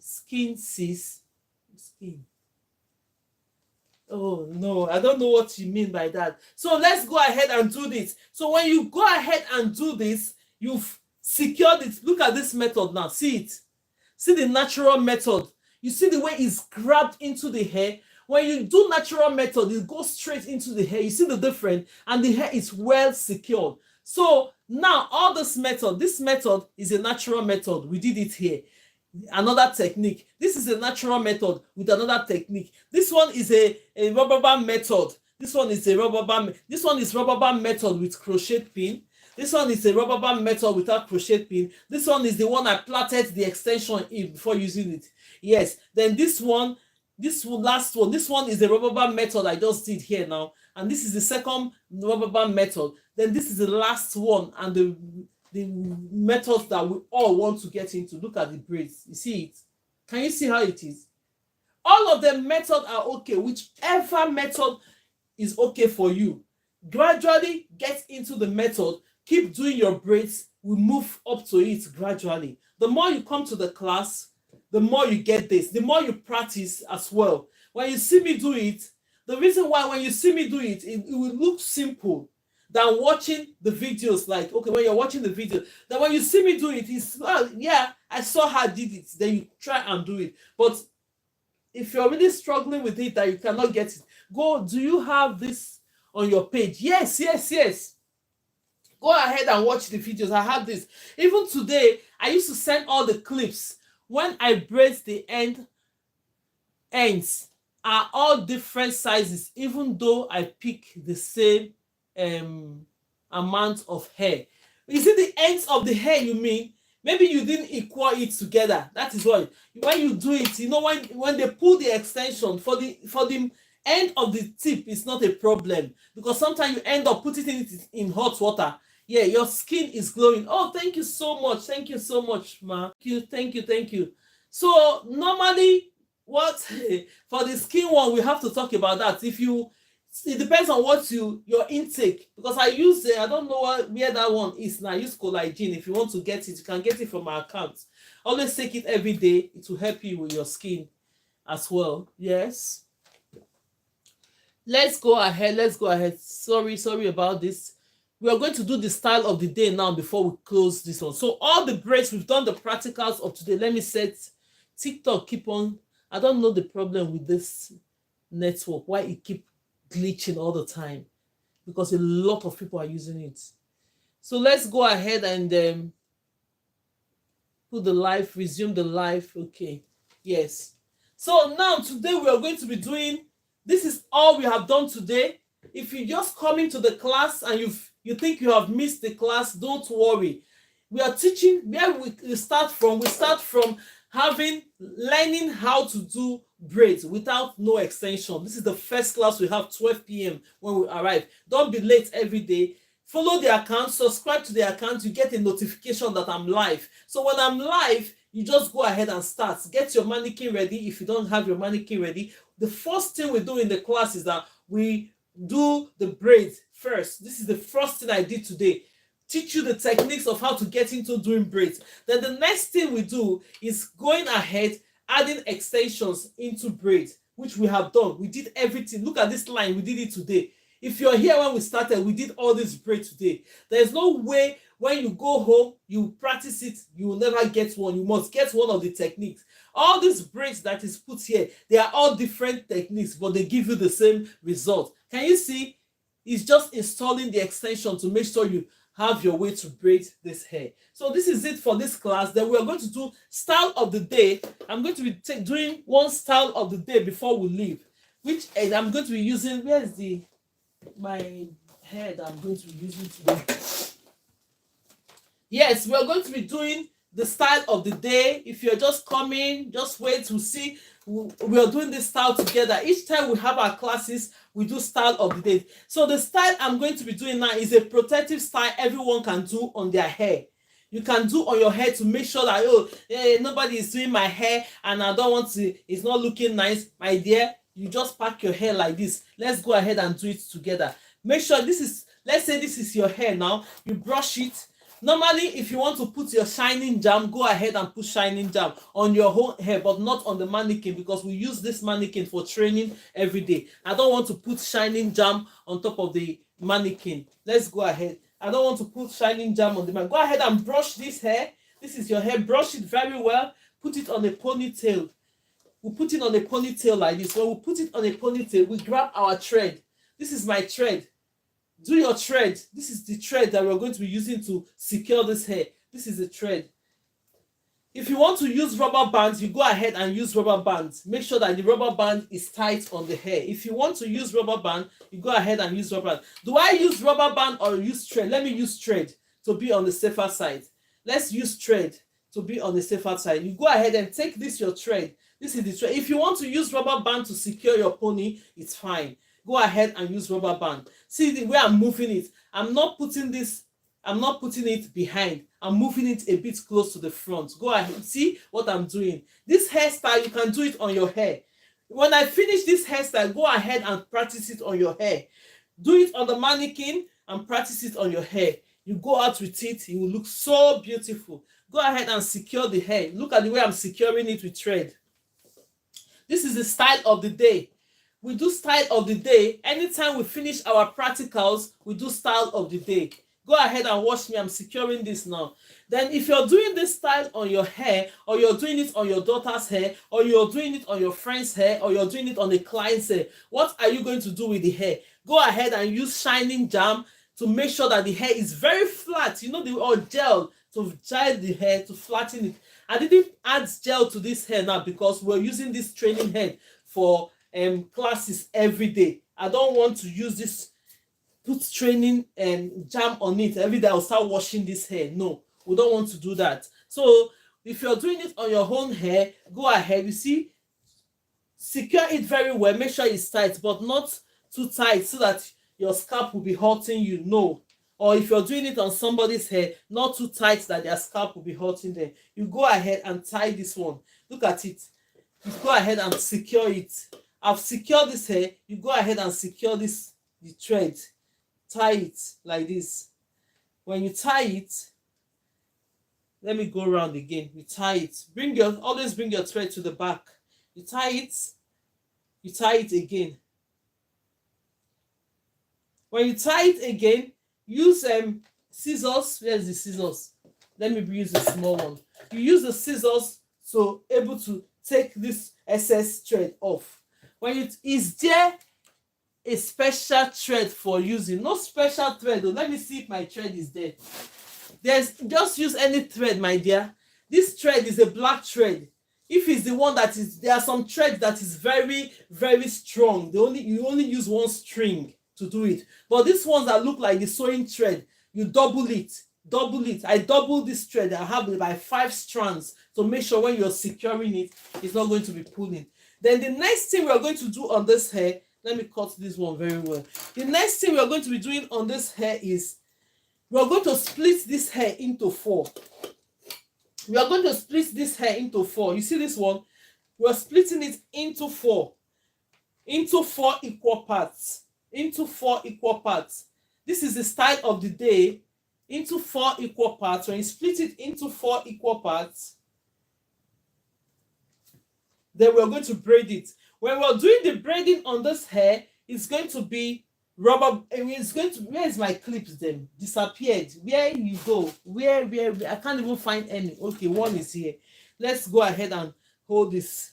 Oh no, I don't know what you mean by that. So let's go ahead and do this. So when you go ahead and do this, you've secured it. Look at this method now. See it. See the natural method. You see the way it's grabbed into the hair. When you do natural method, it goes straight into the hair. You see the difference, and the hair is well secured. So now all this method is a natural method. We did it here. Another technique. This is a natural method with another technique. This one is a rubber band method. This one is a rubber band. This one is rubber band method with crochet pin. This one is a rubber band method without crochet pin. This one is the one I plaited the extension in before using it. Yes. Then this last one, this one is the rubber band method I just did here now. And this is the second rubber band method. Then this is the last one and the methods that we all want to get into. Look at the braids. You see it? Can you see how it is? All of the methods are okay. Whichever method is okay for you. Gradually get into the method. Keep doing your braids. We move up to it gradually. The more you come to the class, the more you get this. The more you practice as well. When you see me do it, the reason why when you see me do it, it will look simple than watching the videos. Like, okay, when you're watching the video, then when you see me do it, it's, well, yeah, I saw how I did it. Then you try and do it. But if you're really struggling with it, that you cannot get it, do you have this on your page? Yes. Go ahead and watch the videos. I have this. Even today, I used to send all the clips. When I braid the ends are all different sizes, even though I pick the same amount of hair. You see the ends of the hair, you mean? Maybe you didn't equal it together. That is why when you do it, you know, when they pull the extension for the end of the tip, it's not a problem, because sometimes you end up putting it in hot water. Yeah, your skin is glowing. Oh, thank you so much. Thank you so much, ma. Thank you. So normally, what for the skin one, we have to talk about that. It depends on what your intake, because I use I don't know where that one is now. I use collagen. If you want to get it, you can get it from my account. Always take it every day. It will help you with your skin as well. Yes. Let's go ahead. Sorry about this. We are going to do the style of the day now before we close this one. So all the braids, we've done the practicals of today. Let me set TikTok. Keep on. I don't know the problem with this network, why it keep glitching all the time, because a lot of people are using it. So let's go ahead and put the live, resume the live. Okay. Yes. So now today we are going to be doing, this is all we have done today. If you just come into the class and you think you have missed the class, don't worry. We are teaching where we start from. We start from learning how to do braids without no extension. This is the first class we have 12 p.m. when we arrive. Don't be late every day. Follow the account, subscribe to the account. You get a notification that I'm live. So when I'm live, you just go ahead and start. Get your mannequin ready. If you don't have your mannequin ready, the first thing we do in the class is that we do the braids first. This is the first thing I did today. Teach you the techniques of how to get into doing braids. Then the next thing we do is going ahead, adding extensions into braids, which we have done. We did everything. Look at this line. We did it today. If you're here when we started, we did all this braid today. There's no way when you go home, you practice it, you will never get one. You must get one of the techniques. All these braids that is put here, they are all different techniques, but they give you the same result. Can you see? It's just installing the extension to make sure you have your way to braid this hair. So this is it for this class. Then we are going to do style of the day. I'm going to be doing one style of the day before we leave, which I'm going to be using. Where's the my hair that I'm going to be using today? Yes, we're going to be doing the style of the day. If you're just coming, just wait to see. We are doing this style together. Each time we have our classes, we do style of the day. So the style I'm going to be doing now is a protective style everyone can do on their hair. You can do on your hair to make sure that, oh, nobody is doing my hair and I don't want to, it's not looking nice. My dear, you just pack your hair like this. Let's go ahead and do it together. Make sure this is, let's say this is your hair now. You brush it. Normally, if you want to put your shining jam, go ahead and put shining jam on your whole hair, but not on the mannequin, because we use this mannequin for training every day. I don't want to put shining jam on top of the mannequin. Let's go ahead. I don't want to put shining jam on the man. Go ahead and brush this hair. This is your hair. Brush it very well. Put it on a ponytail. We put it on a ponytail like this. When we put it on a ponytail, we grab our thread. This is my thread. Do your thread. This is the thread that we're going to be using to secure this hair. This is the thread. If you want to use rubber bands, you go ahead and use rubber bands. Make sure that the rubber band is tight on the hair. If you want to use rubber band, you go ahead and use rubber band. Do I use rubber band or use thread? Let me use thread to be on the safer side. Let's use thread to be on the safer side. You go ahead and take this, your thread. This is the thread. If you want to use rubber band to secure your pony, it's fine. Go ahead and use rubber band. See the way I'm moving it. I'm not putting it behind. I'm moving it a bit close to the front. Go ahead. See what I'm doing. This hairstyle, you can do it on your hair. When I finish this hairstyle, go ahead and practice it on your hair. Do it on the mannequin and practice it on your hair. You go out with it, it will look so beautiful. Go ahead and secure the hair. Look at the way I'm securing it with thread. This is the style of the day. We do style of the day. Anytime we finish our practicals, we do style of the day. Go ahead and watch me. I'm securing this now. Then if you're doing this style on your hair, or you're doing it on your daughter's hair, or you're doing it on your friend's hair, or you're doing it on a client's hair, what are you going to do with the hair? Go ahead and use shining jam to make sure that the hair is very flat. You know, or gel to gel the hair to flatten it. I didn't add gel to this hair now because we're using this training head for classes every day. I don't want to use this, put training and jam on it every day. I'll start washing this hair. No, we don't want to do that. So if you're doing it on your own hair, go ahead. You see, secure it very well. Make sure it's tight, but not too tight so that your scalp will be hurting you. No. Or if you're doing it on somebody's hair, not too tight that their scalp will be hurting them. You go ahead and tie this one. Look at it. You go ahead and secure it. I've secured this hair. You go ahead and secure this, the thread. Tie it like this. When you tie it, let me go around again. You tie it. Always bring your thread to the back. You tie it again. When you tie it again, use scissors. Where's the scissors? Let me use the small one. You use the scissors to able to take this excess thread off. When is there a special thread for using? No special thread though. Let me see if my thread is there. Just use any thread, my dear. This thread is a black thread. If it's the one that is, there are some threads that is very, very strong. You only use one string to do it. But these ones that look like the sewing thread, you double it. I double this thread. I have like 5 strands to make sure when you're securing it, it's not going to be pulling. Then the next thing we're going to do on this hair, let me cut this one very well. The next thing we're going to be doing on this hair is we're going to split this hair into 4. We are going to split this hair into 4. You see this one? We're splitting it into 4. Into 4 equal parts. Into 4 equal parts. This is the style of the day. Into 4 equal parts. When you split it into 4 equal parts, then we're going to braid it. When we're doing the braiding on this hair, it's going to be rubber. It's going to, where is my clips then? Disappeared. Where you go? Where I can't even find any. Okay, one is here. Let's go ahead and hold this.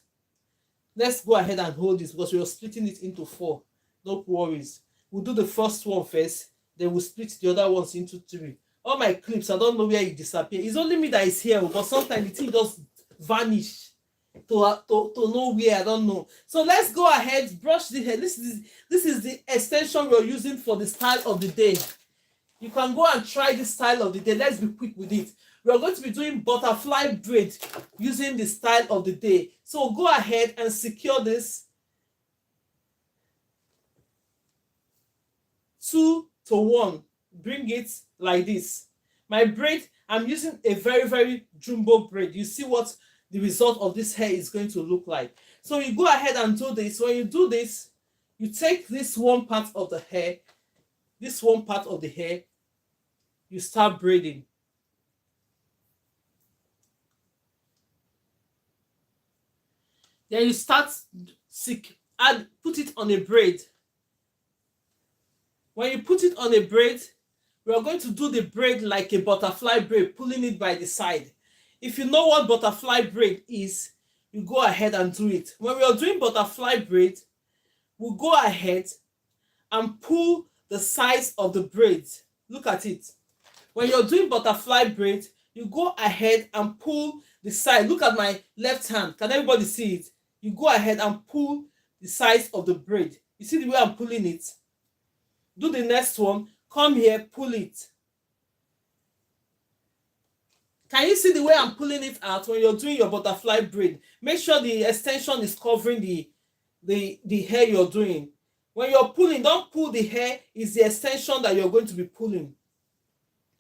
Let's go ahead and hold this because we are splitting it into 4. No worries. We'll do the first one first, then we'll split the other ones into 3. All my clips, I don't know where it disappeared. It's only me that is here, but sometimes the thing just vanish to nowhere. I don't know. So let's go ahead, brush the hair. This is the extension we're using for the style of the day. You can go and try this style of the day. Let's be quick with it. We're going to be doing butterfly braid using the style of the day. So go ahead and secure this 2 to 1. Bring it like this. My braid, I'm using a very, very jumbo braid. You see what the result of this hair is going to look like. So you go ahead and do this. When you do this, you take this one part of the hair, you start braiding. Then you start put it on a braid. When you put it on a braid, we are going to do the braid like a butterfly braid, pulling it by the side. If you know what butterfly braid is, you go ahead and do it. When we are doing butterfly braid, we'll go ahead and pull the sides of the braid. Look at it. When you're doing butterfly braid, you go ahead and pull the side. Look at my left hand. Can everybody see it? You go ahead and pull the sides of the braid. You see the way I'm pulling it? Do the next one. Come here, pull it. Can you see the way I'm pulling it out when you're doing your butterfly braid? Make sure the extension is covering the hair you're doing. When you're pulling, don't pull the hair. It's the extension that you're going to be pulling.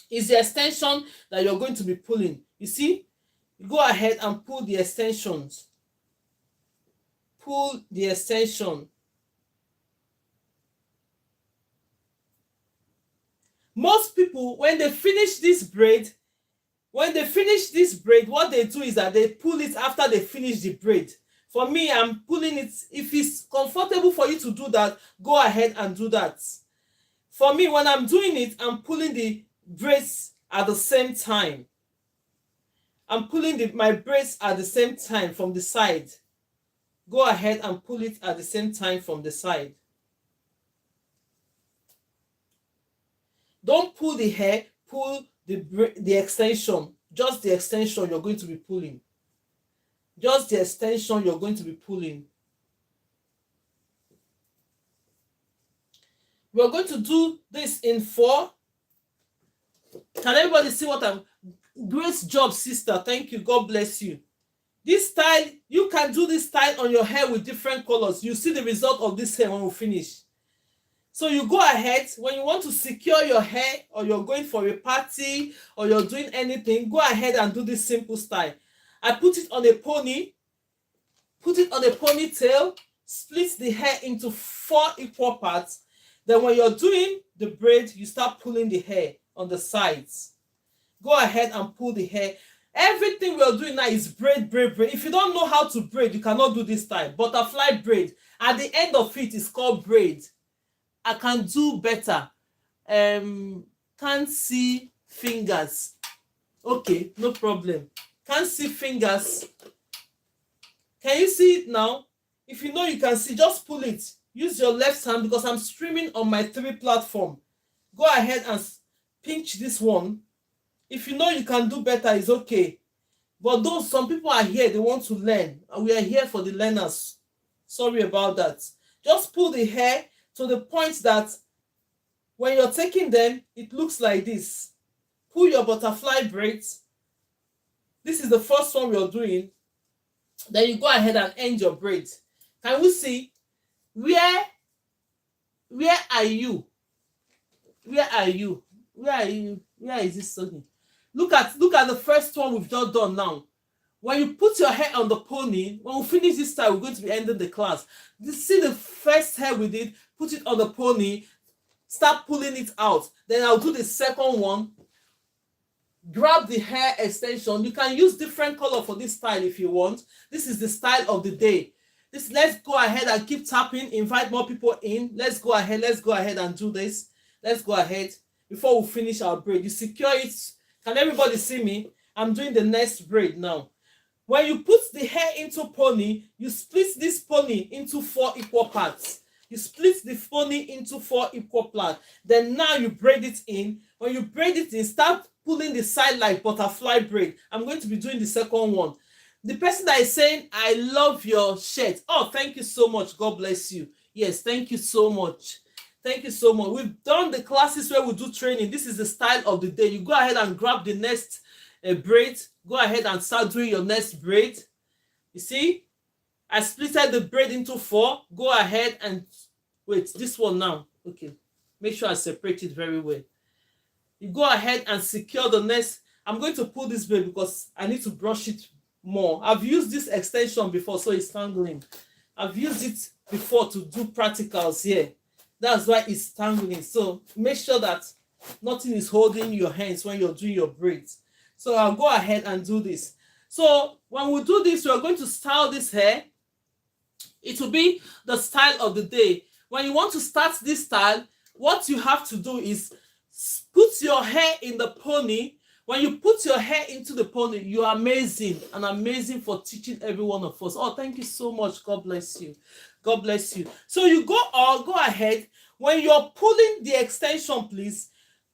It's the extension that you're going to be pulling. You see? You go ahead and pull the extensions. Pull the extension. Most people, when they finish this braid, what they do is that they pull it after they finish the braid. For me, I'm pulling it. If it's comfortable for you to do that, go ahead and do that. For me, when I'm doing it, I'm pulling the braids at the same time. I'm pulling my braids at the same time from the side. Go ahead and pull it at the same time from the side. Don't pull the hair, pull the extension. Just the extension you're going to be pulling. Just the extension you're going to be pulling. We're going to do this in 4. Can everybody see what I'm... Great job, sister. Thank you. God bless you. This style, you can do this style on your hair with different colors. You see the result of this hair when we finish. So you go ahead, when you want to secure your hair, or you're going for a party, or you're doing anything, go ahead and do this simple style. I put it on a pony, put it on a ponytail, split the hair into 4 equal parts. Then when you're doing the braid, you start pulling the hair on the sides. Go ahead and pull the hair. Everything we're doing now is braid, braid, braid. If you don't know how to braid, you cannot do this style. Butterfly braid. At the end of it is called braid. I can do better. Can't see fingers. Okay, no problem. Can't see fingers. Can you see it now? If you know you can see, just pull it. Use your left hand because I'm streaming on my 3 platform. Go ahead and pinch this one. If you know you can do better, it's okay. But some people are here, they want to learn. And we are here for the learners. Sorry about that. Just pull the hair to the point that when you're taking them, it looks like this. Pull your butterfly braids. This is the first one we're doing. Then you go ahead and end your braids. Can we see? Where are you? Where are you? Where are you? Where is this song? Look at the first one we've just done now. When you put your hair on the pony, when we finish this style, we're going to be ending the class. You see the first hair we did, put it on the pony, start pulling it out. Then I'll do the second one. Grab the hair extension. You can use different color for this style if you want. This is the style of the day. Let's go ahead and keep tapping, invite more people in. Let's go ahead and do this. Let's go ahead before we finish our braid. You secure it. Can everybody see me? I'm doing the next braid now. When you put the hair into pony, you split this pony into 4 equal parts. You split the pony into 4 equal parts. Then now you braid it in. When you braid it in, start pulling the side like butterfly braid. I'm going to be doing the second one. The person that is saying, I love your shirt. Oh, thank you so much. God bless you. Yes, thank you so much. Thank you so much. We've done the classes where we do training. This is the style of the day. You go ahead and grab the next braid. Go ahead and start doing your next braid. You see, I splitted the braid into 4. Go ahead and wait, this one now. Okay, make sure I separate it very well. You go ahead and secure the next. I'm going to pull this braid because I need to brush it more. I've used this extension before, so it's tangling. I've used it before to do practicals here. That's why it's tangling. So make sure that nothing is holding your hands when you're doing your braids. So I'll go ahead and do this. So when we do this, we're going to style this hair. It will be the style of the day. When you want to start this style, what you have to do is put your hair in the pony. When you put your hair into the pony, you are amazing and amazing for teaching every one of us. Oh, thank you so much. God bless you. God bless you. So you go ahead. When you're pulling the extension, please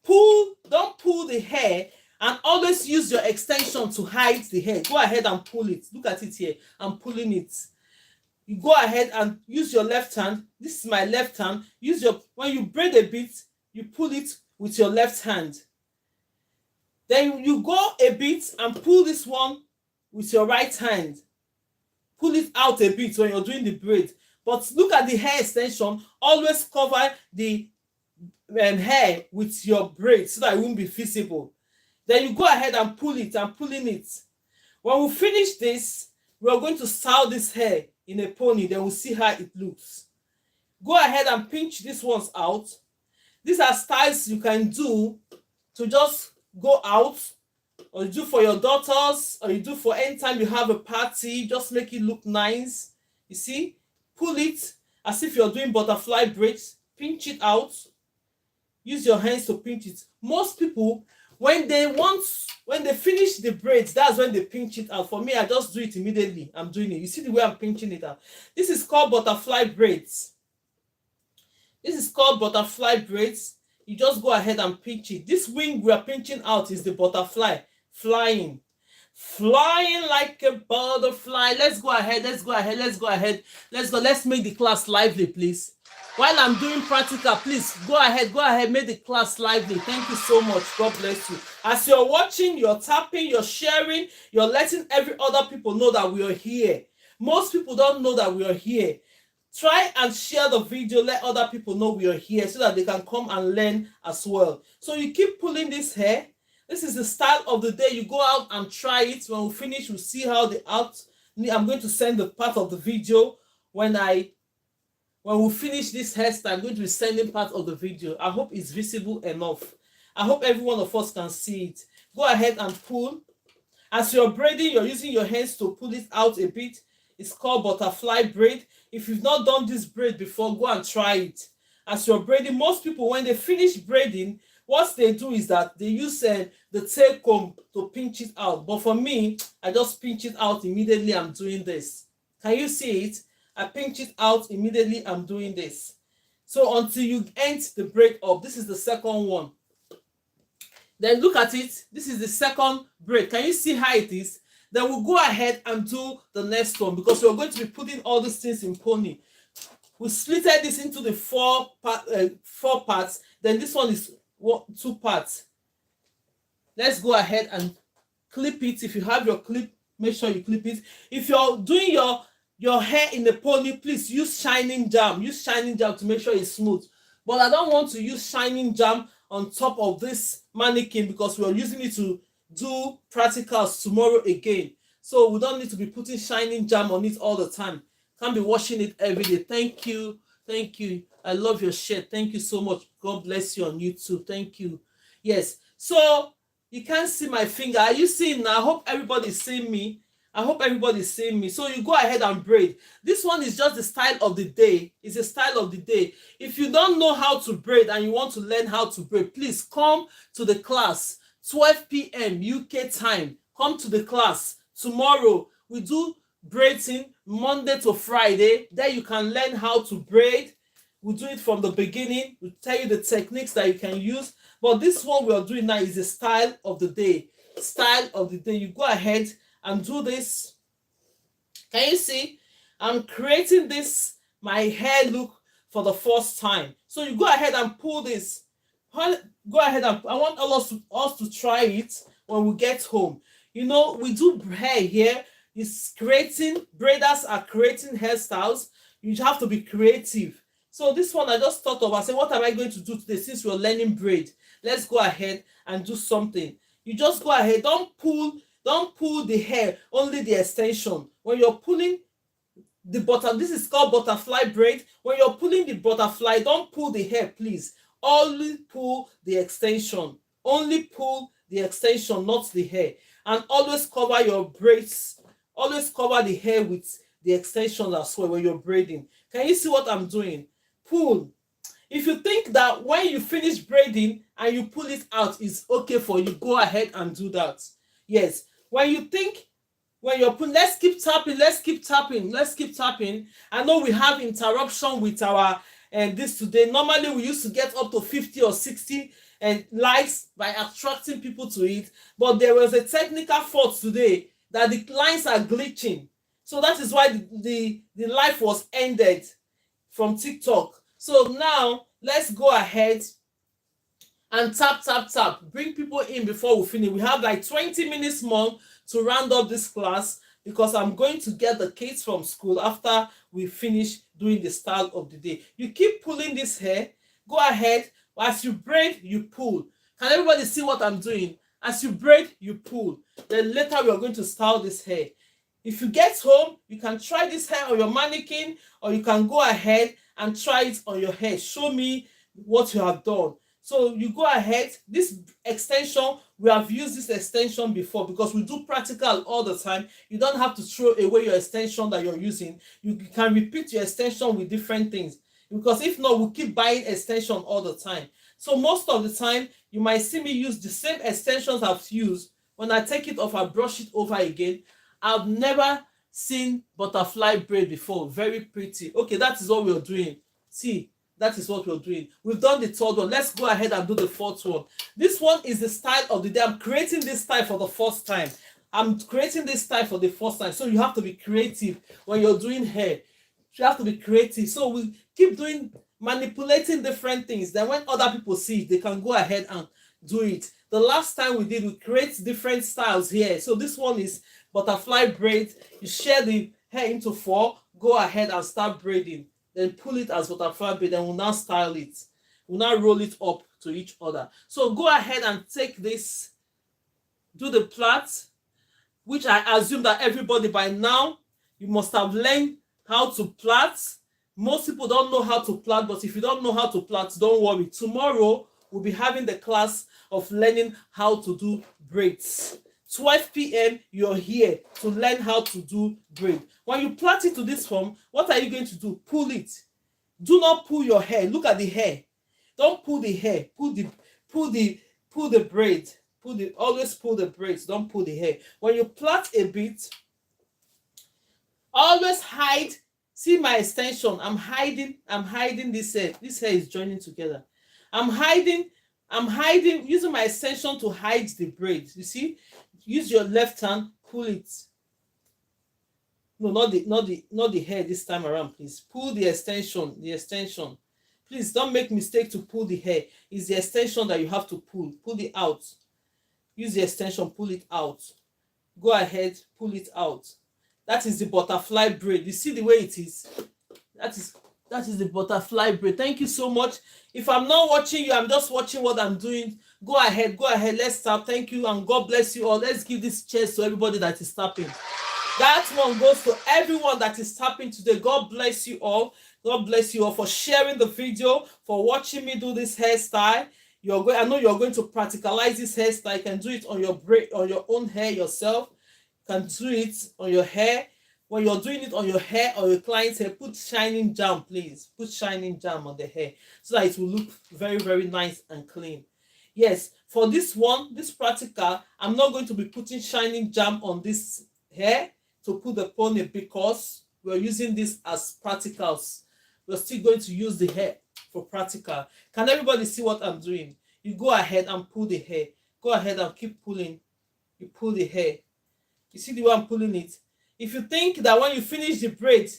don't pull the hair, and always use your extension to hide the hair. Go ahead and pull it. Look at it here. I'm pulling it. You go ahead and use your left hand. This is my left hand. When you braid a bit, you pull it with your left hand. Then you go a bit and pull this one with your right hand. Pull it out a bit when you're doing the braid. But look at the hair extension. Always cover the hair with your braid so that it won't be visible. Then you go ahead and pull it and pulling it. When we finish this, we are going to style this hair in a pony. Then we'll see how it looks. Go ahead and pinch these ones out. These are styles you can do to just go out, or you do for your daughters, or you do for any time you have a party. Just make it look nice. You see, pull it as if you're doing butterfly braids. Pinch it out. Use your hands to pinch it. Most people, when they finish the braids, that's when they pinch it out. For me, I just do it immediately. I'm doing it. You see the way I'm pinching it out. This is called butterfly braids. This is called butterfly braids. You just go ahead and pinch it. This wing we are pinching out is the butterfly flying like a butterfly. Let's go ahead. Let's make the class lively, please. While I'm doing practical, please go ahead, make the class lively. Thank you so much. God bless you. As you're watching, you're tapping, you're sharing, you're letting every other people know that we are here. Most people don't know that we are here. Try and share the video, let other people know we are here so that they can come and learn as well. So you keep pulling this hair. This is the style of the day. You go out and try it. When we finish, we'll see how I'm going to send the part of the video when we finish this hairstyle. I'm going to be sending part of the video. I hope it's visible enough. I hope every one of us can see it. Go ahead and pull. As you're braiding, you're using your hands to pull it out a bit. It's called butterfly braid. If you've not done this braid before, go and try it. As you're braiding, most people, when they finish braiding, what they do is that they use the tail comb to pinch it out. But for me, I just pinch it out immediately. I'm doing this. Can you see it? I pinch it out immediately. I'm doing this. So until you end the braid up, this is the second one. Then look at it. This is the second braid. Can you see how it is? Then we'll go ahead and do the next one because we're going to be putting all these things in pony. We splitted this into the four parts. Then this one is 2 parts. Let's go ahead and clip it. If you have your clip, make sure you clip it. If you're doing your hair in the pony, please use shining jam. Use shining jam to make sure it's smooth. But I don't want to use shining jam on top of this mannequin because we're using it to do practicals tomorrow again. So we don't need to be putting shining jam on it all the time. Can't be washing it every day. Thank you. I love your shirt. Thank you so much. God bless you on YouTube. Thank you. Yes. So you can't see my finger. Are you seeing now? I hope everybody's seeing me. I hope everybody's seeing me. So you go ahead and braid. This one is just the style of the day. It's a style of the day. If you don't know how to braid and you want to learn how to braid, please come to the class, 12 p.m. UK time. Come to the class. Tomorrow, we do braiding Monday to Friday. There you can learn how to braid. We do it from the beginning. We tell you the techniques that you can use. But this one we are doing now is the style of the day. Style of the day. You go ahead and do this. Can you see? I'm creating this, my hair look, for the first time. So you go ahead and pull this. Go ahead and I want us to try it when we get home. You know, we do hair here. It's creating, braiders are creating hairstyles. You have to be creative. So this one I just thought of. I said, what am I going to do today since we're learning braid? Let's go ahead and do something. You just go ahead. Don't pull the hair, only the extension. When you're pulling the this is called butterfly braid. When you're pulling the butterfly, don't pull the hair, please. Only pull the extension. Only pull the extension, not the hair. And always cover your braids. Always cover the hair with the extension as well when you're braiding. Can you see what I'm doing? Pull. If you think that when you finish braiding and you pull it out is okay for you, go ahead and do that. Yes. When you think, when you're pulling, let's keep tapping. I know we have interruption with our this today. Normally we used to get up to 50 or 60 likes by attracting people to it, but there was a technical fault today that the lines are glitching. So that is why the live was ended from TikTok. So now let's go ahead and tap. Bring people in before we finish. We have like 20 minutes more to round up this class because I'm going to get the kids from school after we finish doing the style of the day. You keep pulling this hair. Go ahead. As you braid, you pull. Can everybody see what I'm doing? As you braid, you pull. Then later we are going to style this hair. If you get home, you can try this hair on your mannequin, or you can go ahead and try it on your hair. Show me what you have done. So you go ahead. This extension, we have used this extension before because we do practical all the time. You don't have to throw away your extension that you're using. You can repeat your extension with different things, because if not, we'll keep buying extension all the time. So most of the time, you might see me use the same extensions I've used. When I take it off, I brush it over again. I've never seen butterfly braid before. Very pretty. Okay, that is what we're doing. See, that is what we're doing. We've done the third one. Let's go ahead and do the fourth one. This one is the style of the day. I'm creating this style for the first time. So you have to be creative when you're doing hair. You have to be creative. So we keep doing, manipulating different things. Then when other people see it, they can go ahead and do it. The last time we create different styles here. So this one is butterfly braid. You share the hair into 4. Go ahead and start braiding. Then pull it as butterfly braid. Then we'll now style it. We'll now roll it up to each other. So go ahead and take this. Do the plait, which I assume that everybody by now, you must have learned how to plait. Most people don't know how to plait, but if you don't know how to plait, don't worry. Tomorrow, we'll be having the class of learning how to do braids. 12 p.m. you're here to learn how to do braid. When you plait it to this form, what are you going to do? Pull it. Do not pull your hair. Look at the hair. Don't pull the hair. Pull the braid. Always pull the braids. Don't pull the hair. When you plait a bit, always hide. See my extension. I'm hiding this hair. This hair is joining together. I'm hiding using my extension to hide the braid. You see? Use your left hand, pull it. No, not the hair this time around, please. Pull the extension. Please don't make mistake to pull the hair. It's the extension that you have to pull. Pull it out. Use the extension, pull it out. Go ahead, pull it out. That is the butterfly braid. You see the way it is? That is the butterfly braid. Thank you so much. If I'm not watching you, I'm just watching what I'm doing. Go ahead. Let's start. Thank you and God bless you all. Let's give this cheers to everybody that is tapping. That one goes to everyone that is tapping today. God bless you all. God bless you all for sharing the video, for watching me do this hairstyle. I know you're going to practicalize this hairstyle. You can do it on your own hair yourself. can do it on your hair. When you're doing it on your hair or your client's hair, put shining jam, please. Put shining jam on the hair so that it will look very, very nice and clean. Yes, for this one, this practical, I'm not going to be putting shining jam on this hair to put the pony because we're using this as practicals. We're still going to use the hair for practical. Can everybody see what I'm doing? You go ahead and pull the hair. Go ahead and keep pulling. You pull the hair. You see the way I'm pulling it? If you think that when you finish the braid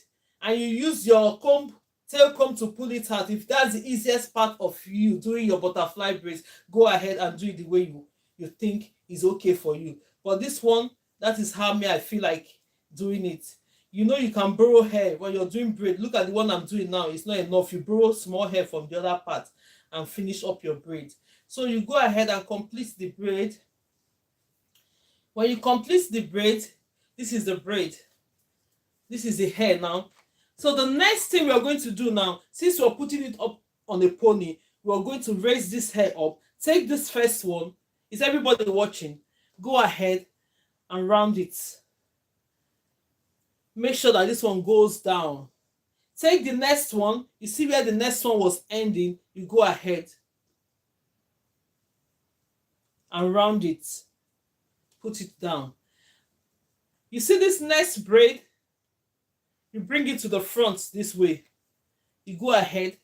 and you use your comb, tail comb to pull it out, if that's the easiest part of you doing your butterfly braids, go ahead and do it the way you think is okay for you. But this one, that is how I feel like doing it. You know, you can borrow hair when you're doing braid. Look at the one I'm doing now. It's not enough. You borrow small hair from the other part and finish up your braid. So you go ahead and complete the braid. When you complete the braid, this is the braid. This is the hair now. So the next thing we are going to do now, since we're putting it up on a pony, we're going to raise this hair up. Take this first one. Is everybody watching? Go ahead and round it. Make sure that this one goes down. Take the next one. You see where the next one was ending? You go ahead and round it. Put it down. You see this next braid? You bring it to the front this way. You go ahead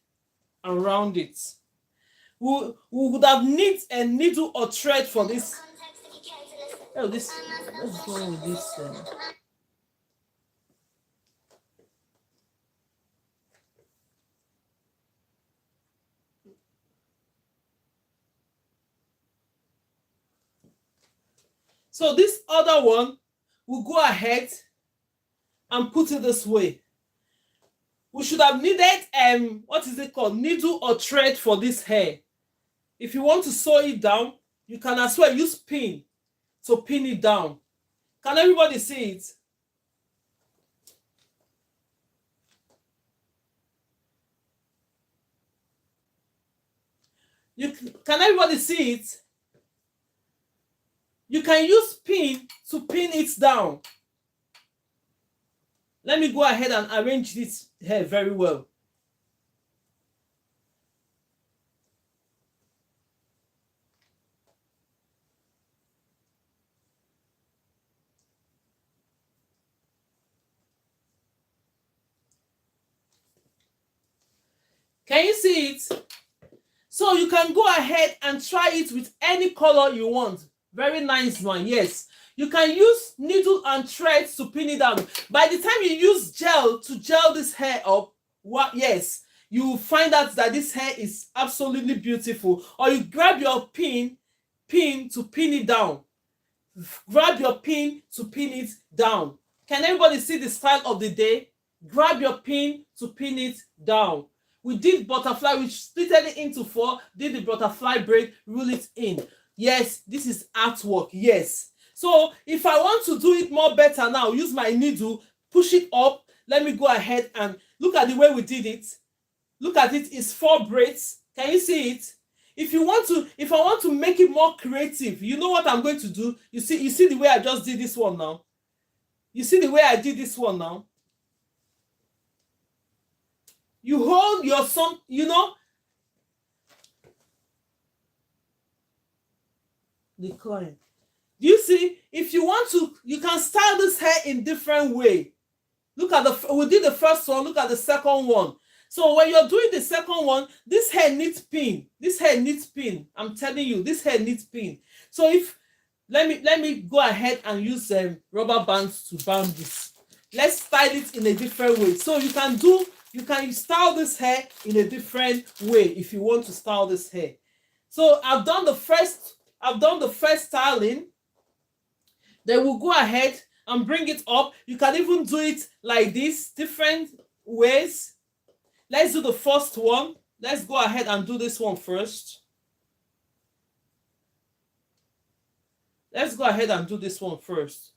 and round it. We would have need a needle or thread for this. Oh, this. What's wrong with this? So this other one, we'll go ahead and put it this way. We should have needed what is it called, needle or thread for this hair. If you want to sew it down, you can as well use pin to pin it down. Can everybody see it? Can everybody see it? You can use pin to pin it down. Let me go ahead and arrange this hair very well. Can you see it? So you can go ahead and try it with any color you want. Very nice one, yes. You can use needle and threads to pin it down. By the time you use gel to gel this hair up, yes, you will find out that this hair is absolutely beautiful. Or you grab your pin to pin it down. Grab your pin to pin it down. Can everybody see the style of the day? Grab your pin to pin it down. We did butterfly, we split it into 4, did the butterfly braid, rule it in. Yes, this is artwork, yes. So if I want to do it more better now, use my needle, push it up. Let me go ahead and look at the way we did it. Look at it, it's 4 braids. Can you see it? If I want to make it more creative, you know what I'm going to do? You see the way I just did this one now? You see the way I did this one now? You hold your decline. Do you see? If you want to, you can style this hair in different way. Look at we did the first one, look at the second one. So when you're doing the second one, this hair needs pin. This hair needs pin. I'm telling you, this hair needs pin. So let me go ahead and use rubber bands to band this. Let's style it in a different way. So you can style this hair in a different way if you want to style this hair. So I've done the first styling. Then we'll go ahead and bring it up. You can even do it like this, different ways. Let's do the first one. Let's go ahead and do this one first. Let's go ahead and do this one first.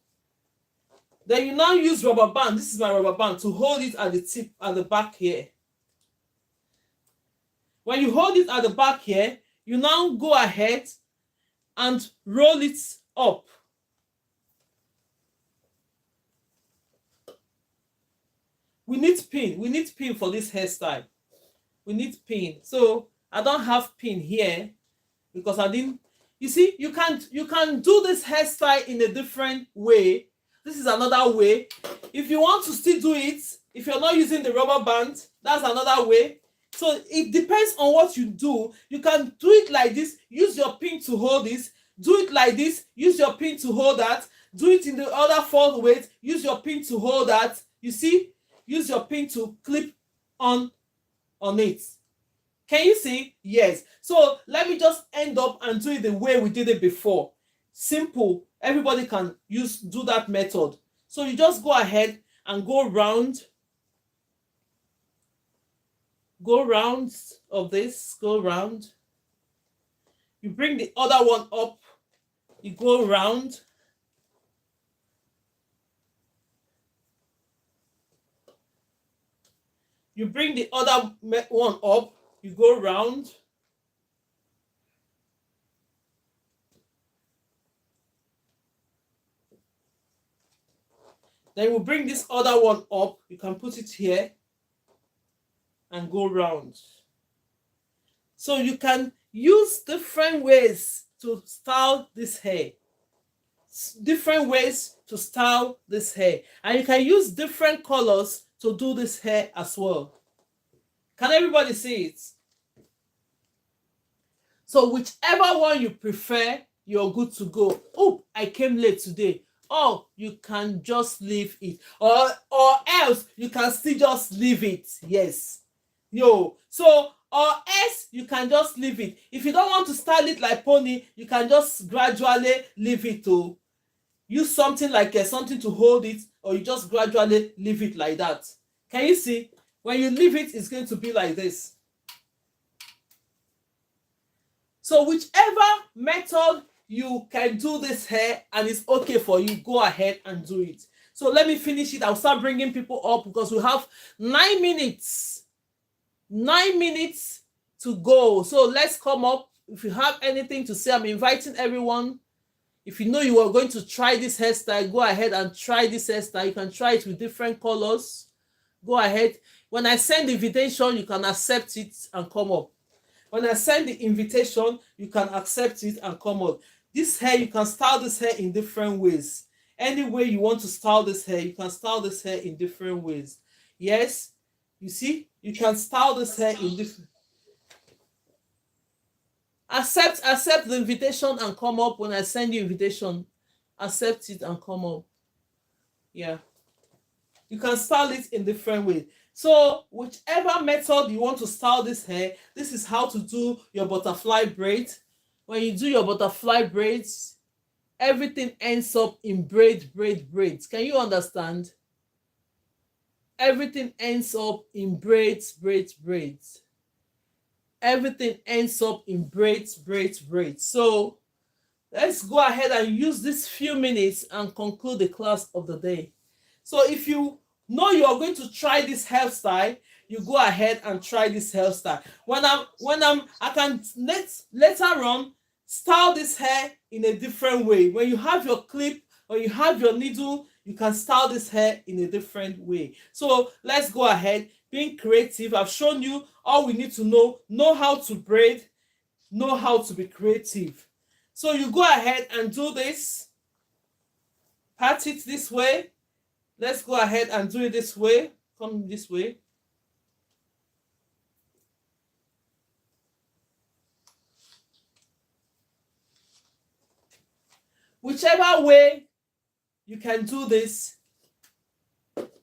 Then you now use rubber band. This is my rubber band to hold it at the tip, at the back here. When you hold it at the back here, you now go ahead and roll it up. we need pin for this hairstyle. We need pin. So I don't have pin here because I didn't. You see, you can do this hairstyle in a different way. This is another way. If you want to still do it, if you're not using the rubber band, that's another way. So it depends on what you do. You can do it like this, use your pin to hold this. Do it like this, use your pin to hold that. Do it in the other four ways, use your pin to hold that. You see, use your pin to clip on it. Can you see? Yes. So let me just end up and do it the way we did it before. Simple. Everybody can do that method. So you just go ahead and go round of this, go round. You bring the other one up, you go round. You bring the other one up, you go round. Then we'll bring this other one up. You can put it here and go round. So you can use different ways to style this hair. Different ways to style this hair. And you can use different colors to do this hair as well. Can everybody see it? So whichever one you prefer, you're good to go. Oh, I came late today. Oh, you can just leave it. Or else you can still just leave it. Yes. So or else you can just leave it. If you don't want to style it like pony, you can just gradually leave it to use something like something to hold it, or you just gradually leave it like that. Can you see? When you leave it, it's going to be like this. So whichever method you can do this hair and it's okay for you, go ahead and do it. So let me finish it. I'll start bringing people up because we have 9 minutes. 9 minutes to go. So let's come up. If you have anything to say, I'm inviting everyone. If you know you are going to try this hairstyle, go ahead and try this hairstyle. You can try it with different colors. Go ahead. When I send the invitation, you can accept it and come up. When I send the invitation, you can accept it and come up. This hair, you can style this hair in different ways. Any way you want to style this hair, you can style this hair in different ways. Yes, you see, you can style this hair in different. Accept the invitation and come up. When I send you invitation, accept it and come up. Yeah, you can style it in different ways. So whichever method you want to style this hair, this is how to do your butterfly braid. When you do your butterfly braids, everything ends up in braids. Can you understand? Everything ends up in braids. Everything ends up in braids. So let's go ahead and use these few minutes and conclude the class of the day. So if you know you are going to try this hairstyle, you go ahead and try this hairstyle. I can later on style this hair in a different way. When you have your clip or you have your needle, you can style this hair in a different way. So let's go ahead, being creative. I've shown you all we need to know how to braid, know how to be creative. So you go ahead and do this, part it this way. Let's go ahead and do it this way. Come this way. Whichever way you can do this,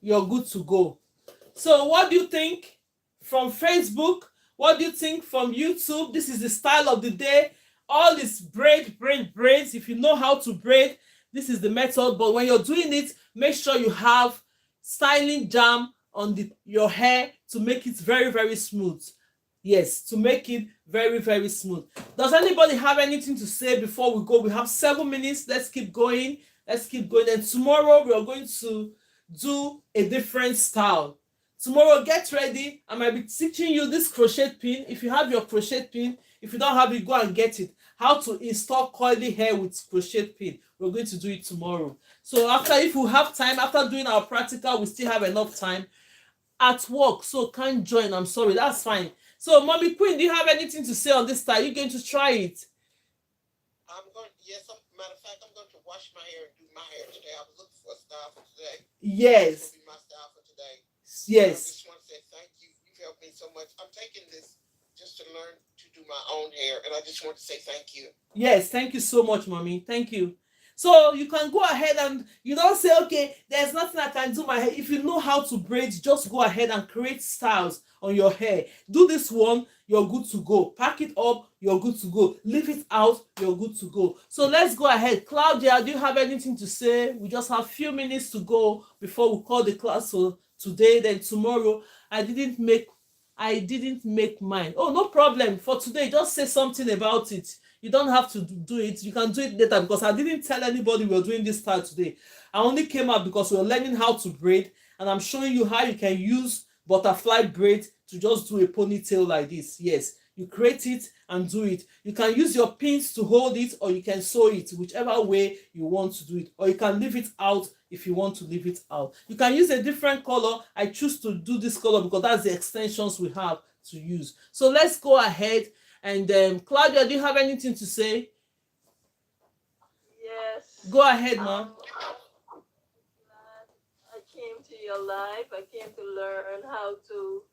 you're good to go. So what do you think from Facebook? What do you think from YouTube? This is the style of the day. All this braids. If you know how to braid, this is the method. But when you're doing it, make sure you have styling jam on your hair to make it very, very smooth. Yes, to make it very, very smooth. Does anybody have anything to say before we go? We have 7 minutes. Let's keep going. And tomorrow we are going to do a different style. Tomorrow, get ready. I might be teaching you this crochet pin. If you have your crochet pin, if you don't have it, go and get it. How to install curly hair with crochet pin. We're going to do it tomorrow. So if we have time, after doing our practical, we still have enough time. at work, so can't join. I'm sorry. That's fine. So, Mommy Queen, do you have anything to say on this style? You're going to try it? Yes, matter of fact, I'm going to wash my hair and do my hair today. I was looking for a style for today. Yes. This will be my style for today. Yes. I just want to say thank you. You've helped me so much. I'm taking this just to learn to do my own hair, and I just want to say thank you. Yes, thank you so much, Mommy. Thank you. So you can go ahead and you don't say, okay, there's nothing I can do my hair. If you know how to braid, just go ahead and create styles on your hair. Do this one, you're good to go. Pack it up, you're good to go. Leave it out, you're good to go. So let's go ahead. Claudia, do you have anything to say? We just have a few minutes to go before we call the class. So today, then tomorrow, I didn't make mine. Oh, no problem. For today, just say something about it. You don't have to do it. You can do it later, because I didn't tell anybody we were doing this style today. I only came out because we were learning how to braid, and I'm showing you how you can use butterfly braid to just do a ponytail like this. Yes, you create it and do it. You can use your pins to hold it, or you can sew it, whichever way you want to do it, or you can leave it out if you want to leave it out. You can use a different color. I choose to do this color because that's the extensions we have to use. So let's go ahead. And Claudia, do you have anything to say? Yes. Go ahead, ma'am. I came to your live. I came to learn how to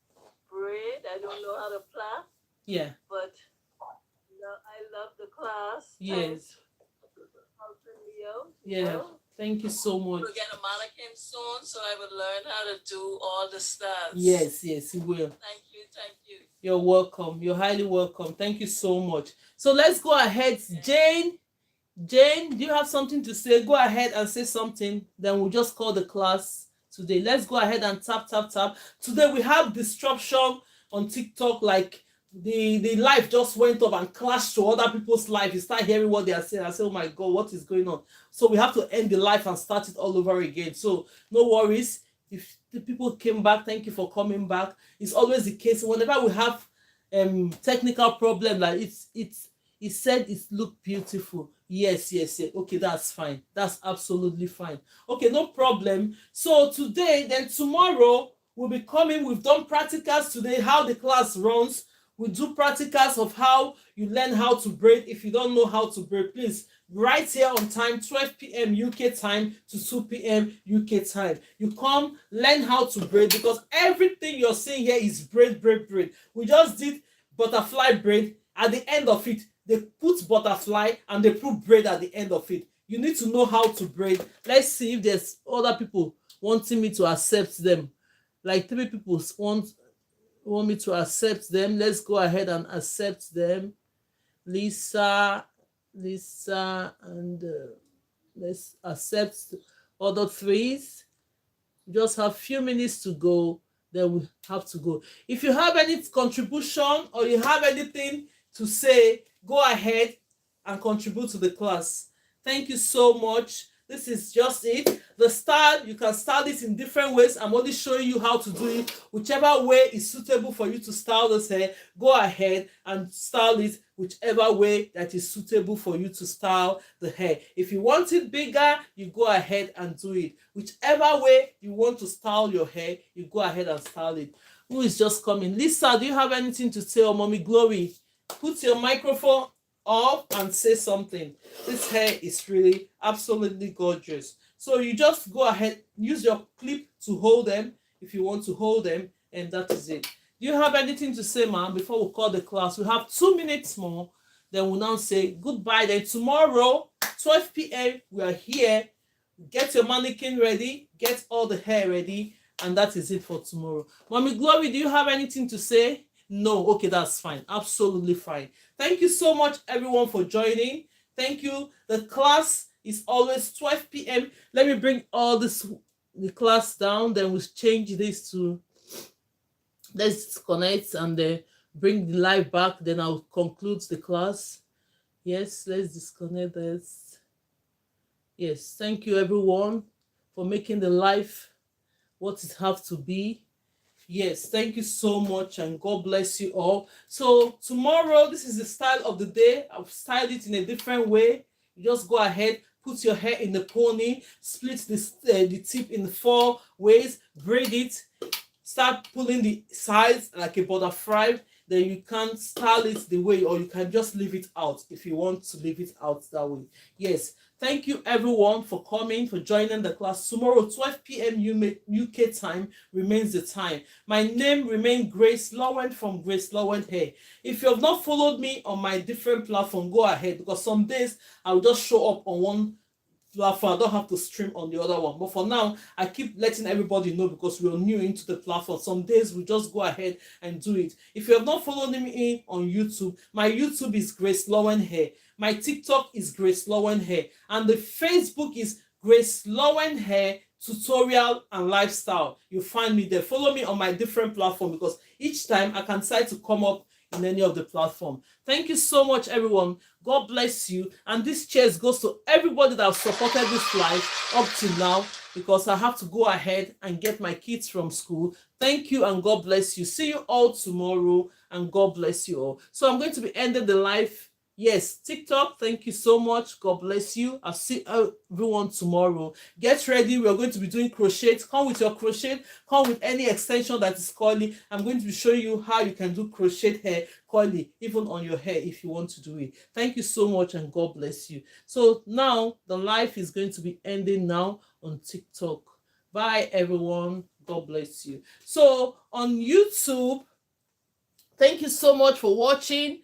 braid. I don't know how to plait. Yeah. But I love the class. Yes. Yeah. Thank you so much. We'll get a mannequin soon, so I will learn how to do all the styles. Yes, you will. Thank you. You're welcome. You're highly welcome. Thank you so much. So let's go ahead. Jane, do you have something to say? Go ahead and say something. Then we'll just call the class today. Let's go ahead and tap. Today we have disruption on TikTok, like the live just went up and clashed to other people's life. You start hearing what they are saying. I say, oh my God, what is going on? So we have to end the live and start it all over again. So no worries. If the people came back, thank you for coming back. It's always the case whenever we have technical problem, like it said it looked beautiful. Yes. Okay, that's fine. That's absolutely fine. Okay, no problem. So today, then tomorrow we'll be coming. We've done practicals today, how the class runs. We do practicals of how you learn how to braid. If you don't know how to braid, please right here on time, 12 p.m. UK time to 2 p.m. UK time. You come, learn how to braid, because everything you're seeing here is braid. We just did butterfly braid. At the end of it, they put butterfly and they put braid at the end of it. You need to know how to braid. Let's see if there's other people wanting me to accept them. Like 3 people want me to accept them. Let's go ahead and accept them. Lisa, and let's accept other 3s. Just have few minutes to go, then we have to go. If you have any contribution or you have anything to say, go ahead and contribute to the class. Thank you so much. This is just it. The style, you can style this in different ways. I'm only showing you how to do it. Whichever way is suitable for you to style this hair, go ahead and style it whichever way that is suitable for you to style the hair. If you want it bigger, you go ahead and do it. Whichever way you want to style your hair, you go ahead and style it. Who is just coming? Lisa, do you have anything to say? Or Mommy Glory, put your microphone up and say something. This hair is really absolutely gorgeous. So you just go ahead, use your clip to hold them if you want to hold them, and that is it. Do you have anything to say, ma'am, before we call the class? We have 2 minutes more, then we'll now say goodbye. Then tomorrow, 12 p.m., we are here. Get your mannequin ready, get all the hair ready, and that is it for tomorrow. Mommy Glory, do you have anything to say? No, okay, that's fine. Absolutely fine. Thank you so much, everyone, for joining. Thank you. The class is always 12 p.m. Let me bring all the class down. Then we'll change this to, let's disconnect and bring the live back. Then I'll conclude the class. Yes, let's disconnect this. Yes, thank you, everyone, for making the live what it have to be. Yes, thank you so much, and God bless you all. So tomorrow, this is the style of the day. I've styled it in a different way. You just go ahead, put your hair in the pony, split the tip in 4 ways, braid it, start pulling the sides like a butterfly, then you can style it the way, or you can just leave it out if you want to leave it out that way. Yes, thank you everyone for coming, for joining the class. Tomorrow 12 p.m. UK time remains the time. My name remains Grace Lowen from GraceLawendhair. If you have not followed me on my different platform, go ahead, because some days I will just show up on one platform. I don't have to stream on the other one. But for now, I keep letting everybody know because we're new into the platform. Some days we just go ahead and do it. If you have not followed me on YouTube, my YouTube is GraceLawendhair. My TikTok is GraceLawendhair. And the Facebook is GraceLawendhair Tutorial and Lifestyle. You find me there. Follow me on my different platform, because each time I can decide to come up in any of the platform. Thank you so much, everyone. God bless you. And this cheers goes to everybody that has supported this life up to now, because I have to go ahead and get my kids from school. Thank you and God bless you. See you all tomorrow and God bless you all. So I'm going to be ending the live. Yes, TikTok, thank you so much. God bless you. I'll see everyone tomorrow. Get ready. We're going to be doing crochet. Come with your crochet. Come with any extension that is curly. I'm going to be showing you how you can do crochet hair curly, even on your hair if you want to do it. Thank you so much and God bless you. So now the live is going to be ending now on TikTok. Bye, everyone. God bless you. So on YouTube, thank you so much for watching.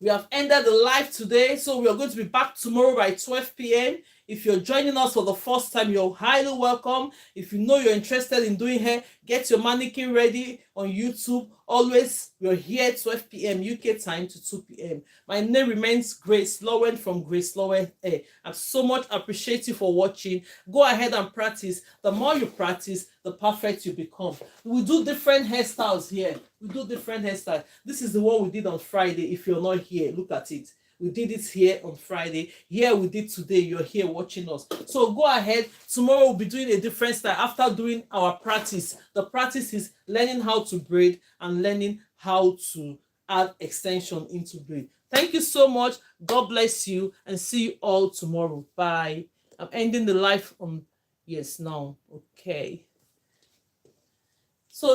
We have ended the live today, so we are going to be back tomorrow by 12 p.m. If you're joining us for the first time, you're highly welcome. If you know you're interested in doing hair, get your mannequin ready on YouTube. Always, we're here 12 p.m. UK time to 2 p.m. My name remains Grace Lowen from GraceLawendhair. I so much appreciate you for watching. Go ahead and practice. The more you practice, the perfect you become. We do different hairstyles here. We do different hairstyles. This is the one we did on Friday. If you're not here, look at it. We did it here on Friday. Here we did today. You're here watching us. So go ahead. Tomorrow we'll be doing a different style after doing our practice. The practice is learning how to braid and learning how to add extension into braid. Thank you so much. God bless you and see you all tomorrow. Bye. I'm ending the live on yes now. Okay. So